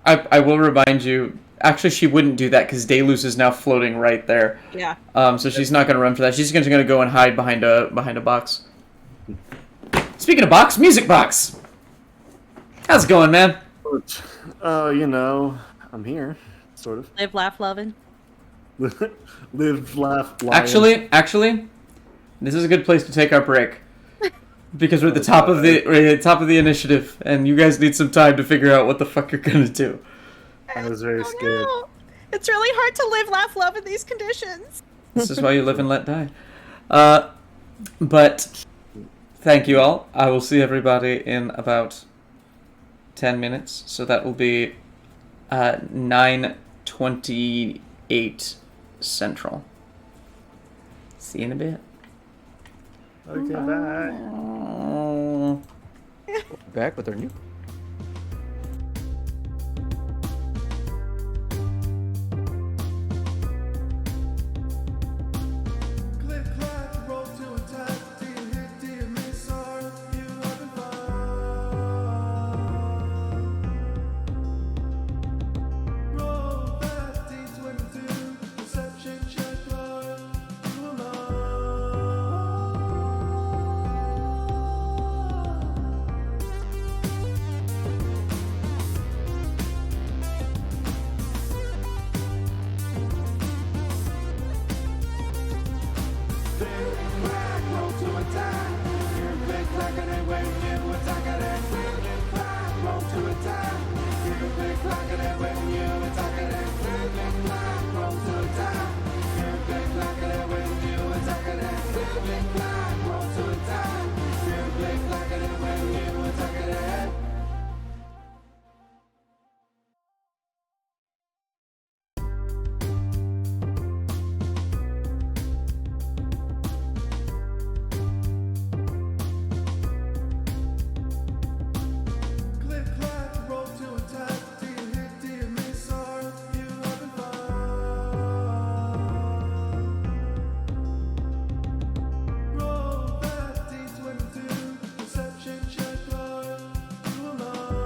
I will remind you. Actually, she wouldn't do that because Deluce is now floating right there. Yeah. So she's not gonna run for that. She's just gonna go and hide behind a box. Speaking of box, music box. How's it going, man? Oh, you know, I'm here, sort of. Live, laugh, loving. Live, laugh, lion. Actually, this is a good place to take our break because we're at the top of the initiative, and you guys need some time to figure out what the fuck you're gonna do. I was very scared. No. It's really hard to live, laugh, love in these conditions. This is why you live and let die. But thank you all. I will see everybody in about 10 minutes. So that will be 9:28 Central. See you in a bit. Okay, bye. Oh. Back with our new. Click, clack, roll to attack. Do you hit, do you miss, are you having fun? Roll fast, D22. Perception check, are you alone? Click, clack, roll to attack. Do you hit, do you miss, are you having fun? Roll fast, D22. Perception check, are you alone?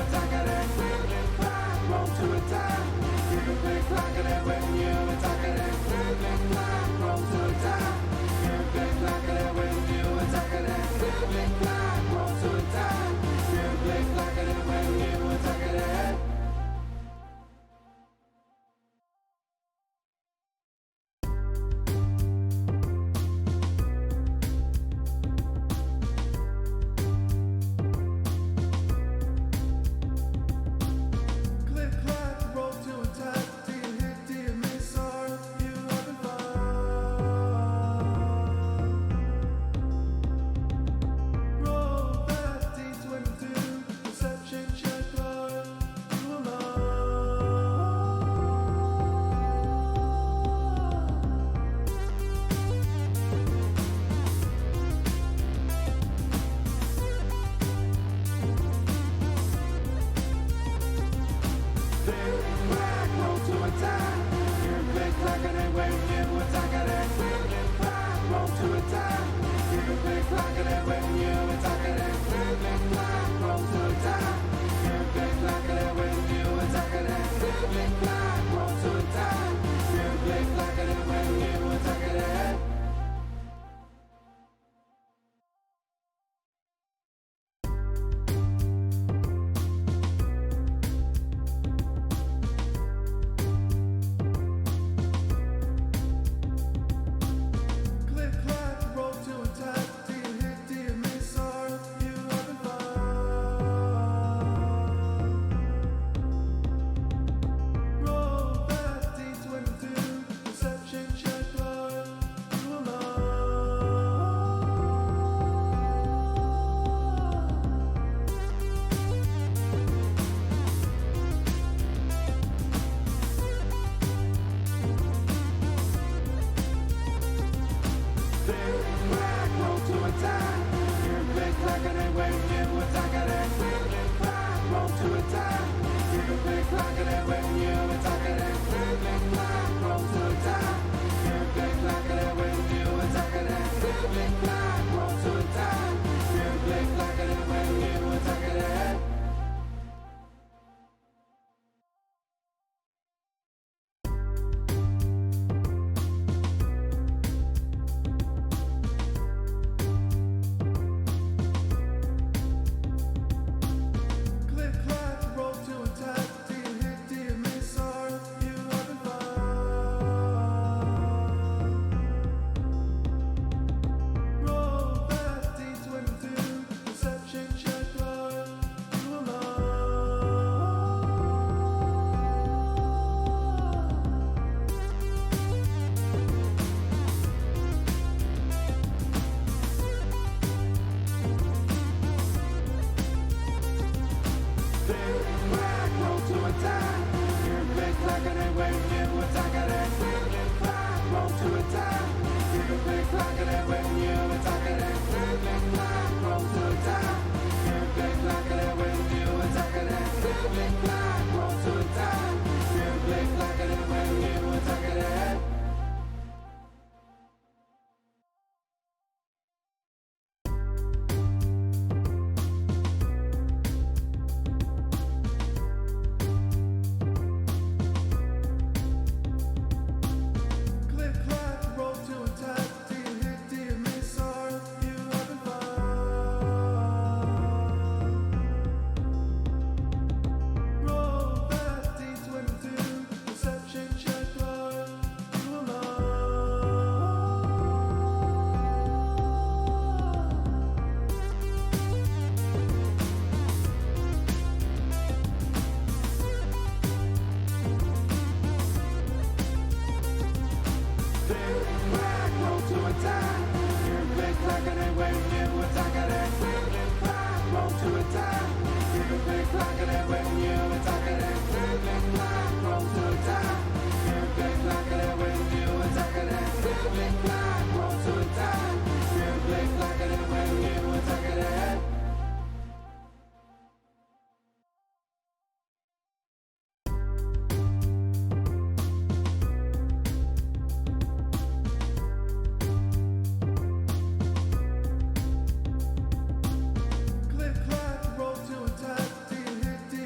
attack it and click, clack, roll to attack. Click, click, clack it and when you attack it and click, clack, roll to attack. Click, click, clack it and when you attack it and click, clack, roll to attack. Click, click, clack it and when you attack it and. Click, clack, roll to attack. Do you hit, do you miss, are you having fun? Roll that D22, perception check, are you alone? Click, clack, roll to attack. Click, clack, and when you attack it and click, clack, roll to attack. Click, clack, and when you attack it and click, clack, roll to attack. Click, clack, and when you attack it and click, clack, roll to attack. Click, clack, and when you attack it and. Click, clack, roll to attack. Do you hit, do you miss, are you having fun? Roll that D22, perception check, are you alone? Click, clack, roll to attack. Click, clack, and when you attack it and click, clack, roll to attack. Click, clack, and when you attack it and click, clack, roll to attack. Click, clack, and when you attack it and click, clack, roll to attack. Click, clack, and when you attack it and. Click, clack, roll to attack. Do you hit, do you miss, are you having fun? Roll that D22, perception check, are you alone? Click, clack, roll to attack. Click, clack, and when you attack it and click, clack, roll to attack. Click, clack, and when you attack it and click, clack, roll to attack. Click, clack, and when you attack it and click, clack, roll to attack. Click, clack, and when you attack it and. Click, clack, roll to attack. Do you hit, do you miss, are you having fun? Roll that D22, perception check, are you alone? Click, clack, roll to attack. Click, clack, and when you attack it and click, clack, roll to attack. Click, clack, and when you attack it and click, clack, roll to attack. Click, clack, and when you attack it and click, clack, roll to attack. Click, clack, and when you attack it and. Click, clack, roll to attack. Do you hit, do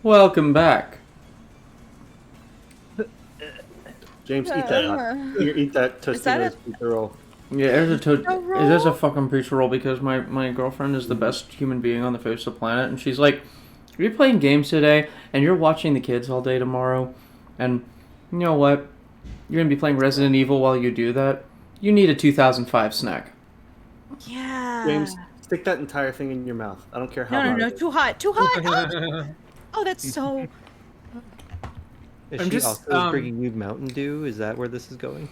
Welcome back. James, eat that. Eat that Tostino's pizza roll. Yeah, there's a fucking pizza roll because my girlfriend is the best human being on the face of the planet, and she's like, "Are you playing games today? And you're watching the kids all day tomorrow, and you know what? You're gonna be playing Resident Evil while you do that. You need a 2005 snack." Yeah. James, stick that entire thing in your mouth. I don't care how No, hot no, it is. too hot, too hot. Oh, that's so. Is I'm she just, also bringing you Mountain Dew? Is that where this is going?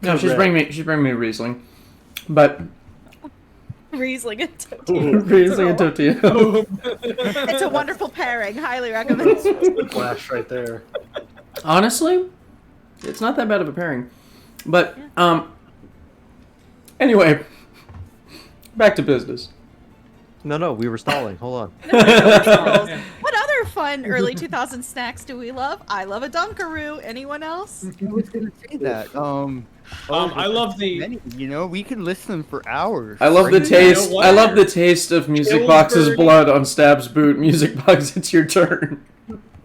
No, she's bringing me Riesling, but Riesling and tortilla. Riesling and tortilla. It's a wonderful pairing. Highly recommend. Flash right there. Honestly, it's not that bad of a pairing, but anyway, back to business. No, we were stalling. Hold on. What other fun early 2000 snacks do we love? I love a Dunkaroo. Anyone else? I was gonna say that. I love the. Many, we could list them for hours. I love the taste. what? I love the taste of Music Box's Pillsbury. blood on Stab's boot. Music Box, it's your turn.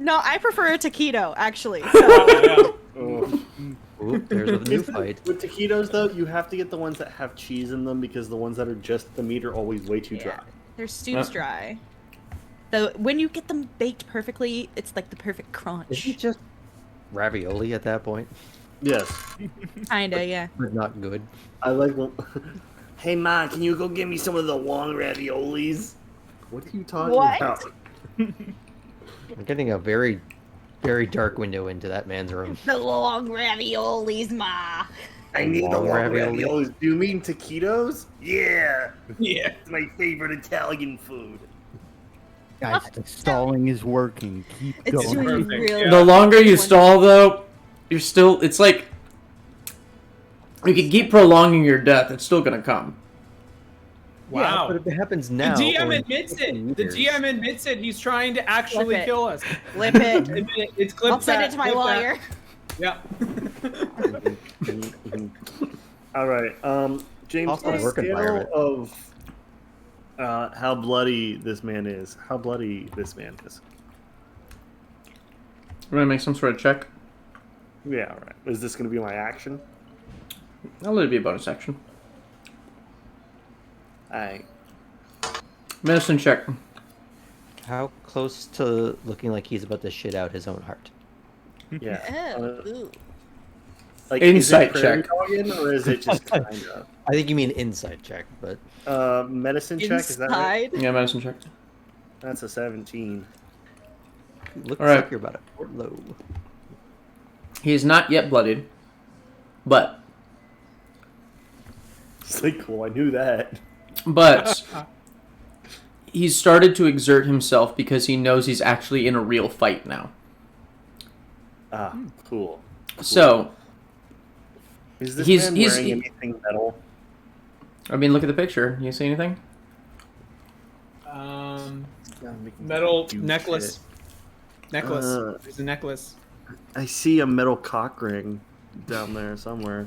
No, I prefer a taquito, actually. So. Yeah. Oh. Oop, there's a new fight. With taquitos, though, you have to get the ones that have cheese in them because the ones that are just the meat are always way too dry. Their stew's dry. Though when you get them baked perfectly, it's like the perfect crunch. Is it just ravioli at that point? Yes. Kinda, yeah. But not good. I like them. Hey, Ma, can you go get me some of the long raviolis? What are you talking What? about? I'm getting a very, very dark window into that man's room. The long raviolis, ma. I need the Long long ravioli. raviolis. Do you mean taquitos? Yeah. Yeah. It's my favorite Italian food. Guys, the stalling is working. Keep It's going. doing Perfect, really. yeah. The longer you stall, though, you're still. It's like you can keep prolonging your death. It's still gonna come. Wow. Yeah, but if it happens The now. or GM in admits 15 it. The years- GM admits it. He's trying to actually Flip it. kill us. Flip it. Admit it. It's clip I'll send that, it to my clip that. lawyer. Yeah. All right. James, Also on a work scale environment. of how bloody this man is, how bloody this man is. We're gonna make some sort of check. Yeah, all right. Is this going to be my action? I'll let it be a bonus action. I. Medicine check. How close to looking like he's about to shit out his own heart? Yeah. Ooh. Like, Insight is it prairie check. dogging, or is it just kind of? I think you mean inside check, but Medicine check, is that right? Inside. Yeah, medicine check. That's a 17. looks All right. like you're about to port low. He is not yet bloodied, but It's like, cool, I knew that. he's started to exert himself because he knows he's actually in a real fight now. Ah, cool. So, Is this he's- man he's- wearing anything metal? I mean, look at the picture. You see anything? Metal Do necklace. Necklace. Uh, There's a necklace. I see a metal cock ring down there somewhere.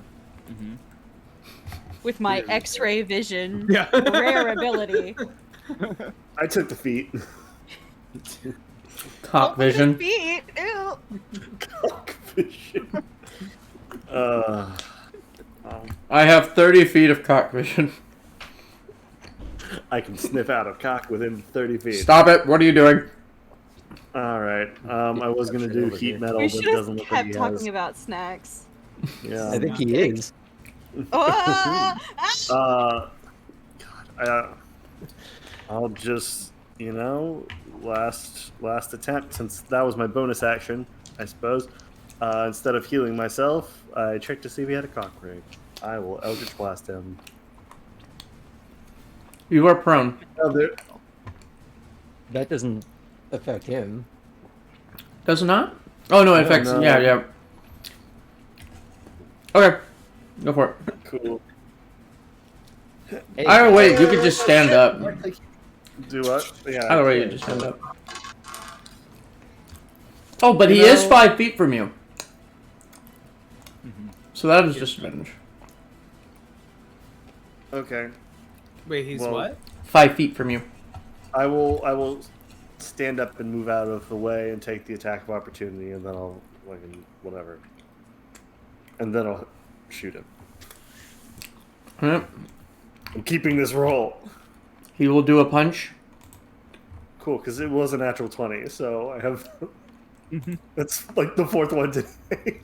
With my X-ray vision, Yeah. rare ability. I took the feet. Cock Open his vision. feet. Ew. Cock vision. Um, I have 30 feet of cock vision. I can sniff out a cock within 30 feet. Stop it. What are you doing? All right. I was gonna do Over heat here. metal, We but should it have doesn't look like kept he talking has. about snacks. Yeah. I think he is. Ah! God. I'll just, last attempt, since that was my bonus action, I suppose. Instead of healing myself, I checked to see if he had a cock ring. I will Eldritch Blast him. You are prone. Oh, there. That doesn't affect him. Does it not? Oh no, it affects. know. Yeah. Okay, go for it. Cool. Hey, Either way, you could just stand up. Do what? Yeah. Either way, you just stand up. Oh, but he is 5 feet from you. So that is disadvantage. Okay. Wait, he's Well, what? 5 feet from you. I will stand up and move out of the way and take the attack of opportunity, and then I'll whatever. And then I'll shoot him. Yep. I'm keeping this roll. He will do a punch. Cool, because it was a natural 20, so I have. That's like the fourth one today.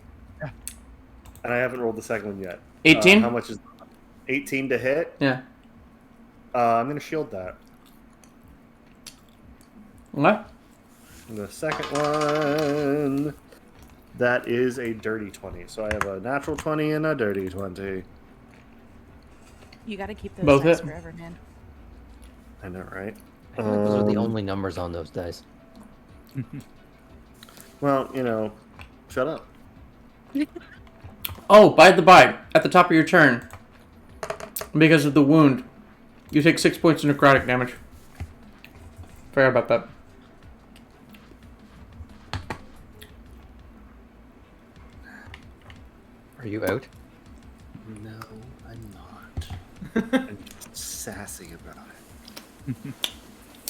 And I haven't rolled the second one yet. 18? How much is 18 to hit? Yeah. I'm going to shield that. What? And the second one, that is a dirty 20. So I have a natural 20 and a dirty 20. You gotta keep those Both dice hit? forever, man. I know, right? Those are the only numbers on those dice. Well, shut up. Oh, by the by, at the top of your turn, because of the wound, you take 6 points of necrotic damage. Forgot about that. Are you out? No, I'm not. I'm just sassy about it.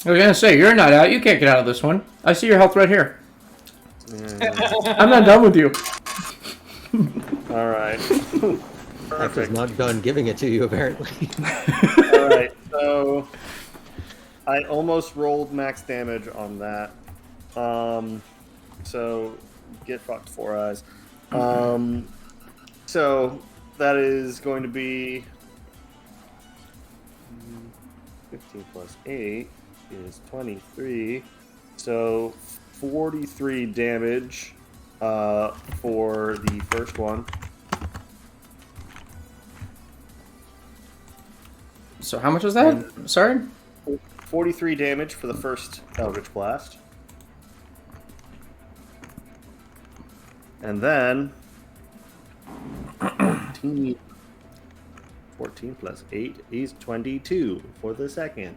I was gonna say, you're not out. You can't get out of this one. I see your health right here. I'm not done with you. All right. Hector's not done giving it to you, apparently. All right, so I almost rolled max damage on that. So get fucked, Four Eyes. So that is going to be 15 plus 8 is 23. So 43 damage for the first one. So how much was that? Sorry? 43 damage for the first Eldritch Blast. And then 14 plus 8 is 22 for the second.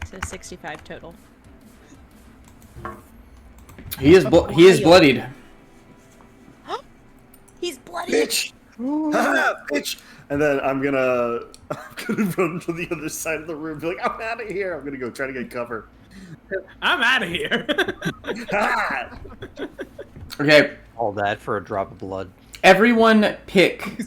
So 65 total. He is bloodied. He's bloody. Bitch! Ah, bitch! And then I'm gonna run to the other side of the room, be like, I'm out of here. I'm gonna go try to get cover. I'm out of here. Ah! Okay, All that for a drop of blood. everyone pick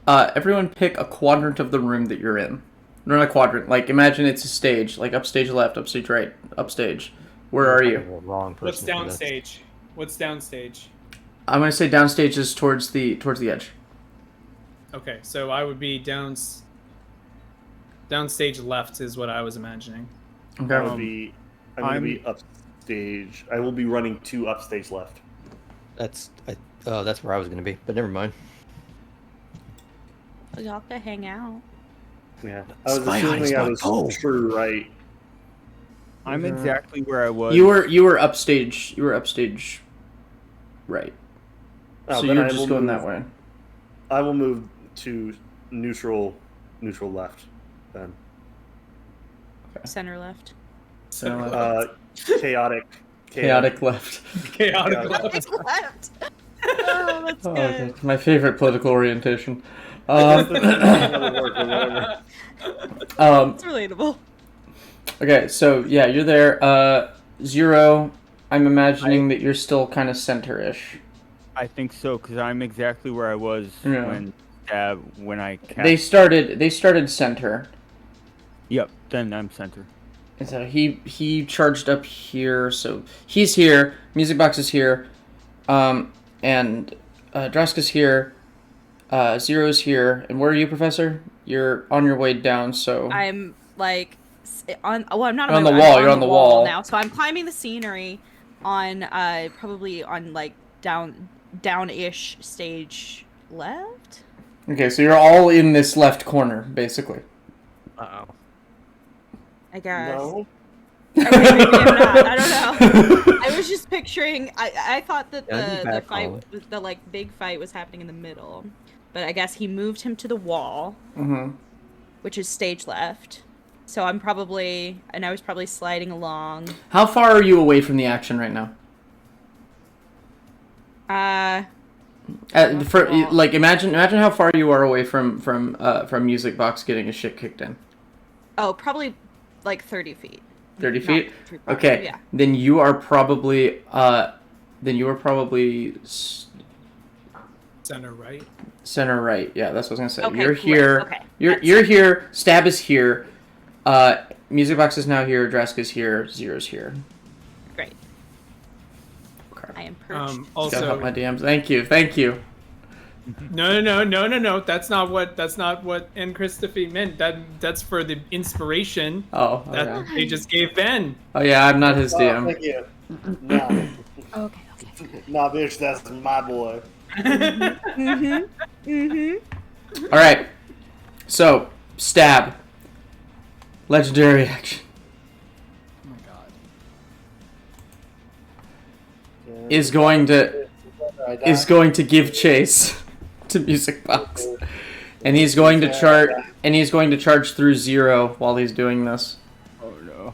a quadrant of the room that you're in. No, not a quadrant. Like, imagine it's a stage. Like, upstage left, upstage right, upstage. Where are you? The wrong person What's for this. downstage? What's downstage? I'm gonna say downstage is towards the edge. Okay, so I would be downstage left is what I was imagining. Okay. I'm gonna be upstage. I will be running 2 upstage left. That's where I was going to be, but never mind. Y'all could hang out. Yeah. I was Spy hiding assuming I spot. was true right. I'm exactly where I was. You were upstage. You were upstage, right? Oh, So then you're I just will going move- that way. I will move to neutral left then. Center left. So Chaotic left. Chaotic left. It's left. Oh, that's Oh, good. that's my favorite political orientation. That'll work or whatever. It's relatable. Okay, so yeah, you're there. Zero. I'm imagining that you're still kind of center-ish. I think so, because I'm exactly where I was Yeah. when I cast. They started center. Yep, then I'm center. And so he charged up here, so he's here. Music box is here, and Draska's here. Zero's here, and where are you, Professor? You're on your way down, so... I'm like on. Well, I'm not You're on my the way, wall, I'm you're on the wall. now. So I'm climbing the scenery on probably on like down-ish stage left. Okay, so you're all in this left corner, basically. Uh-oh. I guess. No. Okay, maybe I'm not. I don't know. I was just picturing. I thought that Yeah, he's the back fight, home. the like big fight, was happening in the middle, but I guess he moved him to the wall, Mm-hmm. which is stage left. So I was probably sliding along. How far are you away from the action right now? Like imagine how far you are away from Music Box getting his shit kicked in. Oh, probably like 30 feet. 30 Not feet? too far. Okay. Yeah. Then you are probably Center right. center right. Yeah, that's what I was gonna say. Okay, You're great. here. Okay, You're here. Stab is here. Music Box is now here. Draska's here. Zero's here. Great. Okay. I am perched. Just gotta help Also, my DMs. Thank you. no. That's not what N. Christophe meant. That's for the inspiration Oh. that Okay. they just gave Ben. Oh yeah, I'm not his Oh, DM. thank you. Nah, Okay. nah, bitch, that's my boy. All right. So stab. Legendary action Oh my god. is going to give chase to Music Box, and he's going to charge through Zero while he's doing this. Oh no.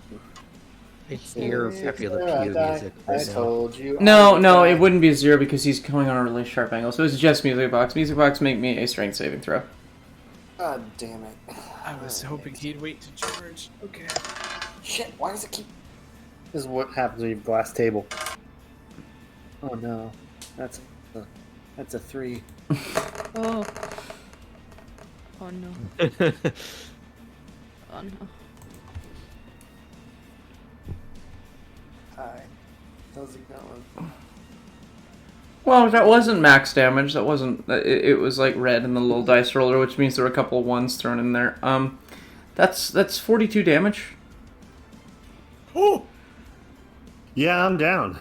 It's ear after the I pew music. I right now. told you. No, it wouldn't be Zero because he's coming on a really sharp angle. So it's just Music Box. Music Box, make me a strength saving throw. God damn it. I was hoping he'd wait to charge. Okay. Shit, why does it keep... This is what happens when you have a glass table. Oh no. That's a 3. Oh. Oh no. Oh no. Hi. How's it going? Well, that wasn't max damage. That wasn't. It was like red in the little dice roller, which means there were a couple of ones thrown in there. That's 42 damage. Oh. Yeah, I'm down.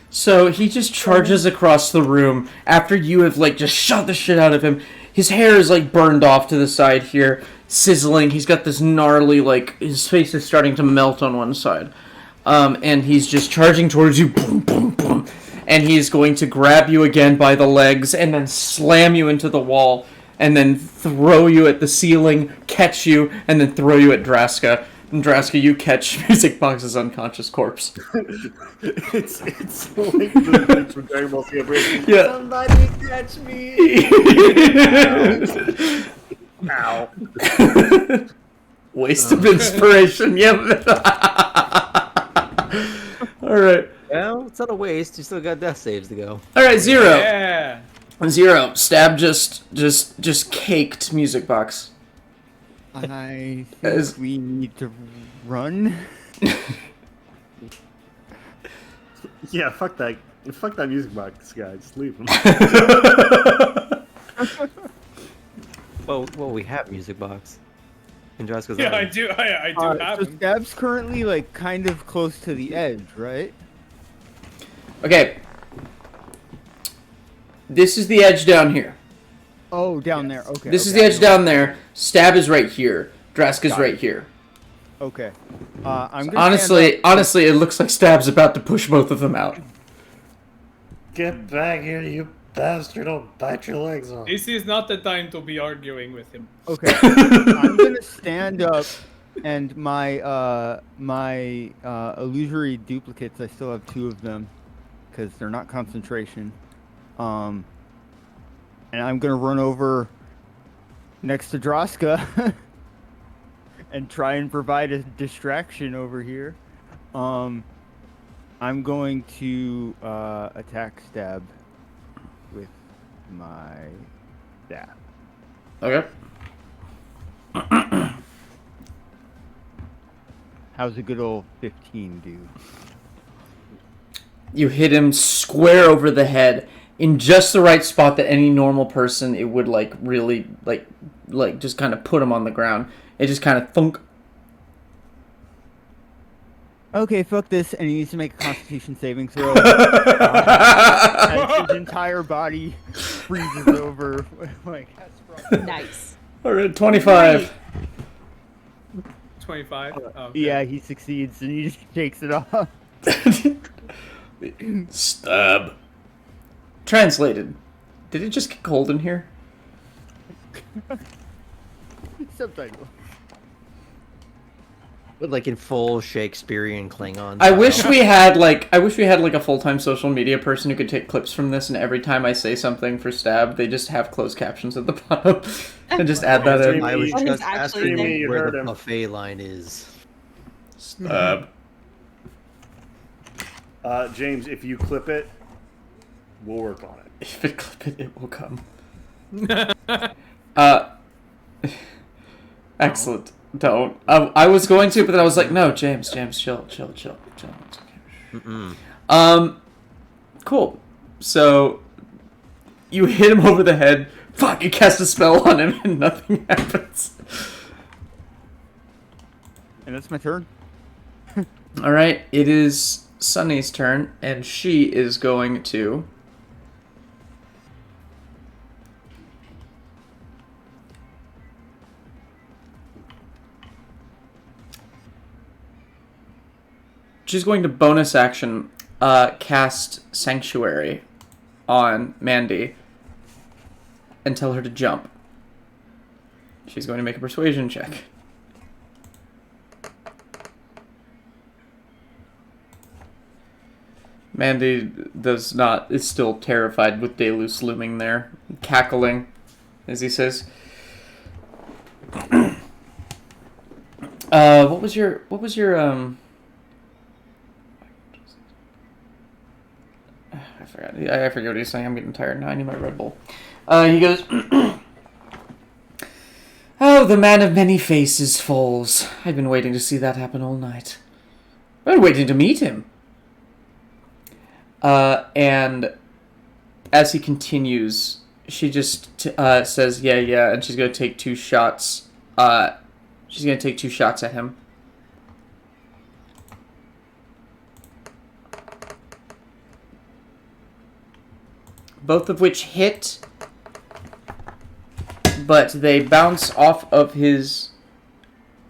So he just charges across the room after you have like just shot the shit out of him. His hair is like burned off to the side here, sizzling. He's got this gnarly his face is starting to melt on one side, and he's just charging towards you. Boom, boom, boom. And he's going to grab you again by the legs and then slam you into the wall and then throw you at the ceiling, catch you, and then throw you at Draska. And Draska, you catch Music Box's unconscious corpse. it's like the thing from Dragon Ball Z Breaking. Yeah. Somebody catch me! Ow. Waste of inspiration, yep. Alright. Well, it's not a waste. You still got death saves to go. Alright, Zero. Yeah. Zero. Stab just caked Music Box. I think As- we need to run. Yeah, fuck that. Fuck that music box guy. Just leave him. Well, we have music box. And Draska's Yeah, on. I do. I do have So him. Stab's currently like kind of close to the edge, right? Okay. This is the edge down here. Oh, down there. Okay. This is okay. the edge down there. Stab is right here. Draska's Got it. right here. Okay. I'm gonna Honestly, it looks like Stab's about to push both of them out. Get back here, you bastard. I'll bite your legs off. This is not the time to be arguing with him. Okay. I'm gonna stand up, and my illusory duplicates. I still have 2 of them, because they're not concentration. And I'm gonna run over next to Draska and try and provide a distraction over here. I'm going to attack Stab with my staff. Okay. How's a good old 15 do? You hit him square over the head in just the right spot that any normal person it would like really like like just kind of put him on the ground. It just kind of thunk. Okay, fuck this, and he needs to make a Constitution saving throw. As his entire body freezes over. Like, Nice. All right, 25. 25. Oh, okay. yeah, he succeeds, and he just shakes it off. Stab. Translated. Did it just get cold in here? Subtitle. But like in full Shakespearean Klingon. I wish we had like a full-time social media person who could take clips from this, and every time I say something for Stab, they just have closed captions at the bottom and just add that in. I was What is just actually asking there? You where heard the him. buffet line is. Stab. James, if you clip it, we'll work on it. If it clip it, it will come. Excellent. Don't. I was going to, but then I was like, no, James, chill. It's okay. Cool. So, you hit him over the head. Fuck, you cast a spell on him, and nothing happens. And that's my turn. Alright, it is Sunny's turn, and she is going to... She's going to bonus action cast Sanctuary on Mandy and tell her to jump. She's going to make a persuasion check. Mandy is still terrified with Deluce looming there, cackling, as he says. What was your I forget what he's saying. I'm getting tired now. I need my Red Bull. He goes, oh, the man of many faces falls. I've been waiting to see that happen all night. I've been waiting to meet him. And as he continues, she just says, yeah, and she's going to take 2 shots. She's going to take 2 shots at him. Both of which hit, but they bounce off of his...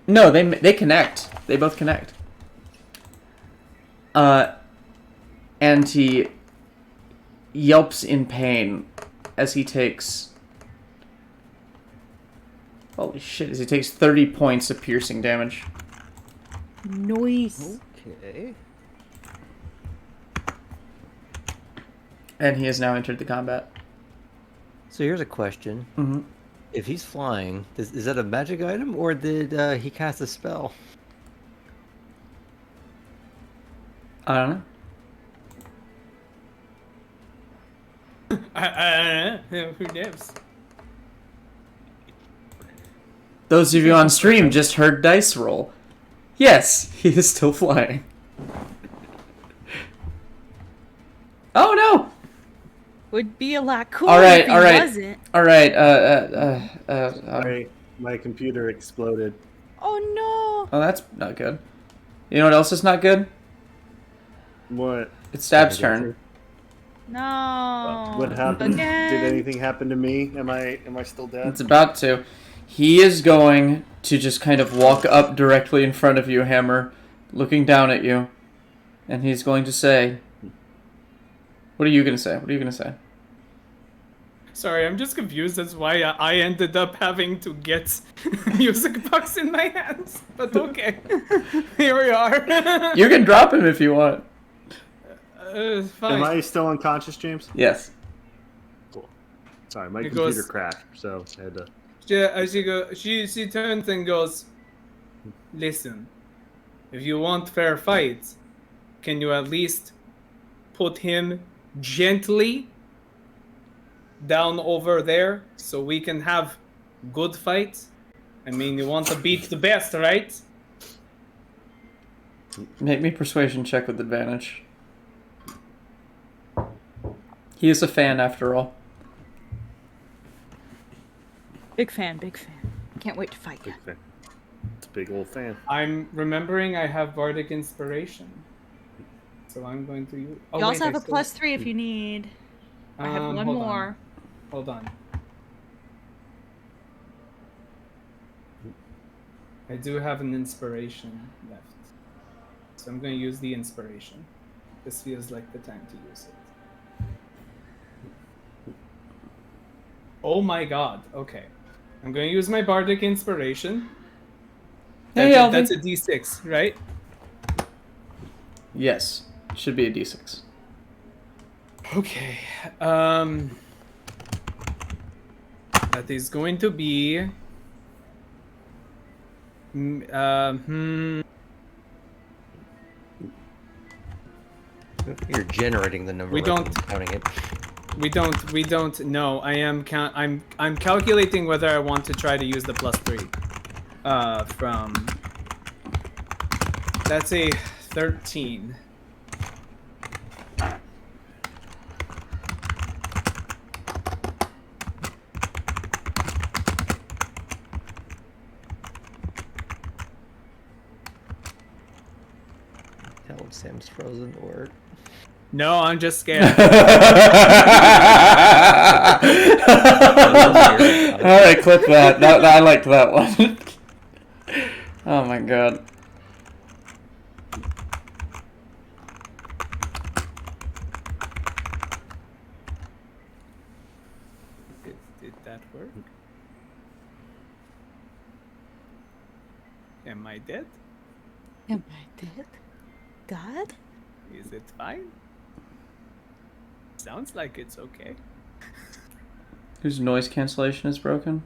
No, they connect. They both connect. And he yelps in pain as he takes... Holy shit, as he takes 30 points of piercing damage. Nice. Okay. And he has now entered the combat. So here's a question. Mm-hmm. If he's flying, is that a magic item, or did he cast a spell? I don't know. Who knows? Those of you on stream just heard dice roll. Yes, he is still flying. Oh no! Would be a lot cooler All right, if he all right. wasn't. All right. My computer exploded. Oh Oh, that's not good. You know what else is not good? What? It's Stab's turn. no. No. What happened? Again. Did anything happen to me? Am I still dead? It's about to. He is going to just kind of walk up directly in front of you, Hammer, looking down at you, and he's going to say, "What are you going to say? What are you going to say?" Sorry, I'm just confused as why I ended up having to get music box in my hands. But okay, here we are. You can drop him if you want. Fine. Am I still unconscious, James? Yes. Cool. Sorry, my It computer goes- crashed, so I had to. She turns and goes, listen, if you want fair fights, can you at least put him gently down over there so we can have good fights? I mean, you want to beat the best, right? Make me persuasion check with advantage. He is a fan after all. Big fan, big fan. Can't wait to fight you. Big fan. It's a big old fan. I'm remembering I have Bardic Inspiration. So I'm going to use... Oh, You also wait, have a +3 if you need. I have one hold more. On. Hold on. I do have an inspiration left. So I'm going to use the inspiration. This feels like the time to use it. Oh my god. Okay. I'm going to use my Bardic Inspiration. Hey, That's a D6, right? Yes. Should be a D6. Okay. That is going to be... You're generating the number. We rather don't- than counting it. We don't know. I'm calculating whether I want to try to use the +3. From... That's a 13. Tell him Sam's frozen to work. No, I'm just scared. Alright, clip that. I liked that one. Oh my god. Did that work? Am I dead? Am I dead? God? Is it fine? Sounds like it's okay. Whose noise cancellation is broken?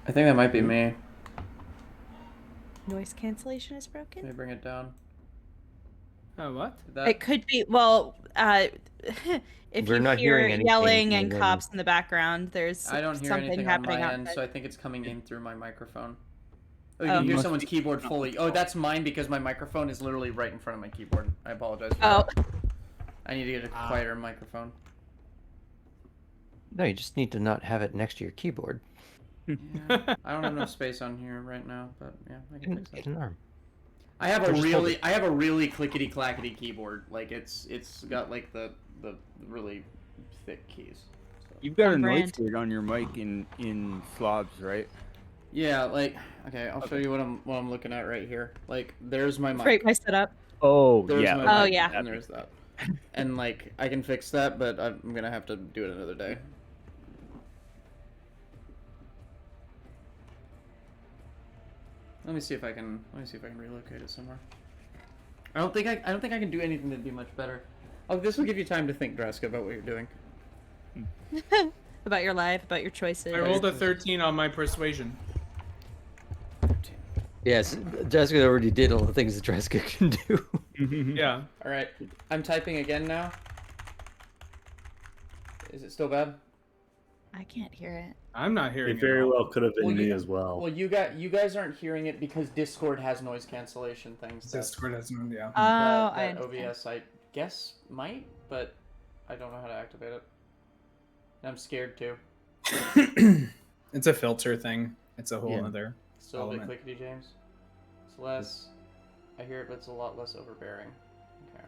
I think that might be me. Noise cancellation is Let me broken? bring it down. Oh, what? It could be, well, if We're you not hear hearing anything yelling and other than- cops in the background, there's I don't hear something anything on happening my end, outside. so I think it's coming in through my microphone. Oh, you Oh. can hear Must someone's be- keyboard fully. Oh, that's mine because my microphone is literally right in front of my keyboard. I apologize for Oh, that. I need to get a quieter microphone. No, you just need to not have it next to your keyboard. Yeah, I don't have enough space on here right now, but yeah, I can fix Get it. an arm. I have Or a just hold really clickety clackety keyboard. Like it's got like the really thick keys. So. You've got a On noise brand. gate on your mic in slobs, right? Yeah, like okay, I'll show you what I'm looking at right here. Like there's my mic. great, my setup. Oh, There's yeah. my Oh, mic, yeah. and there's that. And like I can fix that, but I'm gonna have to do it another day. Let me see if I can relocate it somewhere. I don't think I can do anything that'd be much better. Oh, this will give you time to think, Draska, about what you're doing. About your life, about your choices. I rolled a 13 on my persuasion. Yes, Jessica already did all the things that Jessica can do. Yeah. All right, I'm typing again now. Is it still bad? I can't hear it. I'm not hearing It very all. well could have been Well, me you- as well. Well, you guys aren't hearing it because Discord has noise cancellation things. Discord has no, yeah. Oh, that I understand. OBS I guess might, but I don't know how to activate it. I'm scared too. It's a filter thing. It's a whole Yeah. other Still a bit element. clickety, James. It's less. I hear it, but it's a lot less overbearing. Okay.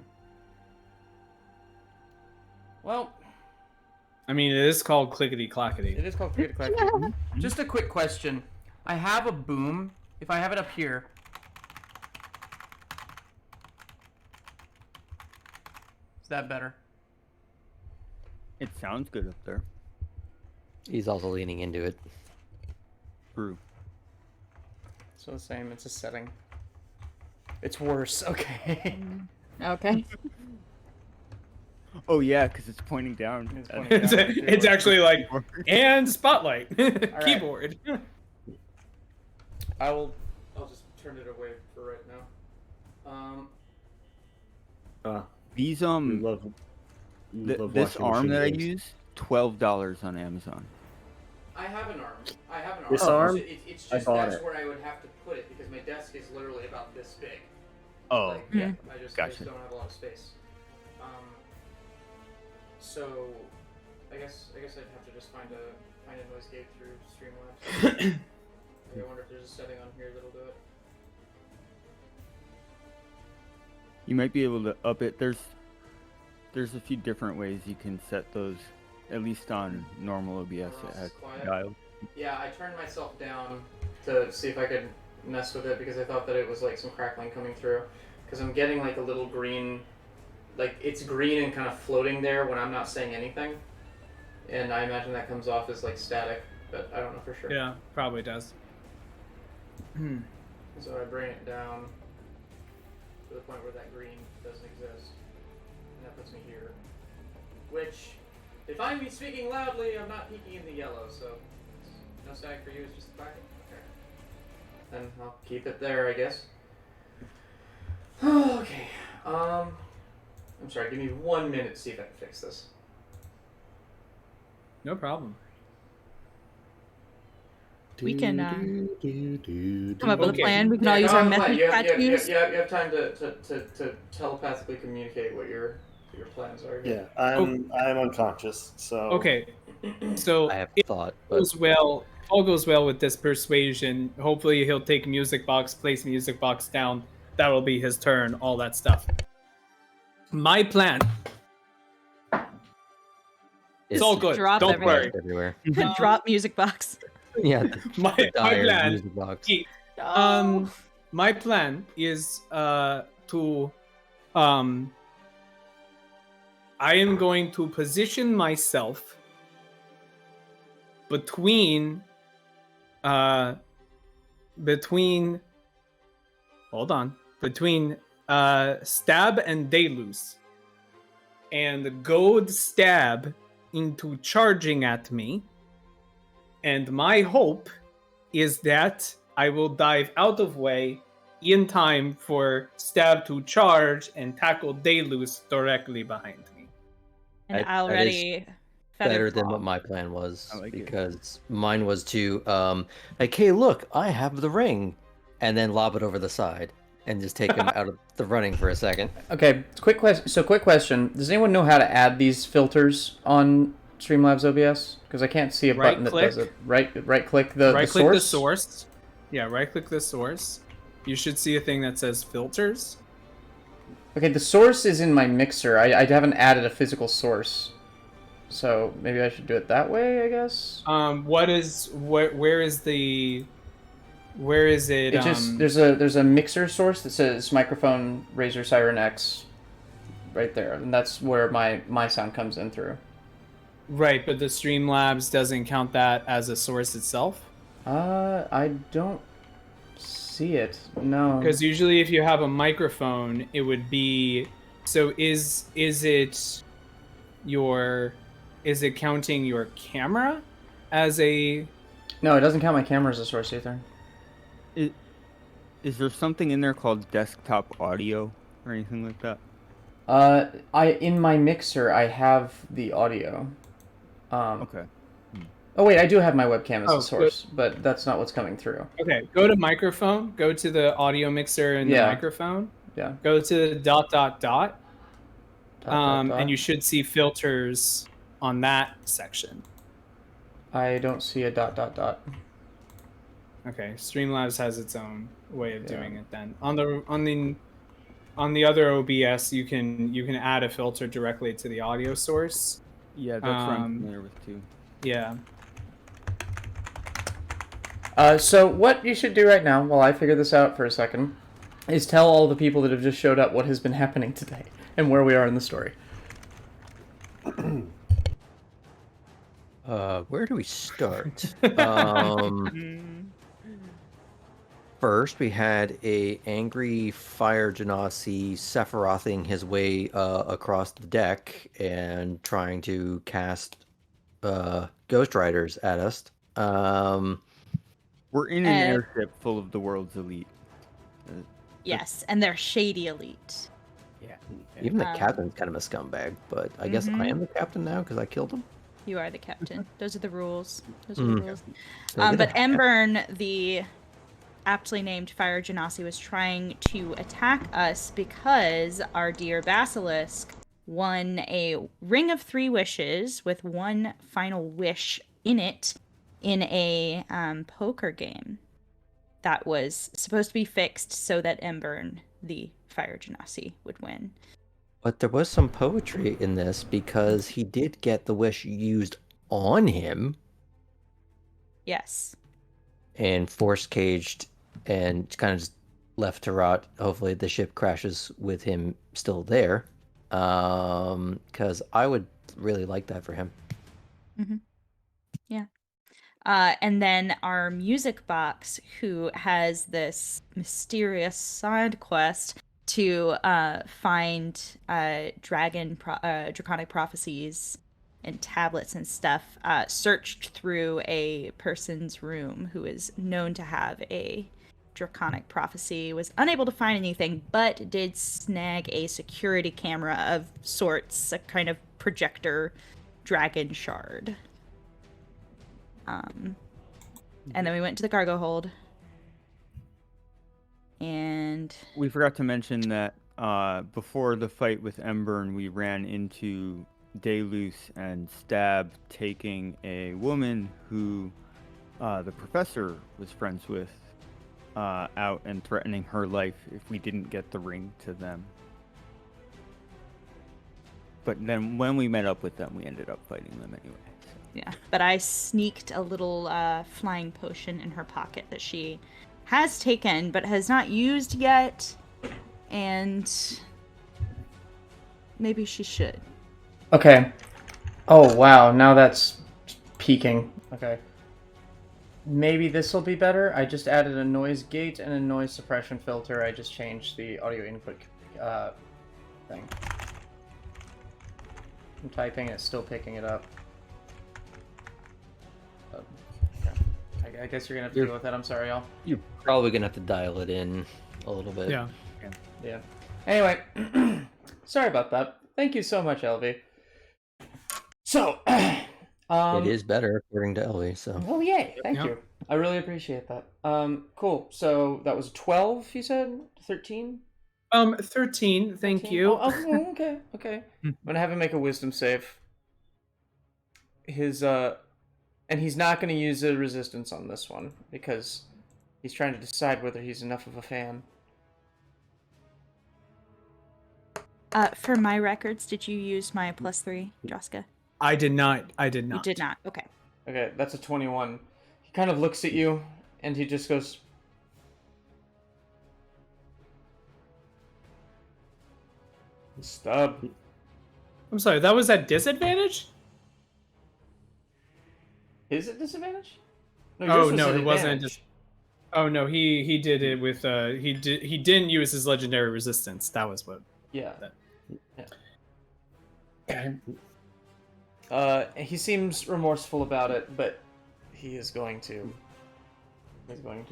Well, I mean, it is called clickety clackety. it is called clickety clackety. Just a quick question. I have a boom. If I have it up here. Is that better? It sounds good up there. He's also leaning into it. True. So the same. It's a setting. It's worse. Okay. Okay. Oh yeah, because it's pointing down. It's at- pointing It's, down. it's actually like, and spotlight. Keyboard. I'll just turn it away for right now. These We love, this washing arm machine that I games. use, $12 on Amazon. I have an arm. This arm? It's I just bought that's it. where I would have to put it because my desk is literally about this big. Oh, Like, yeah. I just Gotcha. don't have a lot of space. So guess I'd have to just find a noise gate through Streamlabs. I wonder if there's a setting on here that'll do it. You might be able to up it. There's a few different ways you can set those, at least on normal OBS. It has dial. Yeah, I turned myself down to see if I could mess with it because I thought that it was like some crackling coming through. Because I'm getting like a little green, like it's green and kind of floating there when I'm not saying anything. And I imagine that comes off as like static, but I don't know for sure. Yeah, probably does. So I bring it down to the point where that green doesn't exist. And that puts me here. Which, if I'm speaking loudly, I'm not peeking in the yellow, so no static for you, it's just the packet. Okay. Then I'll keep it there, I guess. Okay. I'm sorry, give me 1 minute to see if I can fix this. No problem. We can come up with a plan. We can all use our method tattoos. You have time to telepathically communicate what your plans are. Yeah, I'm unconscious, so Okay, so I have if thought, all but goes well, all goes well with this persuasion. Hopefully, he'll take music box, place music box down. That'll be his turn. All that stuff. My plan. It's all good. Drop Don't everything. worry. everywhere. Drop music box. Yeah, My dire plan. music box. No. My plan is to I am going to position myself between Stab and Deluce, and goad Stab into charging at me. And my hope is that I will dive out of way in time for Stab to charge and tackle Deluce directly behind me. And That- I'll that is ready feather Better than claw. what my plan was, I like it. because mine was to like, hey, look, I have the ring, and then lob it over the side and just take him out of the running for a second. Okay, quick question. So, quick question: does anyone know how to add these filters on Streamlabs OBS? Because I can't see a button that does it. Right click the Right click source. the source. Yeah, right click the source. You should see a thing that says filters. Okay, the source is in my mixer. I haven't added a physical source, so maybe I should do it that way. I guess. Where is it? It just there's a mixer source that says microphone Razer Siren X, right there, and that's where my sound comes in through. Right, but the Streamlabs doesn't count that as a source itself. I don't see it. No. Because usually, if you have a microphone, it would be. So is it counting your camera as a? No, it doesn't count my camera as a source either. Is there something in there called desktop audio or anything like that? In my mixer I have the audio. Okay. Oh wait, I do have my webcam as Oh, a source, but that's not what's coming through. Okay, go to microphone. Go to the audio mixer and the Yeah. microphone. Yeah. Go to dot. Dot. And you should see filters on that section. I don't see a dot. Okay, Streamlabs has its own way of Yeah. doing it. Then on the other OBS, you can add a filter directly to the audio source. Yeah, that's what I'm familiar with too. Yeah. So what you should do right now, while I figure this out for a second, is tell all the people that have just showed up what has been happening today and where we are in the story. Where do we start? First, we had a angry fire genasi Sephirothing his way across the deck and trying to cast Ghost Riders at us. We're in an airship full of the world's elite. Yes, and they're shady elite. Yeah. Even the captain's kind of a scumbag, but I guess I am the captain now because I killed him. You are the captain. Those are the rules. Those are the rules. So I get But a- Eberron, the aptly named Fire Genasi, was trying to attack us because our dear Basilisk won a ring of 3 wishes with one final wish in it in a poker game that was supposed to be fixed so that Eberron, the fire genasi, would win. But there was some poetry in this because he did get the wish used on him Yes. and force caged and kind of just left to rot. Hopefully the ship crashes with him still there. Because I would really like that for him. Yeah. And then our music box, who has this mysterious side quest to find draconic prophecies and tablets and stuff, searched through a person's room who is known to have a draconic prophecy, was unable to find anything, but did snag a security camera of sorts, a kind of projector dragon shard. And then we went to the cargo hold. And We forgot to mention that before the fight with Eberron, we ran into Deluce and Stab taking a woman who the professor was friends with out and threatening her life if we didn't get the ring to them. But then when we met up with them, we ended up fighting them anyway. So. yeah, but I sneaked a little flying potion in her pocket that she has taken but has not used yet, and maybe she should. Okay. Oh, wow. Now that's peaking. Okay. Maybe this will be better. I just added a noise gate and a noise suppression filter. I just changed the audio input thing. I'm typing, it's still picking it up. Okay. I guess you're gonna have to deal with that. I'm sorry, y'all. You're probably gonna have to dial it in a little bit. Yeah. Yeah. Anyway, sorry about that. Thank you so much, LV. So, It is better according to Ellie, so. Oh, yay. Thank Yep. you. I really appreciate that. Cool. So that was 12, you said? 13? 13, thank 13? you. Oh, okay, okay. I'm gonna have him make a wisdom save. And he's not gonna use a resistance on this one, because he's trying to decide whether he's enough of a fan. For my records, did you use my +3, Joska? I did not. You did not. Okay. Okay, that's a 21. He kind of looks at you, and he just goes... Stub. I'm sorry, that was at disadvantage? Is it disadvantage? Oh yours was no, at it wasn't. advantage. Oh no, he did it with he didn't use his legendary resistance. That was what. Yeah. Okay. He seems remorseful about it, but he's going to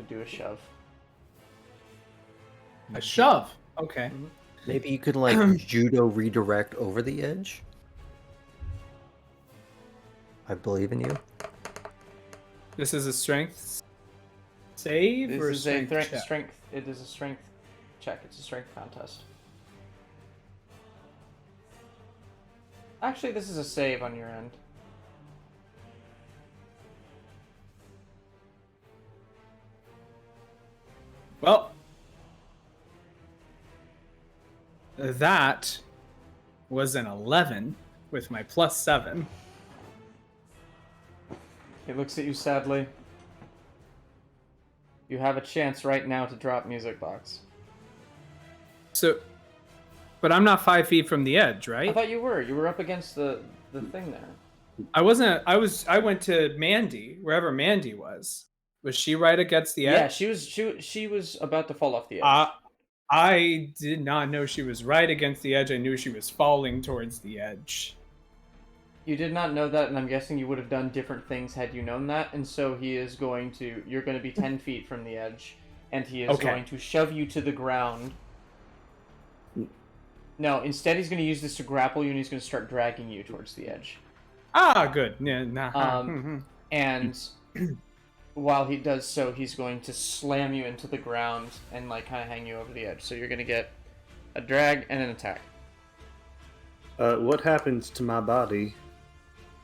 do a shove. A shove. Okay. Maybe you could like judo redirect over the edge. I believe in you. This is a strength save This or is strength a check? strength. It is a strength check. It's a strength contest. Actually, this is a save on your end. Well, that was an 11 with my +7. He looks at you sadly. You have a chance right now to drop music box. So, but I'm not 5 feet from the edge, I right? thought you were. You were up against the thing there. I wasn't. I went to Mandy, wherever Mandy was. Was she right against the edge? Yeah, she was about to fall off the edge. I did not know she was right against the edge. I knew she was falling towards the edge. You did not know that, and I'm guessing you would have done different things had you known that, and so you're going to be 10 feet from the edge, and he is going to shove you to the ground. No, instead he's going to use this to grapple you, and he's going to start dragging you towards the edge. Ah, good. Yeah, nah. And while he does so, he's going to slam you into the ground and like kind of hang you over the edge. So you're going to get a drag and an attack. What happens to my body?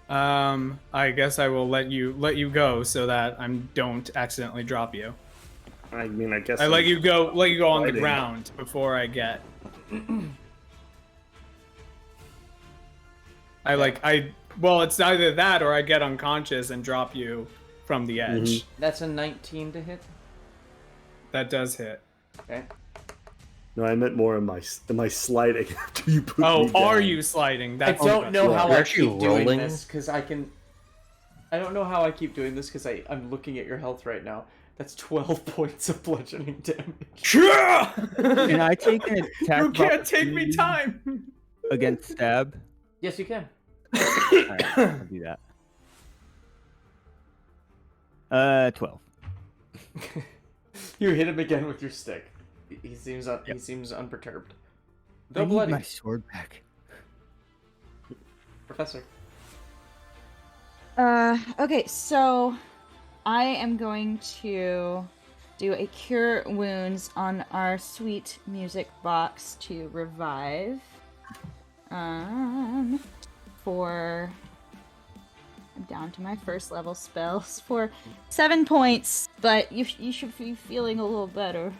I guess I will let you go so that I don't accidentally drop you. I mean, I guess I let you go on the Fighting. ground before I get. Well, it's either that or I get unconscious and drop you from the edge. That's a 19 to hit. That does hit. Okay. No, I meant more in my sliding after you put me Oh, down. are you sliding? I don't know how You're I actually keep doing rolling? this because I don't know how I keep doing this because I'm looking at your health right now. That's 12 points of bludgeoning damage. Can I take an attack? You of can't take me opportunity time. against stab. Yes, you can. Alright, I'll do that. 12. You hit him again with your stick. He seems unperturbed. I Though need bloody. my sword back. Professor. Okay, so I am going to do a cure wounds on our sweet music box to revive. For I'm down to my first level spells for 7 points, but you should be feeling a little better.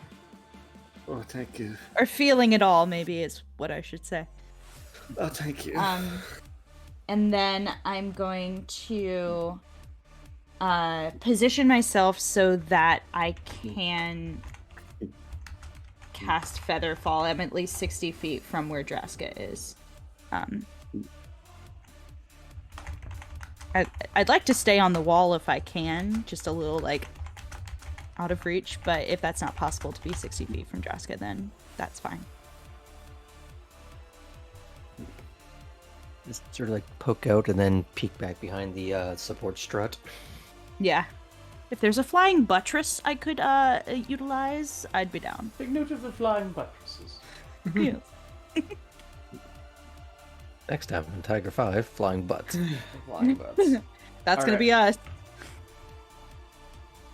Oh, thank you. Or feeling it all, maybe is what I should say. Oh, thank you. And then I'm going to position myself so that I can cast Featherfall. I'm at least 60 feet from where Draska is. I'd like to stay on the wall if I can, just a little like out of reach, but if that's not possible to be 60 feet from Draska, then that's fine. Just sort of like poke out and then peek back behind the support strut. Yeah. If there's a flying buttress I could utilize, I'd be down. Take note of the flying buttresses. Yes. Next time on Tiger 5, flying butts. Flying butts. That's All gonna right. be us.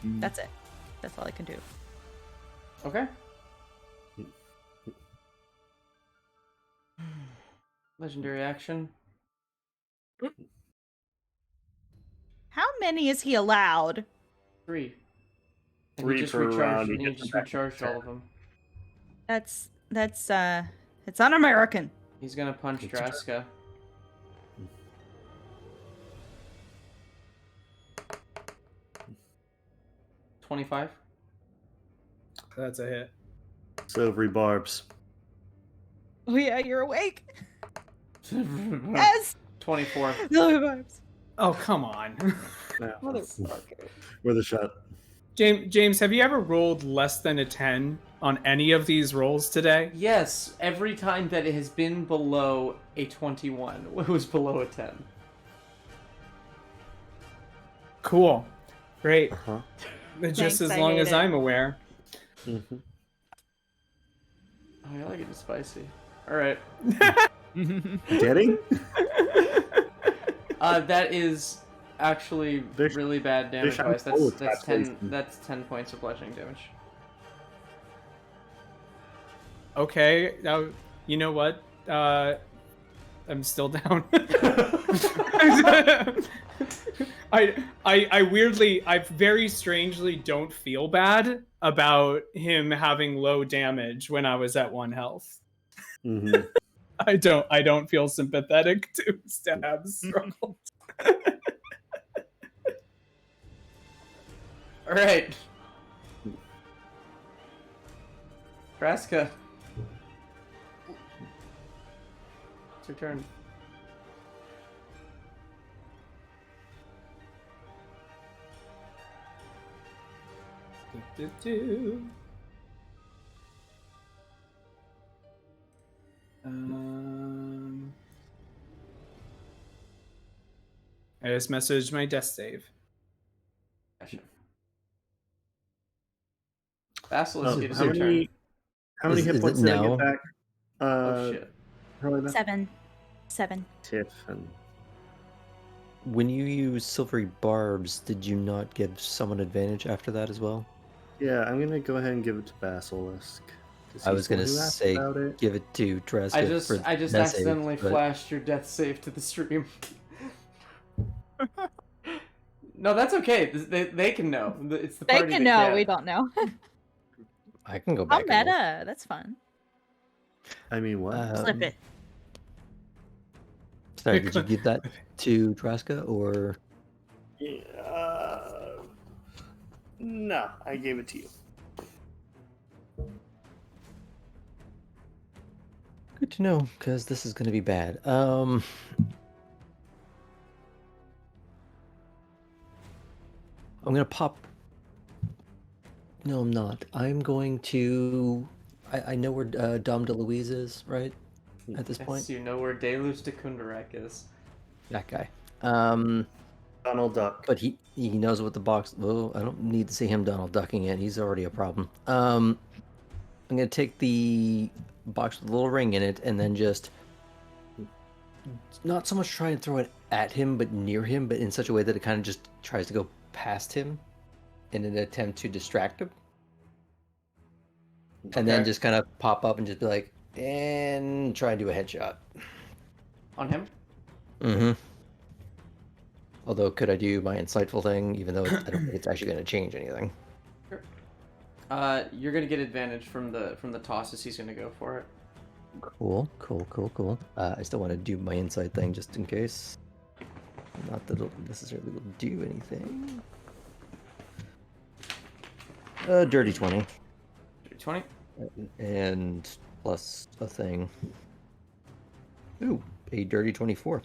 That's it. That's all I can do. Okay. Legendary action. How many is he allowed? 3. And 3 he just per recharged, round, and you he get just them back to recharged 10. all of them. That's it's un-American. He's gonna punch Draska. $25. That's a hit. Silvery barbs. Oh yeah, you're awake. Yes. 24. Silver vibes. Oh, come on. Yeah. Motherfucker. With a shot. James, have you ever rolled less than a 10 on any of these rolls today? Yes, every time that it has been below a 21, it was below a 10. Cool. Great. Uh-huh. Just Thanks, as I long hate as it. I'm aware. Mm-hmm. Oh, I like it spicy. Alright. Getting? That is actually Fish- really bad damage fish wise. out cold, That's that's 10 tasty. that's 10 points of bludgeoning damage. Okay. Now, you know what? I'm still down. I very strangely don't feel bad about him having low damage when I was at 1 health. Mm-hmm. I don't feel sympathetic to Stab's struggles. Alright. Draska. It's your turn. I just messaged my death save. Gotcha. Basilisk, it is How your many? turn. How many Is hit it points did I now? get back? Oh shit. Helena? 7. Tiff and When you use silvery barbs, did you not give someone advantage after that as well? yeah, I'm gonna go ahead and give it to Basilisk I was gonna Who asked say about it? give it to Dreska. I just for I just death save, accidentally but- flashed your death save to the stream. No, that's okay. They can know. It's the They party can that know. can. We don't know. I can go How back. and look. meta. That's fun. I mean, what? Flip it. Sorry, did you give that to Dreska or? No, I gave it to you. Good to know, because this is going to be bad. I'm going to pop... No, I'm not. I'm going to... I know where Dom DeLuise is, right? At this Yes, point? you know where Deluge de Kundarak is. That guy. Donald Duck. But he knows what the box... Well, I don't need to see him Donald ducking it. He's already a problem. I'm going to take the box with a little ring in it and then just... Not so much try and throw it at him, but near him, but in such a way that it kind of just tries to go past him in an attempt to distract him. And then Okay. just kind of pop up and just be like, and try and do a headshot. On him? Mm-hmm. Although, could I do my insightful thing, even though I don't think it's actually going to change anything? You're gonna get advantage from the tosses. He's gonna go for it. Cool. I still want to do my insight thing just in case. Not that it'll necessarily will do anything. Dirty 20. 20. And plus a thing. Ooh, a dirty 24.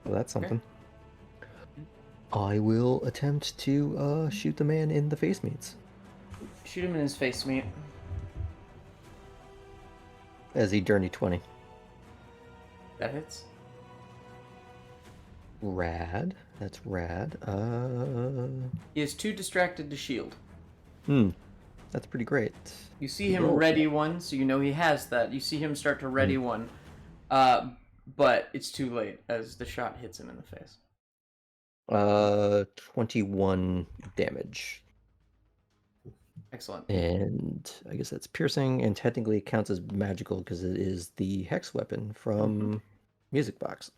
Well, that's something. I will attempt to shoot the man in the face meats. Shoot him in his face, meat. As a dirty 20. That hits. Rad. That's rad. He is too distracted to shield. That's pretty great. You see him Roll. ready one, so you know he has that. You see him start to ready one, but it's too late as the shot hits him in the face. 21 damage. Excellent. And I guess that's piercing, and technically it counts as magical because it is the hex weapon from Music Box.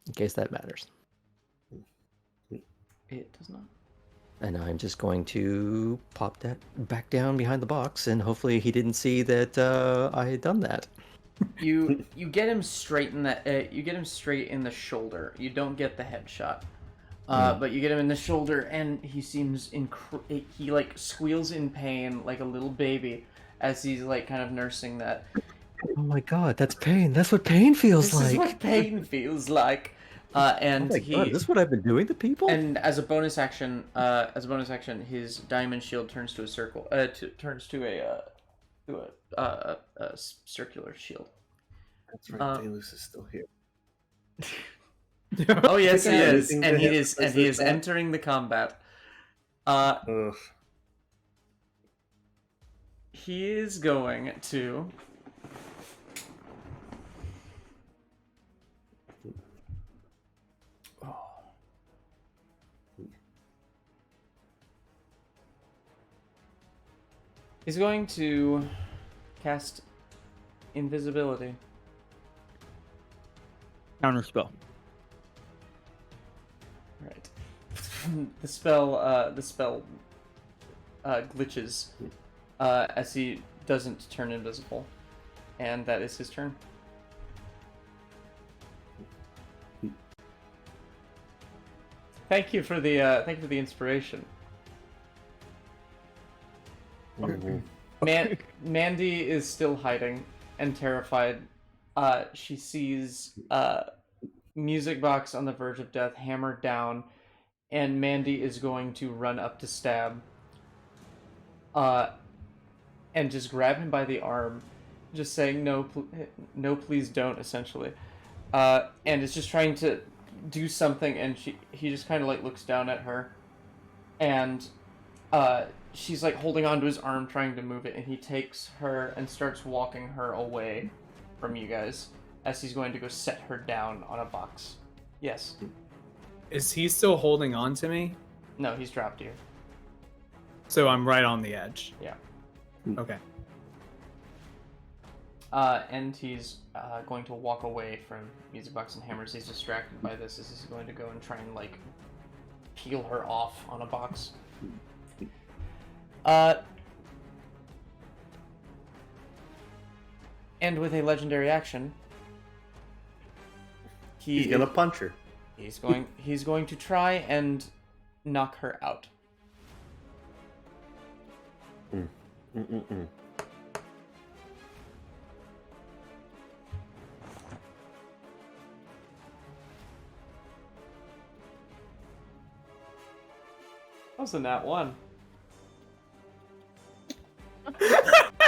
In case that matters. It does not. And I'm just going to pop that back down behind the box, and hopefully he didn't see that I had done that. You get him straight in the you get him straight in the shoulder. You don't get the headshot, but you get him in the shoulder, and he seems he like squeals in pain like a little baby as he's like kind of nursing that. Oh my god, that's pain. That's what pain feels This like. is what pain feels like. And oh my god, is this what I've been doing to people? And as a bonus action, his diamond shield turns to a circle. Turns to a circular shield. That's right. Deluce is still here. Oh yes, he Yeah, is, anything and to he hit is, and with he is that? entering the combat. Ugh. He is going to. He's going to cast invisibility. Counterspell. Right. The spell glitches as he doesn't turn invisible, and that is his turn. Thank you for the inspiration. Mandy is still hiding and terrified. She sees Music Box on the verge of death, hammered down, and Mandy is going to run up to stab. And just grab him by the arm, just saying no, no, please don't. Essentially, and is just trying to do something, and he just kind of like looks down at her, and she's like holding onto his arm, trying to move it, and he takes her and starts walking her away from you guys as he's going to go set her down on a box. Yes. Is he still holding on to me? No, he's dropped you. So I'm right on the edge. Yeah. Okay. And he's going to walk away from Music Box and Hammers. He's distracted by this as he's going to go and try and, like, peel her off on a box. And with a legendary action, He's gonna punch her. He's going to try and knock her out. That was a nat 1.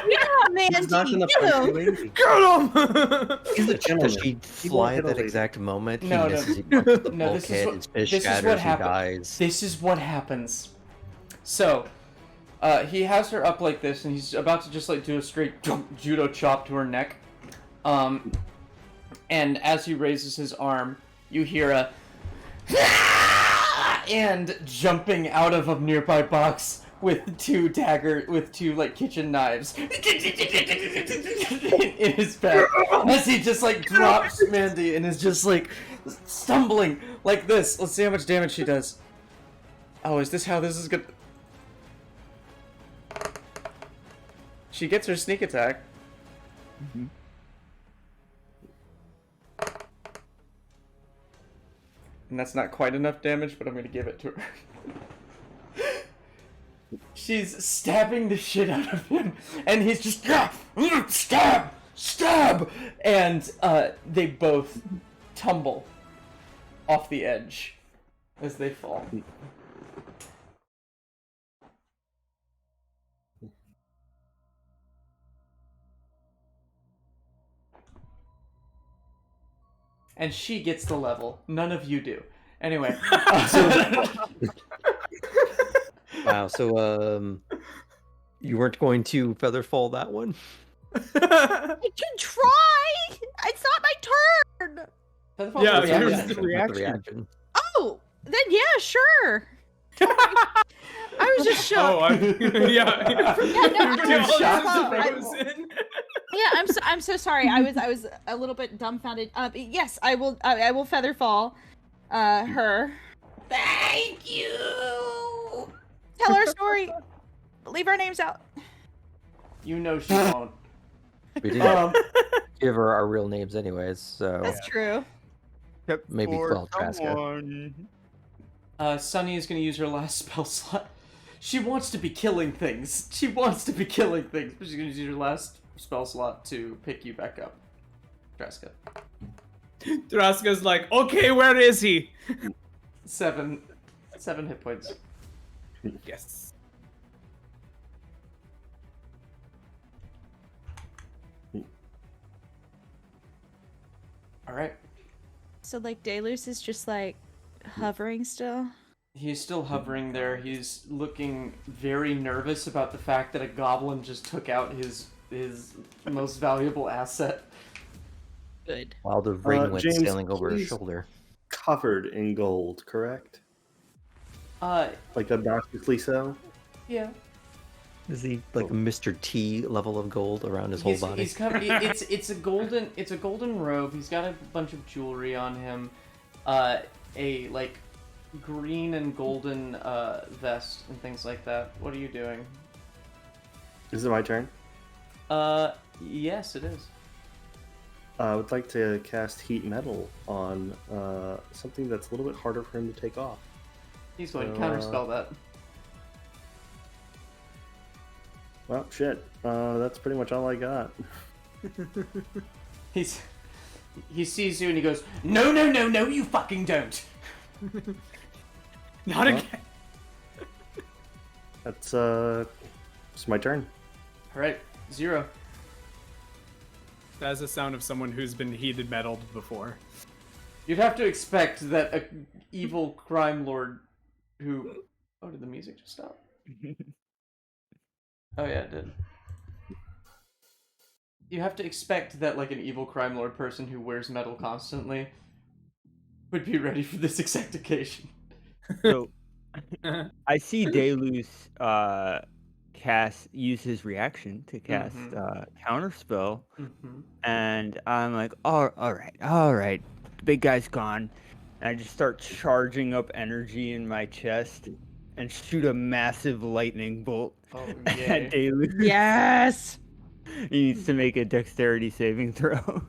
Yeah, man. He's not gonna Get punch him. you, Andy. Get him! He's a Does gentleman. she He fly won't at hit a that lady. exact moment? No, he no. misses, he punches the No, this is bulkhead, what- his fish this is shatters, what he happens. dies. This is what happens. So, he has her up like this, and he's about to just like do a straight judo chop to her neck. And as he raises his arm, you hear a and jumping out of a nearby box with two like kitchen knives in his back as he just like drops Mandy and is just like stumbling like this. Let's see how much damage she does. Oh, is this how this is good? She gets her sneak attack. And that's not quite enough damage, but I'm gonna give it to her. She's stabbing the shit out of him, and he's just stab, and they both tumble off the edge as they fall. And she gets the level. None of you do. Anyway. Wow, so you weren't going to feather fall that one? I can try. It's not my turn. Yeah, Yeah, here's yeah. the Not the reaction. reaction. Oh, then yeah, sure. I was just shocked. Oh, yeah. Yeah, no, You're I'm all shocked. frozen. Yeah, I'm so sorry. I was a little bit dumbfounded. Yes, I will feather fall, her. Thank you. Tell her story. Leave our names out. You know she won't. We didn't give her our real names anyways, so That's true. Except Maybe for 12 Traska. someone. Sunny is going to use her last spell slot. She wants to be killing things. She wants to be killing things, but she's going to use her last spell slot to pick you back up. Traska. Draska's like, okay, where is he? 7 hit points. Yes. Alright. So like Deluce is just like hovering still. He's still hovering there. He's looking very nervous about the fact that a goblin just took out his most valuable asset. Good. while the ring went James, sailing over his please. shoulder. Covered in gold, correct? Like obnoxiously so? Yeah. Is he like a Mr. T level of gold around his whole body? He's covered. It's a golden robe. He's got a bunch of jewelry on him. A like green and golden vest and things like that. What are you doing? Is it my turn? Yes, it is. I would like to cast Heat Metal on something that's a little bit harder for him to take off. He's going to So, counterspell that. Well, shit. That's pretty much all I got. He sees you and he goes, "No, no, no, no, you fucking don't." Not again. That's it's my turn. All right, 0. That's the sound of someone who's been heated metaled before. You'd have to expect that a evil crime lord who... Oh, did the music just stop? Oh yeah, it did. You have to expect that like an evil crime lord person who wears metal constantly would be ready for this exact occasion. So, I see Deluce use his reaction to cast counterspell, and I'm like, all right, the big guy's gone. And I just start charging up energy in my chest and shoot a massive lightning bolt at Deluce. Yes. He needs to make a dexterity saving throw.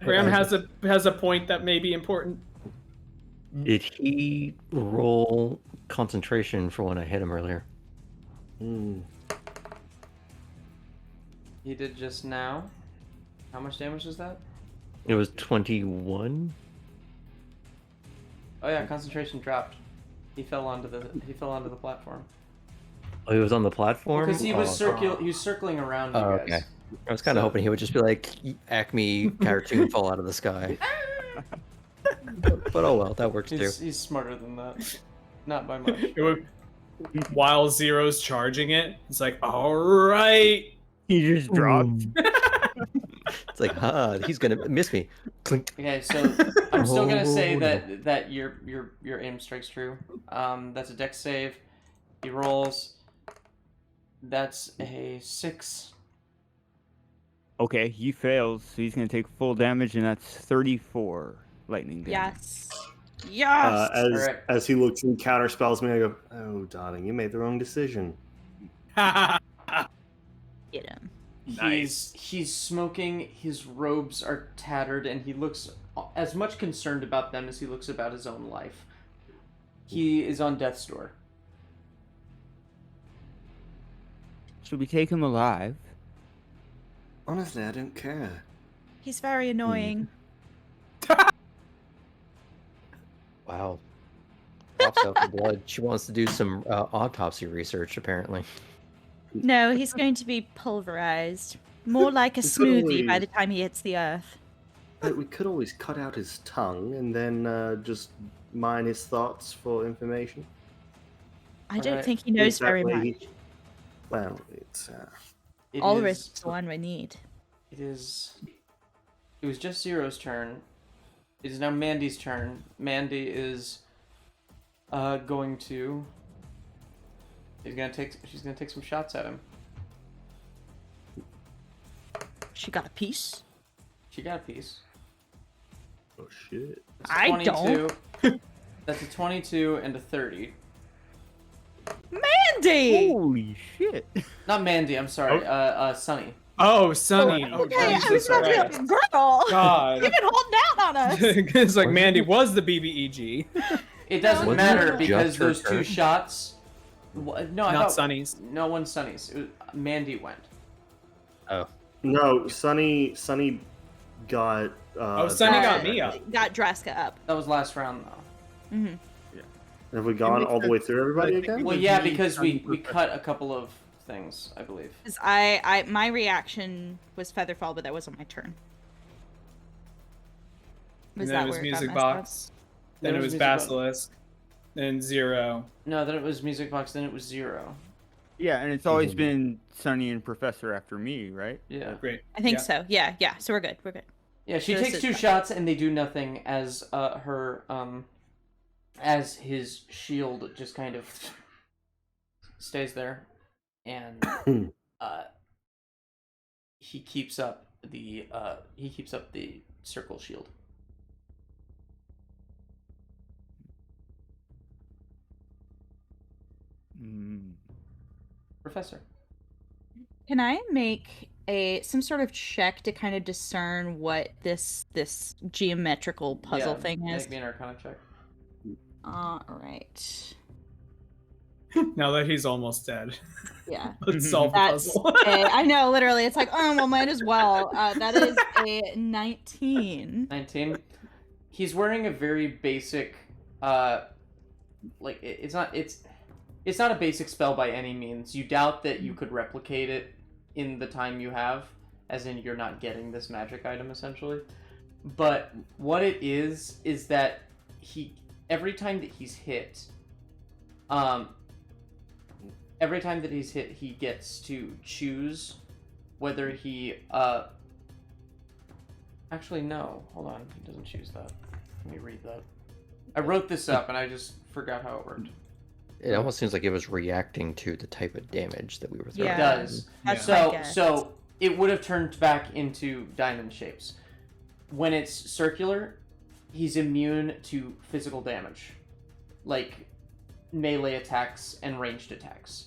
Graham has a point that may be important. Did he roll concentration for when I hit him earlier? He did just now. How much damage is that? It was 21. Oh yeah, concentration dropped. He fell onto the platform. Oh, he was on the platform? Because he was circling around you guys. Okay. I was kind of hoping he would just be like Acme cartoon fall out of the sky. But oh well, that works too. He's smarter than that. Not by much. While Zero's charging it, it's like, all right. He just dropped. It's like, he's gonna miss me. Clink. Okay, so I'm still gonna say that your aim strikes true. That's a dex save. He rolls. That's a 6. Okay, he fails, so he's gonna take full damage, and that's 34 lightning damage. Yes. As he looks and counterspells me, I go, "Oh, darling, you made the wrong decision." Get him. Nice. He's smoking. His robes are tattered, and he looks as much concerned about them as he looks about his own life. He is on death's door. Should we take him alive? Honestly, I don't care. He's very annoying. Wow. Pops out the blood. She wants to do some autopsy research, apparently. No, he's going to be pulverized. More like a smoothie by the time he hits the earth. But we could always cut out his tongue and then just mine his thoughts for information. I don't think he knows very much. Well, it's... Ulrich is the one we need. It was just Zero's turn. It is now Mandy's turn. Mandy is going to... She's gonna take some shots at him. She got a piece. She got a piece. Oh shit. I don't. That's a 22 and a 30. Mandy! Holy shit! Not Mandy, I'm sorry. Sunny. Oh, Sunny. Oh, Okay, I was Jesus about to be Christ. like, girl! God. You've been holding out on us! It's like Mandy was the BBEG. It doesn't Wasn't matter it because just her those two turn? shots. No, I Not thought Sunny's. no one's Sunny's. Mandy went. Oh. No, Sunny got... Sunny got me up. Got Draska up. That was last round though. Mm-hmm. Have we gone all the way through everybody again? Well, yeah, because we cut a couple of things, I believe. Because my reaction was Featherfall, but that wasn't my turn. And then it was where Music got messed up? Box. Then it was Music Box. Basilisk. Then Zero. No, then it was Music Box. Then it was Zero. Yeah, and it's always been Sunny and Professor after me, right? Yeah. Great. I think Yeah. so. Yeah. So we're good. We're good. Yeah, she So this takes is 2 fine. shots and they do nothing as as his shield just kind of stays there, and he keeps up the circle shield. Professor. Can I make some sort of check to kind of discern what this geometrical puzzle thing is? Make me an Arcana check. All right. Now that he's almost dead. Yeah. Let's solve the That's puzzle. I know, literally. It's like, oh, well, might as well. That is a 19. 19. He's wearing a very basic, it's not a basic spell by any means. You doubt that you could replicate it in the time you have, as in you're not getting this magic item essentially. But what it is that every time that he's hit, he gets to choose whether he actually no, hold on, he doesn't choose that. Let me read that. I wrote this up and I just forgot how it worked. It almost seems like it was reacting to the type of damage that we were throwing. It does. That's my guess. So it would have turned back into diamond shapes. When it's circular, he's immune to physical damage, like melee attacks and ranged attacks.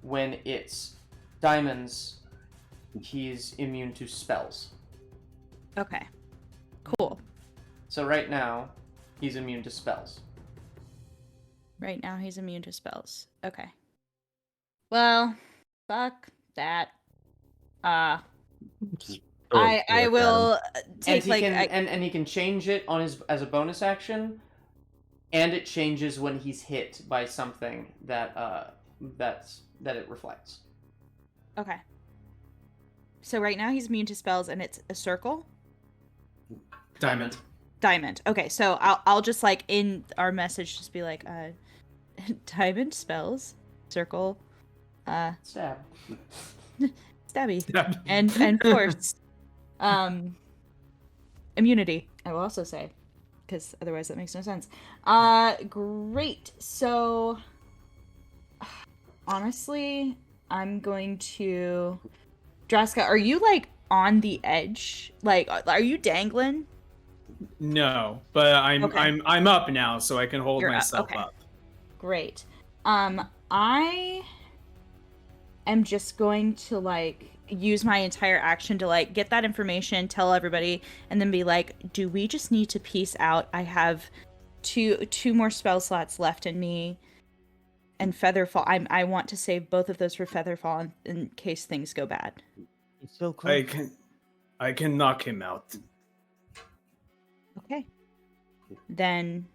When it's diamonds, he's immune to spells. Okay. Cool. So right now, he's immune to spells. Right now he's immune to spells. Okay. Well, fuck that. I will take and he can change it on his as a bonus action, and it changes when he's hit by something that it reflects. Okay. So right now he's immune to spells, and it's a circle. Diamond. Diamond. Okay, so I'll just like in our message just be like, diamond spells, circle, Stab. stabby, Stab. and force, immunity. I will also say, because otherwise that makes no sense. Great. So honestly, I'm going to Draska. Are you like on the edge? Like, are you dangling? No, but I'm Okay. I'm up now, so I can hold You're up, myself okay. up. Great. I am just going to like use my entire action to like get that information, tell everybody, and then be like, do we just need to peace out? I have two more spell slots left in me. And Featherfall. I want to save both of those for Featherfall in case things go bad. It's so close. I can knock him out. Okay. Then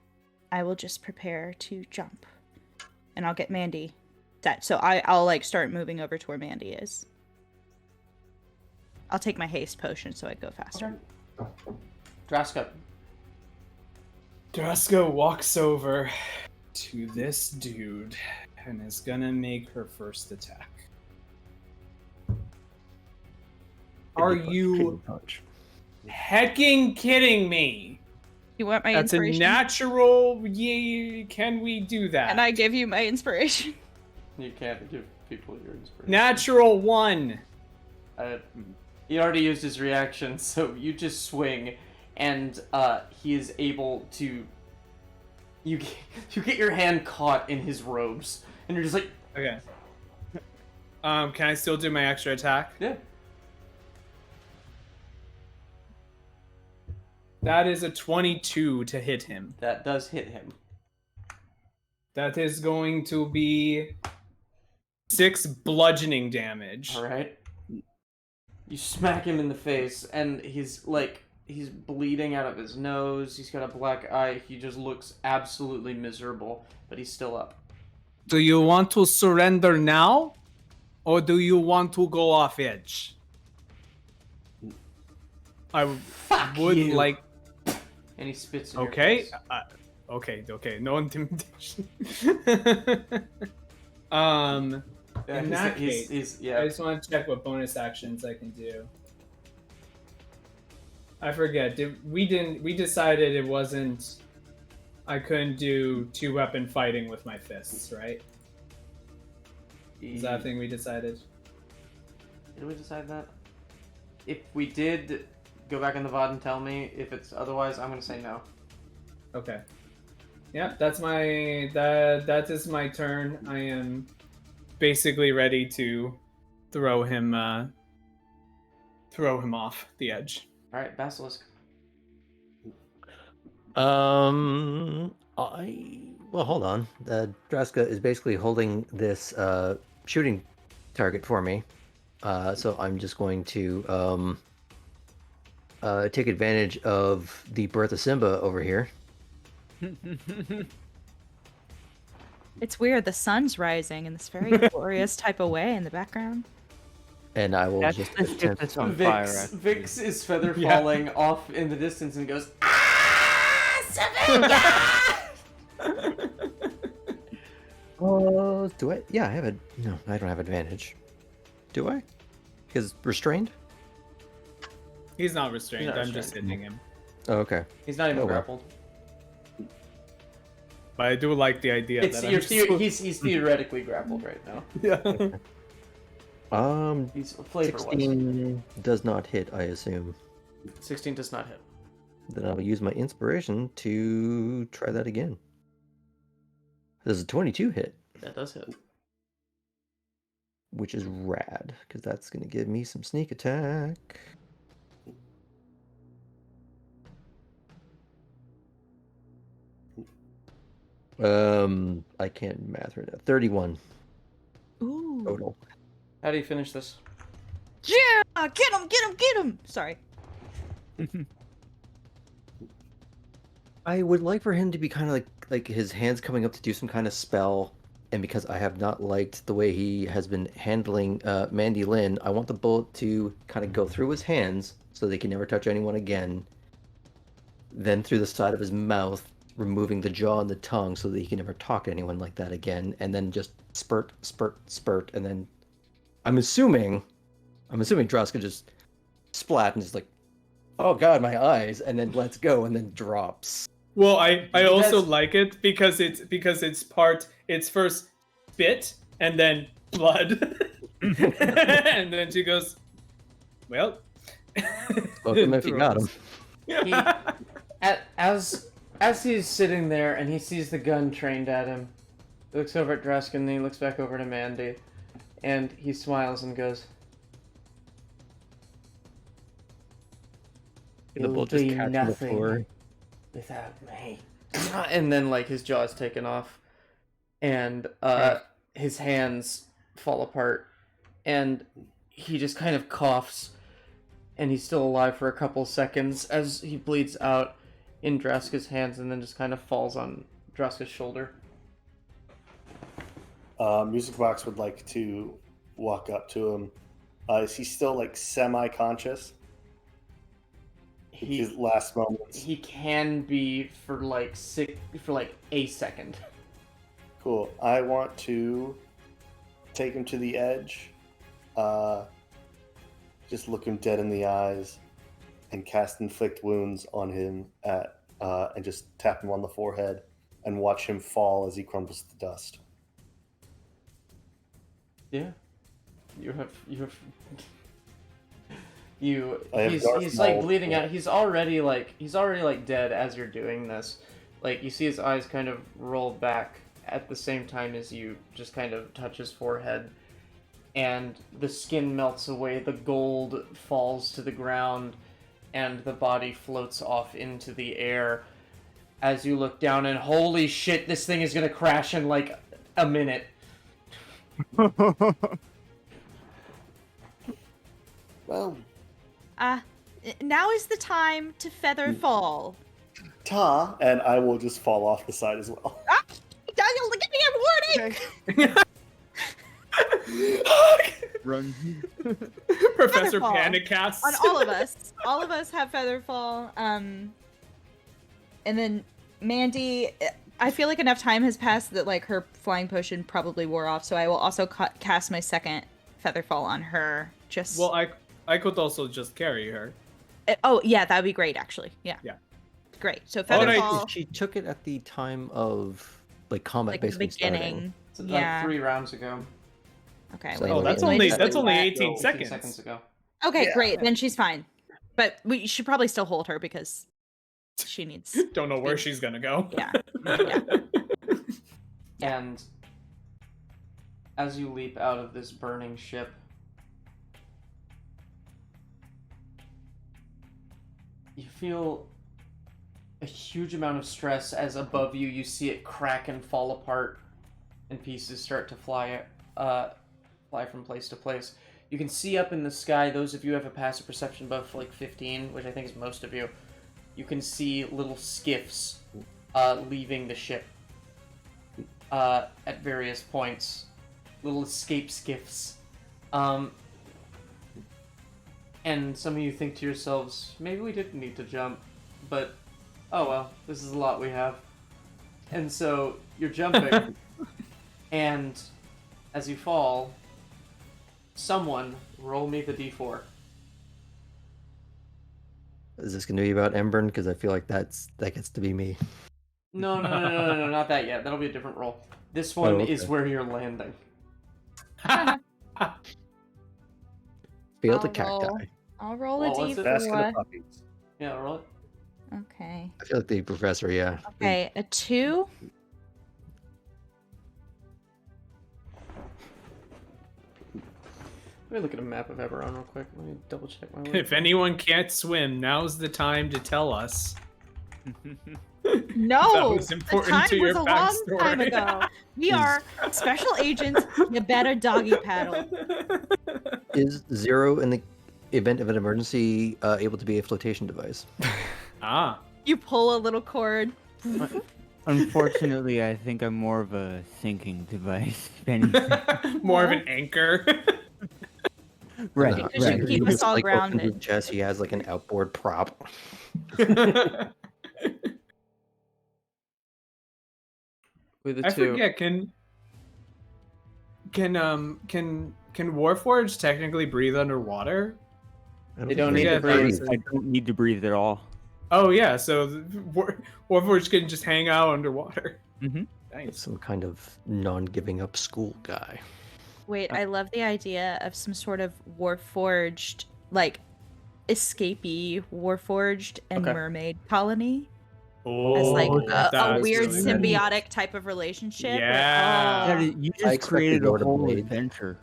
I will just prepare to jump. And I'll get Mandy set. So I'll like start moving over to where Mandy is. I'll take my haste potion so I go faster. Draska. Draska walks over to this dude and is gonna make her first attack. Are you hecking kidding me? You want my That's a inspiration? natural. Can we do that? And I give you my inspiration. You can't give people your inspiration. Natural 1. He already used his reaction, so you just swing, and he is able to. You get your hand caught in his robes, and you're just like, Okay. Can I still do my extra attack? yeah. That is a 22 to hit him. That does hit him. That is going to be 6 bludgeoning damage. All right. You smack him in the face, and he's bleeding out of his nose. He's got a black eye. He just looks absolutely miserable, but he's still up. Do you want to surrender now? Or do you want to go off edge? I Fuck would you. like... And he spits in your Okay. face. Okay. No intimidation. Yeah, in that case, he's I just want to check what bonus actions I can do. I forget. We decided it wasn't. I couldn't do 2-weapon fighting with my fists, right? Is that a thing we decided? Did we decide that? If we did, go back in the VOD and tell me. If it's otherwise, I'm gonna say no. Okay. Yeah, that's my that is my turn. I am basically ready to throw him off the edge. All right, Basilisk. Well, hold on. Draska is basically holding this shooting target for me, so I'm just going to take advantage of the birth of Simba over here. It's weird. The sun's rising in this very glorious type of way in the background. And I will That's just the ship attempt. that's on fire. Vix, actually. Vix is feather Yeah. falling off in the distance and goes, Do I? Yeah, I have a. No, I don't have advantage. Do I? Because restrained. He's not restrained. He's not I'm just restrained. hitting him. Oh, okay. He's not even Oh, well. grappled. But I do like the idea It's that you're I'm just... he's theoretically grappled right now. Yeah. He's flavor-wise. 16 does not hit, I assume. 16 does not hit. Then I'll use my inspiration to try that again. There's a 22 hit, That does hit. which is rad, because that's going to give me some sneak attack. I can't math right now. 31 Ooh. total. How do you finish this? Yeah! Get him! Get him! Get him! Sorry. I would like for him to be kind of like his hands coming up to do some kind of spell, and because I have not liked the way he has been handling Mandy Lynn, I want the bullet to kind of go through his hands so they can never touch anyone again. Then through the side of his mouth, removing the jaw and the tongue so that he can never talk to anyone like that again, and then just spurt, spurt, spurt, and then I'm assuming Dross could just splat and just like, oh god, my eyes, and then lets go and then drops. Well, I also like it because it's first spit and then blood, and then she goes, well. Welcome if you got him. As he's sitting there and he sees the gun trained at him, he looks over at Drusk and then he looks back over to Mandy, and he smiles and goes, The bullet just be catch on the nothing floor. without me. And then like his jaw is taken off, and his hands fall apart, and he just kind of coughs, and he's still alive for a couple seconds as he bleeds out in Draska's hands, and then just kind of falls on Draska's shoulder. Music Box would like to walk up to him. Is he still like semi-conscious? His last moments. He can be for like a second. Cool. I want to take him to the edge, just look him dead in the eyes, and cast Inflict Wounds on him and just tap him on the forehead and watch him fall as he crumbles to dust. Yeah, he's Darth like Maul. bleeding out. He's already like dead as you're doing this. Like you see his eyes kind of roll back at the same time as you just kind of touch his forehead, and the skin melts away, the gold falls to the ground, and the body floats off into the air as you look down, and holy shit, this thing is gonna crash in like a minute. Well, Now is the time to feather fall. ta, and I will just fall off the side as well. Daniel, give me a warning! Run. Professor Featherfall. Panic casts. On all of us. All of us have featherfall. And then Mandy, I feel like enough time has passed that like her flying potion probably wore off, so I will also cast my second featherfall on her. Just Well, I could also just carry her. oh yeah, that would be great actually. Yeah. Yeah. Great. So Alright. featherfall, She took it at the time of like combat like the basically beginning. starting. It's like Yeah. 3 rounds ago. Okay. So wait, Oh, Wait, that's wait, only wait. that's only that. 18 15 seconds. ago. Okay, Yeah. great. Then she's fine. But we should probably still hold her because she needs. Don't know where she's gonna go. Yeah. Yeah. And as you leap out of this burning ship, you feel a huge amount of stress as above you see it crack and fall apart, and pieces start to fly from place to place. You can see up in the sky, those of you who have a passive perception above like 15, which I think is most of you, you can see little skiffs leaving the ship at various points. Little escape skiffs. And some of you think to yourselves, maybe we didn't need to jump, but oh well, this is a lot we have. And so you're jumping, and as you fall, someone roll me the d4. Is this going to be about Embern? Because I feel like that gets to be me. No, not that yet. That'll be a different roll. This one is okay. where you're landing. Field I'll of cacti. I'll roll Well, a what's it? Basket d4. of puppies. Yeah, roll it. Okay. I feel like the professor, yeah. Okay, a 2. Let me look at a map of Eberron real quick. Let me double check my work. If anyone can't swim, now's the time to tell us. No, was the important time to was your a long time backstory. ago. We are special agents. You better doggy paddle. Is Zero, in the event of an emergency, able to be a flotation device? Ah. You pull a little cord. Unfortunately, I think I'm more of a sinking device. if anything. More of an anchor. Right, No, Because you right. keep he us all like, opens his grounded. chest, he has like an outboard prop. With a I 2. forget. Can Warforged technically breathe underwater? I They don't think need he to can breathe. I don't need to breathe at all. Oh yeah, so Warforged can just hang out underwater. Mhm. Nice. Some kind of non-giving up school guy. Wait, I love the idea of some sort of Warforged, like, escapee Warforged and Okay. mermaid colony. Oh, As like a that's weird really good. symbiotic type of relationship. Yeah. That Like, is- you I just expected created a Lord of whole Blades. adventure.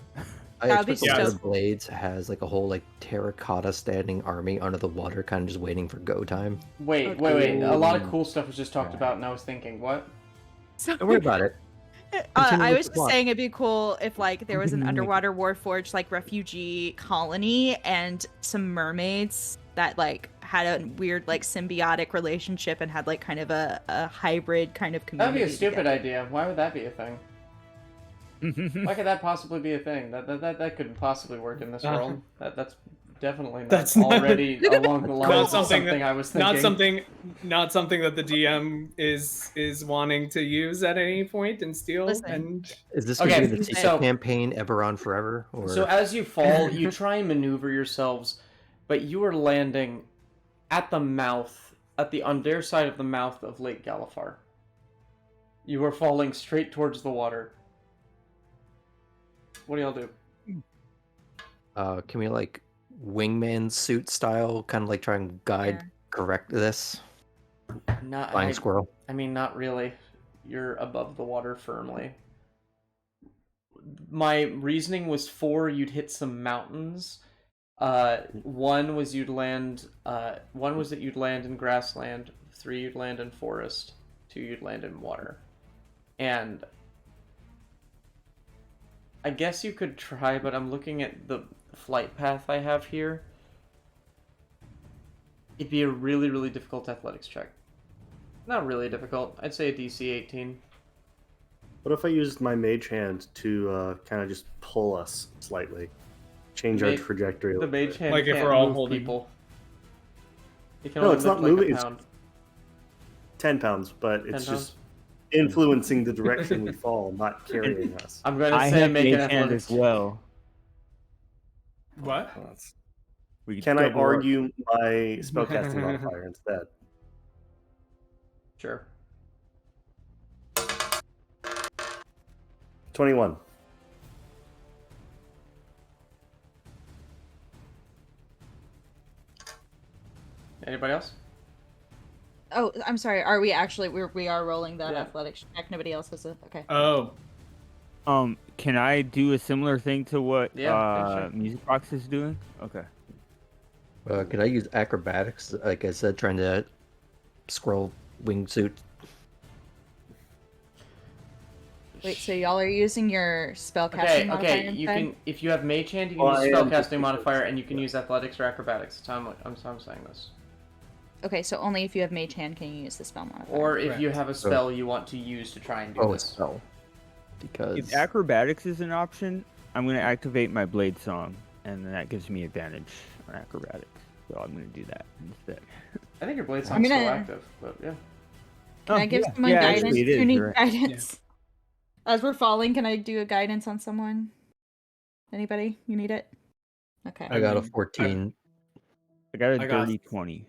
I That would be expect the so Lord of cool. Blades has like a whole like terracotta standing army under the water, kind of just waiting for go time. Wait. A lot of cool stuff was just talked about, and I was thinking, what? so, Don't worry about it. I Continue was with just the plot. saying it'd be cool if like there was an Mhm. underwater Warforged like refugee colony and some mermaids that like had a weird like symbiotic relationship and had like kind of a hybrid kind of community. That'd be a stupid together. idea. Why would that be a thing? Why could that possibly be a thing? That couldn't possibly work in this world. That's definitely not That's not- already along the lines of something something that- I was thinking. Not something that the DM is wanting to use at any point and steal. Listen. And Is this going to Okay, be the secret so- campaign Eberron forever? Or So as you fall, you try and maneuver yourselves, but you are landing at the mouth, at the underside of the mouth of Lake Galifar. You are falling straight towards the water. What do y'all do? can we like wingman suit style, kind of like try and guide Yeah. correct this? Not, Flying squirrel. I mean, not really. You're above the water firmly. My reasoning was 4, you'd hit some mountains. One was you'd land. One was that you'd land in grassland. 3, you'd land in forest. 2, you'd land in water. And I guess you could try, but I'm looking at the flight path I have here. It'd be a really, really difficult athletics check. Not really difficult. I'd say a DC 18. What if I used my mage hand to kind of just pull us slightly, change our Ma- trajectory? a The little mage bit? hand Like if can't we're all move holding- people. It can No, only it's lift not like moving, a it's- pound. 10 pounds, but 10 it's pounds? just influencing the direction we fall, not carrying us. I'm gonna I say have make an mage hand athletics as well. what? Well, that's- We could Can I double our- argue my spellcasting modifier instead? Sure. 21. Anybody else? Oh, I'm sorry. Are we actually we are rolling that Yeah. athletics check? Nobody else has a okay. Oh, Can I do a similar thing to what Yeah, sure. Music Box is doing? Okay. Could I use acrobatics? Like I said, trying to scroll wingsuit. Wait, so y'all are using your spellcasting modifier Okay. You instead? can, if you have mage hand, you can Well, I use am spellcasting just- modifier, and you can use athletics or acrobatics. That's how I'm saying this. Okay, so only if you have mage hand can you use the spell modifier. Or if you Correct. have a spell you want to use to try and do Oh, this. spell. Because If acrobatics is an option, I'm going to activate my blade song, and then that gives me advantage on acrobatics. So I'm going to do that instead. I think your blade I'm song's still gonna- active, but yeah. Can I give someone yeah, guidance? actually, it is, Who needs you're right. guidance? As we're falling, can I do a guidance on someone? Anybody? You need it? Okay. I got a mean, 14. I got a I got- dirty 20.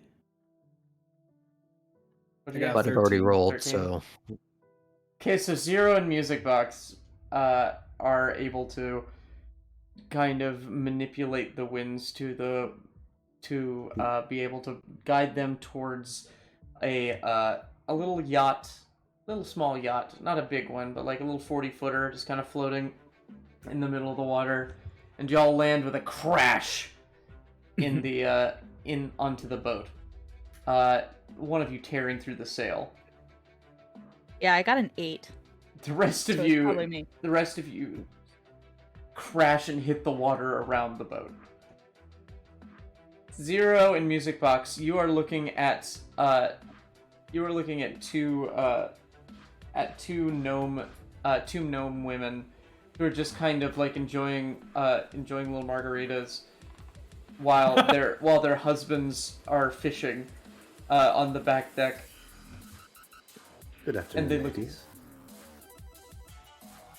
What do you I got? got But I've already 13. rolled, 13. so Okay, so Zero and Music Box are able to kind of manipulate the winds to be able to guide them towards a little yacht, little small yacht, not a big one, but like a little 40-footer, just kind of floating in the middle of the water, and y'all land with a crash in the in onto the boat. One of you tearing through the sail. Yeah, I got an 8. The rest So of it's probably you, me. the rest of you, crash and hit the water around the boat. Zero and Music Box, you are looking at two gnome women who are just kind of like enjoying little margaritas while their husbands are fishing on the back deck. Good afternoon, they look- ladies.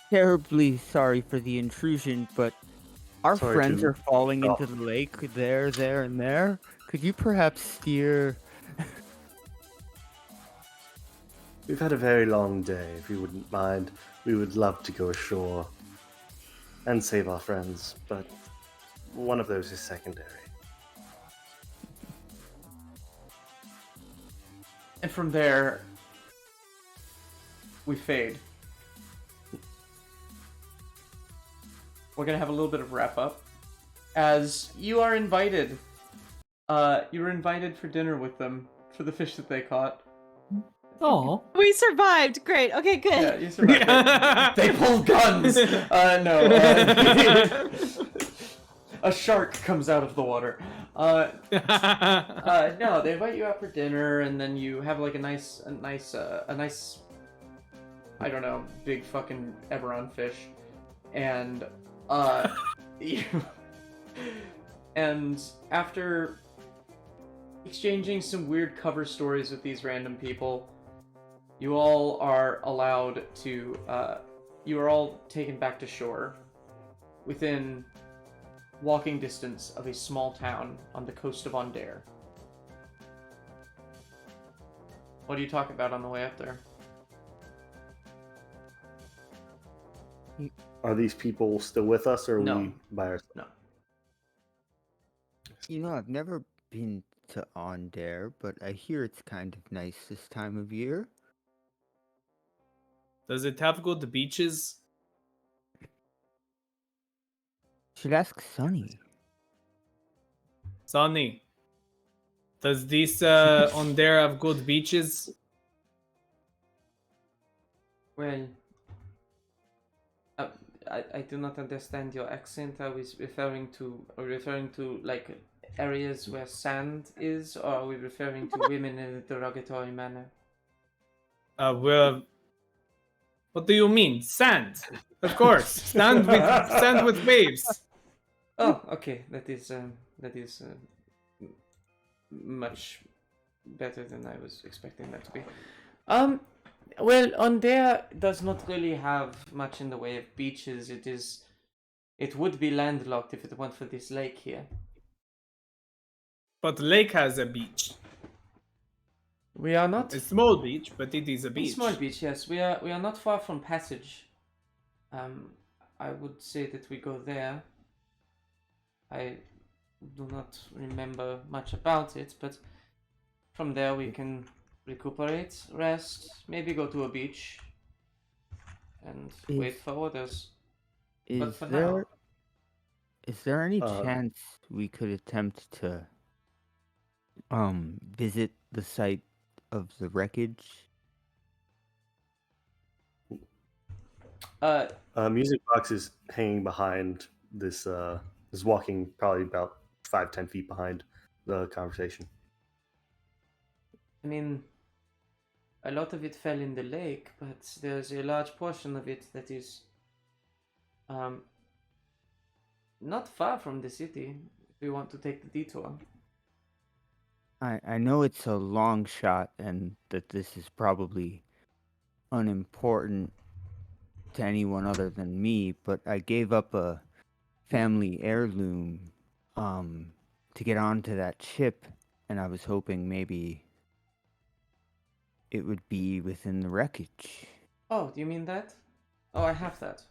Terribly sorry for the intrusion, but our Sorry friends to- are falling Oh. into the lake there, and there. Could you perhaps steer? We've had a very long day. If you wouldn't mind, we would love to go ashore and save our friends, but one of those is secondary. And from there, we fade. We're gonna have a little bit of wrap up, as you are invited. You were invited for dinner with them for the fish that they caught. Oh. We survived. Great. Okay, good. Yeah, you survived. They pulled guns. No. A shark comes out of the water. No, they invite you out for dinner, and then you have like a nice, I don't know, big fucking Eberron fish, and you, and after exchanging some weird cover stories with these random people, you all are allowed to, you are all taken back to shore within walking distance of a small town on the coast of Ondair. What do you talk about on the way up there? Are these people still with us, or are No. we by ourselves? No. You know, I've never been to Ondair, but I hear it's kind of nice this time of year. Does it have good beaches? Should ask Sunny. Sonny, does this on there have good beaches? Well, I do not understand your accent. Are we referring to like areas where sand is, or are we referring to women in a derogatory manner? Well, what do you mean? Sand, of course. Sand with waves. Oh, okay. That is much better than I was expecting that to be. Well, Ondea does not really have much in the way of beaches. It would be landlocked if it weren't for this lake here. But the lake has a beach. We are not A small beach, but it is a a beach. small beach. Yes, we are not far from Passage. I would say that we go there. I do not remember much about it, but from there we can recuperate, rest, maybe go to a beach, and wait for orders. But Is for there any Uh, chance we could attempt to visit the site of the wreckage? Music Box is hanging behind this. Is walking probably about 5-10 feet behind the conversation. I mean, a lot of it fell in the lake, but there's a large portion of it that is not far from the city, if we want to take the detour. I know it's a long shot and that this is probably unimportant to anyone other than me, but I gave up a family heirloom to get onto that ship, and I was hoping maybe it would be within the wreckage. Oh, do you mean that? Oh, I have that.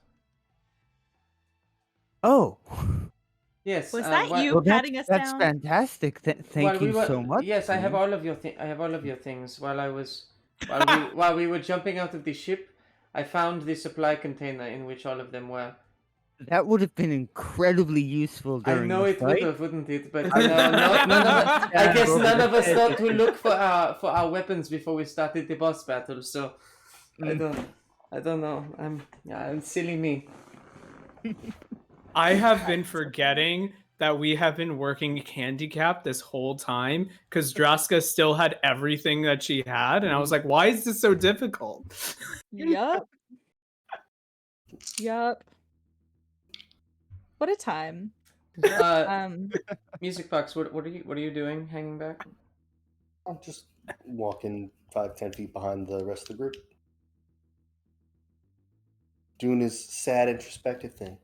Oh, Yes. Was that wha- you well, patting us that's down? fantastic. while Thank we you were, so much. Yes, I have Graham. all of your I have all of your things. While we were jumping out of the ship, I found the supply container in which all of them were. That would have been incredibly usul I during know the it would fight. have, wouldn't it? But I you know, would none of us. I stab guess over none the of us head. thought to look for our weapons before we started the boss battle. So I don't know. I'm silly me. I have been forgetting that we have been working handicap this whole time because Draska still had everything that she had, and I was like, "Why is this so difficult?" Yup. Yup. What a time. Music box. What are you doing? Hanging back? I'm just walking 5-10 feet behind the rest of the group, doing his sad introspective thing.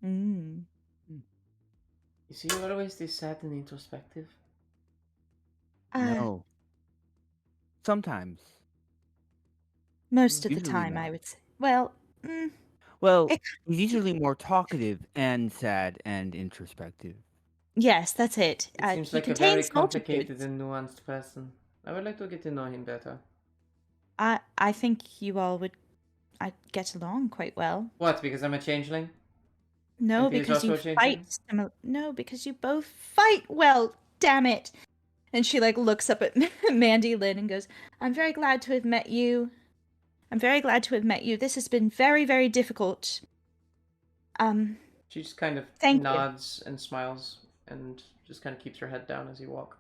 Mm. Is he always this sad and introspective? No. Sometimes. Most of the Usually time, not. I would say. Well, Well, it- he's usually more talkative and sad and introspective. yes, that's it. It seems He like a very contains complicated multitudes. and nuanced person. I would like to get to know him better. I think you all would get along quite well. What? Because I'm a changeling? No, And he is because you also a fight No, because you both fight well. Damn it! And she looks up at Mandy Lynn and goes, "I'm very glad to have met you. I'm very glad to have met you. This has been very, very difficult." She just kind of Thank you. nods and smiles and just kind of keeps her head down as you walk.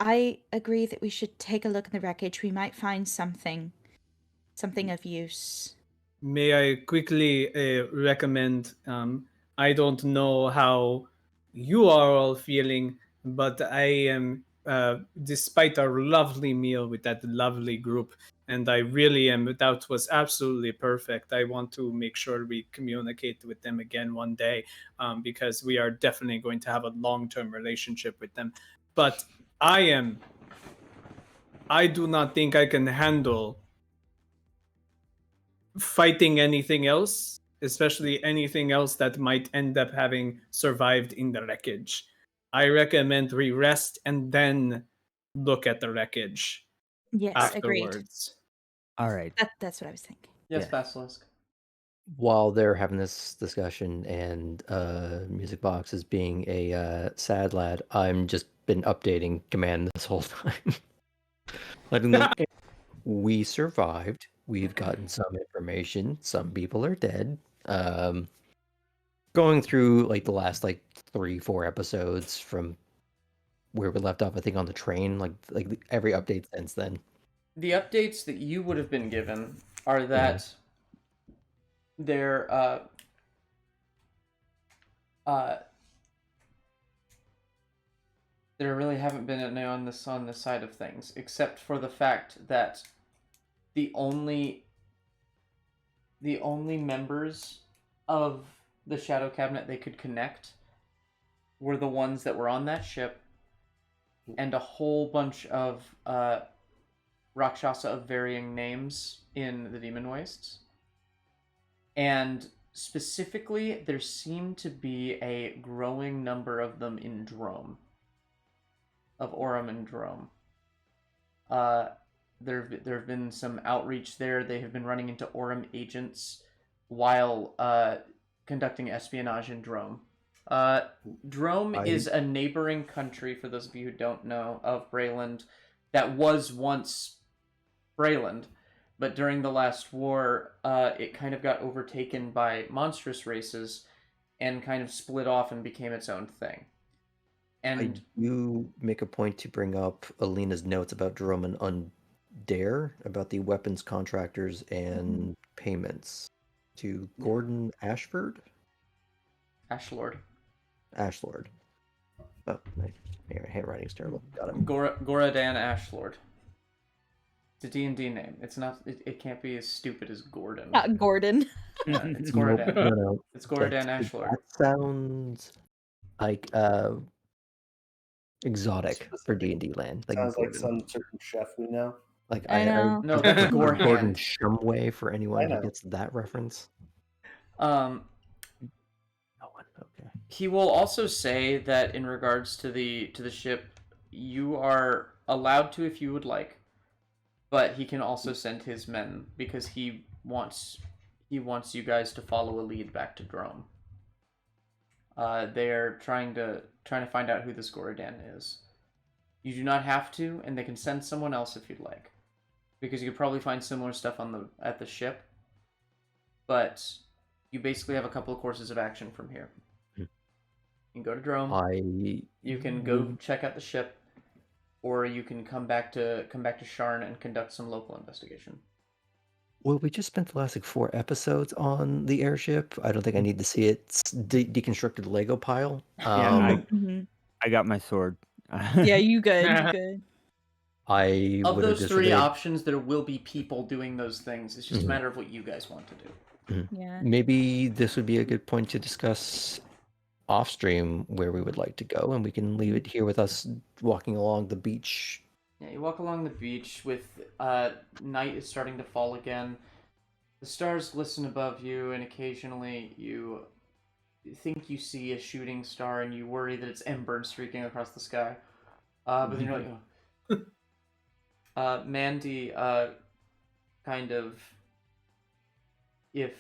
I agree that we should take a look in the wreckage. We might find something of use. May I quickly recommend? I don't know how you are all feeling, but I am, despite our lovely meal with that lovely group, and I really am, that was absolutely perfect. I want to make sure we communicate with them again one day, because we are definitely going to have a long-term relationship with them. But I do not think I can handle fighting anything else, especially anything else that might end up having survived in the wreckage. I recommend we rest and then look at the wreckage Yes, agreed. afterwards. All right. That's what I was thinking. Yes, Yes. Basilisk. While they're having this discussion and Music Box is being a sad lad, I'm just been updating Command this whole time. Letting them we survived. We've gotten some information. Some people are dead. Going through the last 3-4 episodes from where we left off, I think on the train, every update since then. The updates that you would have been given are that there really haven't been any on this side of things, except for the fact that the only members of the Shadow Cabinet they could connect were the ones that were on that ship, and a whole bunch of Rakshasa of varying names in the Demon Wastes. And specifically, there seemed to be a growing number of them in Drome. Of Orem and Drome. There have been some outreach there. They have been running into Orem agents while conducting espionage in Drome. Drome is a neighboring country, for those of you who don't know, of Brayland, that was once Brayland, but during the last war, it kind of got overtaken by monstrous races and kind of split off and became its own thing. And you make a point to bring up Alina's notes about Jerome and Undare, about the weapons contractors and payments to Gordon Ashford? Ashlord. Ashlord. Oh, my handwriting's terrible. Got it. Goradan Ashlord. It's a D&D name. It's not. It can't be as stupid as Gordon. Not Gordon. Yeah, it's Goradan. No. It's Goradan Ashlord. That sounds like exotic for D&D land. Like Sounds like Gordon. some certain chef we know. Like I know. No, that's Gordon Gorehand. Shumway for I anyone who know. gets that reference. Um, No one. Okay. he will also say that in regards to the ship, you are allowed to if you would like, but he can also send his men because he wants you guys to follow a lead back to Drome. They are trying to find out who this Gorodan is. You do not have to, and they can send someone else if you'd like, because you could probably find similar stuff at the ship. But you basically have a couple of courses of action from here. You can go to Drome. You can go check out the ship, or you can come back to Sharn and conduct some local investigation. Well, we just spent the last 4 episodes on the airship. I don't think I need to see its deconstructed Lego pile. Yeah, Mhm. I got my sword. Yeah, you good. You good. I Of would have those just 3 relayed- options, there will be people doing those things. It's just a matter of what you guys want to do. Yeah. Maybe this would be a good point to discuss off stream where we would like to go, and we can leave it here with us walking along the beach. Yeah, you walk along the beach with night is starting to fall again. The stars glisten above you, and occasionally you think you see a shooting star, and you worry that it's embers streaking across the sky. But then you're like, oh. Mandy, kind of, if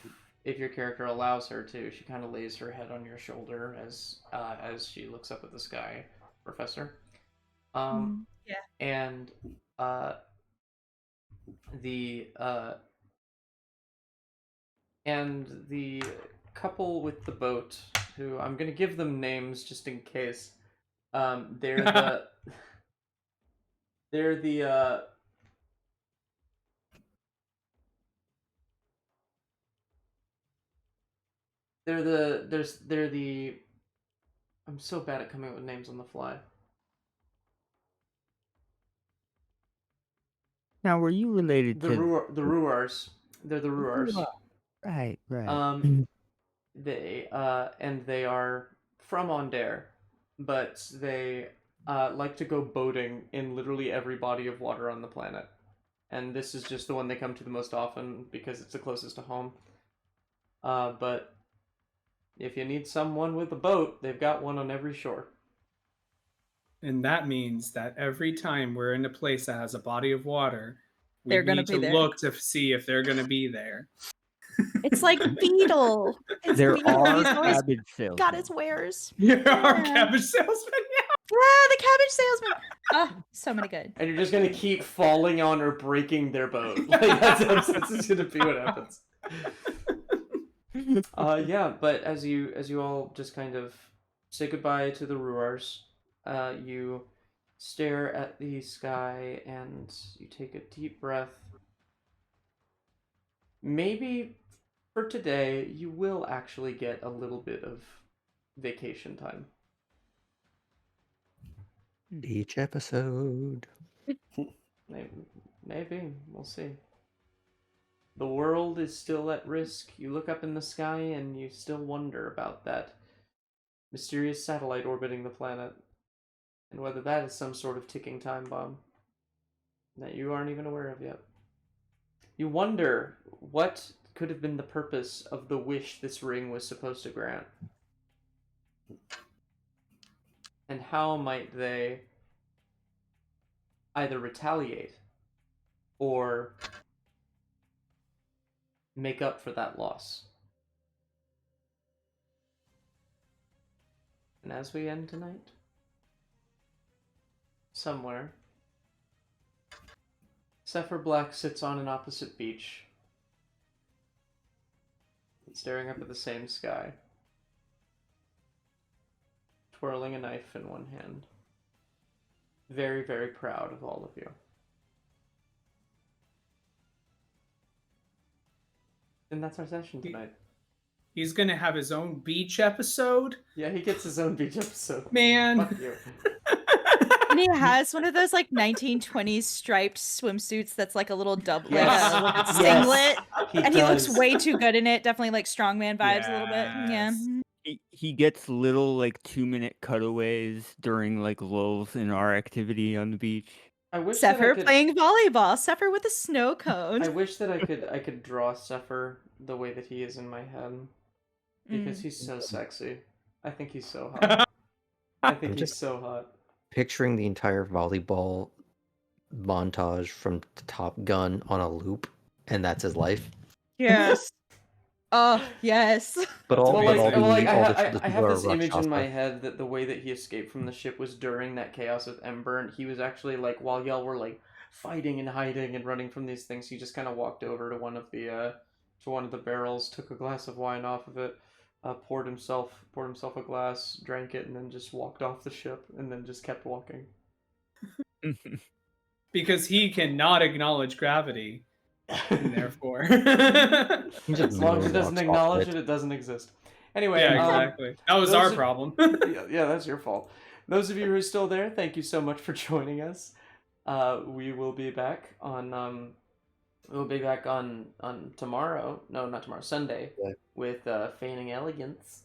your character allows her to, she kind of lays her head on your shoulder as she looks up at the sky, Professor. Yeah. And the couple with the boat, who I'm gonna give them names just in case. They're the they're the I'm so bad at coming up with names on the fly. Now, were you related The to Ruars. They're the Ruars. Right. They are from Ondair, but they like to go boating in literally every body of water on the planet. And this is just the one they come to the most often because it's the closest to home. But if you need someone with a boat, they've got one on every shore. And that means that every time we're in a place that has a body of water, we They're gonna need be to there. look to see if they're going to be there. It's like Beetle. It's There Beetle. are He's always cabbage salesmen. got his wares. You're our Yeah. cabbage salesman. Yeah, the cabbage salesman. Oh, so many good. And you're just gonna keep falling on or breaking their boat. Like that's just gonna be what happens. Yeah, but as you all just kind of say goodbye to the Ruars, you stare at the sky and you take a deep breath. Maybe for today you will actually get a little bit of vacation time. Each episode. Maybe. We'll see. The world is still at risk. You look up in the sky and you still wonder about that mysterious satellite orbiting the planet, and whether that is some sort of ticking time bomb that you aren't even aware of yet. You wonder what could have been the purpose of the wish this ring was supposed to grant. And how might they either retaliate or make up for that loss. And as we end tonight, somewhere, Zephyr Black sits on an opposite beach, staring up at the same sky, twirling a knife in one hand. Very, very proud of all of you. And that's our session tonight. He's going to have his own beach episode? Yeah, he gets his own beach episode. Man. Fuck you. And he has one of those like 1920s striped swimsuits that's like a little double, Yes. like a little Yes. singlet. He And he looks does. way too good in it. Definitely like strongman vibes a little bit. Yeah. Yes. he gets little like 2-minute cutaways during like lulls in our activity on the beach. I wish that I Sepher could. playing volleyball. Sepher with a snow cone. I wish that I could draw Sepher the way that he is in my head, because he's so sexy. I think he's so hot. I think I'm he's just so hot. picturing the entire volleyball montage from Top Gun on a loop, and that's his life. Yes. Oh, yes. But That's all, Well, but like, all well, like the all the, the I people have are this image in my Rakshasa. head that the way that he escaped from the ship was during that chaos with Ember, and he was actually like, while y'all were like fighting and hiding and running from these things, he just kind of walked over to one of the barrels, took a glass of wine off of it, poured himself a glass, drank it, and then just walked off the ship, and then just kept walking. Because he cannot acknowledge gravity, and therefore. As long as it doesn't moonwalks off acknowledge it. it, it doesn't exist. Anyway, Yeah, exactly. That was those our of- problem. yeah, that's your fault. Those of you who are still there, thank you so much for joining us. We will be back on tomorrow. No, not tomorrow. Sunday, Yeah. with Feigning Elegance.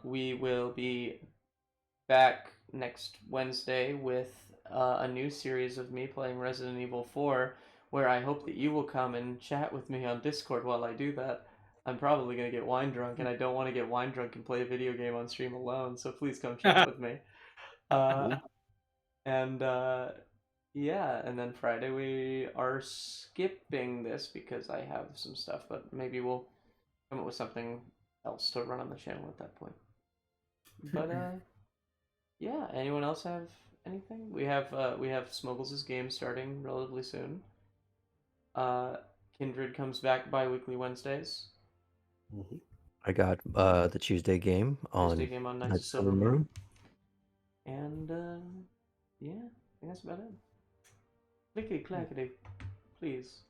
We will be back next Wednesday with a new series of me playing Resident Evil 4, where I hope that you will come and chat with me on Discord while I do that. I'm probably going to get wine drunk, and I don't want to get wine drunk and play a video game on stream alone, so please come chat with me. And yeah, and then Friday we are skipping this because I have some stuff, but maybe we'll come up with something else to run on the channel at that point. But yeah, anyone else have anything? We have Smuggles' game starting relatively soon. Kindred comes back bi-weekly Wednesdays. I got the Tuesday game on Tuesday game on Knights of Knights of Silver Silver Moon. Moon. And yeah, I think that's about it. Clickety clackety, please.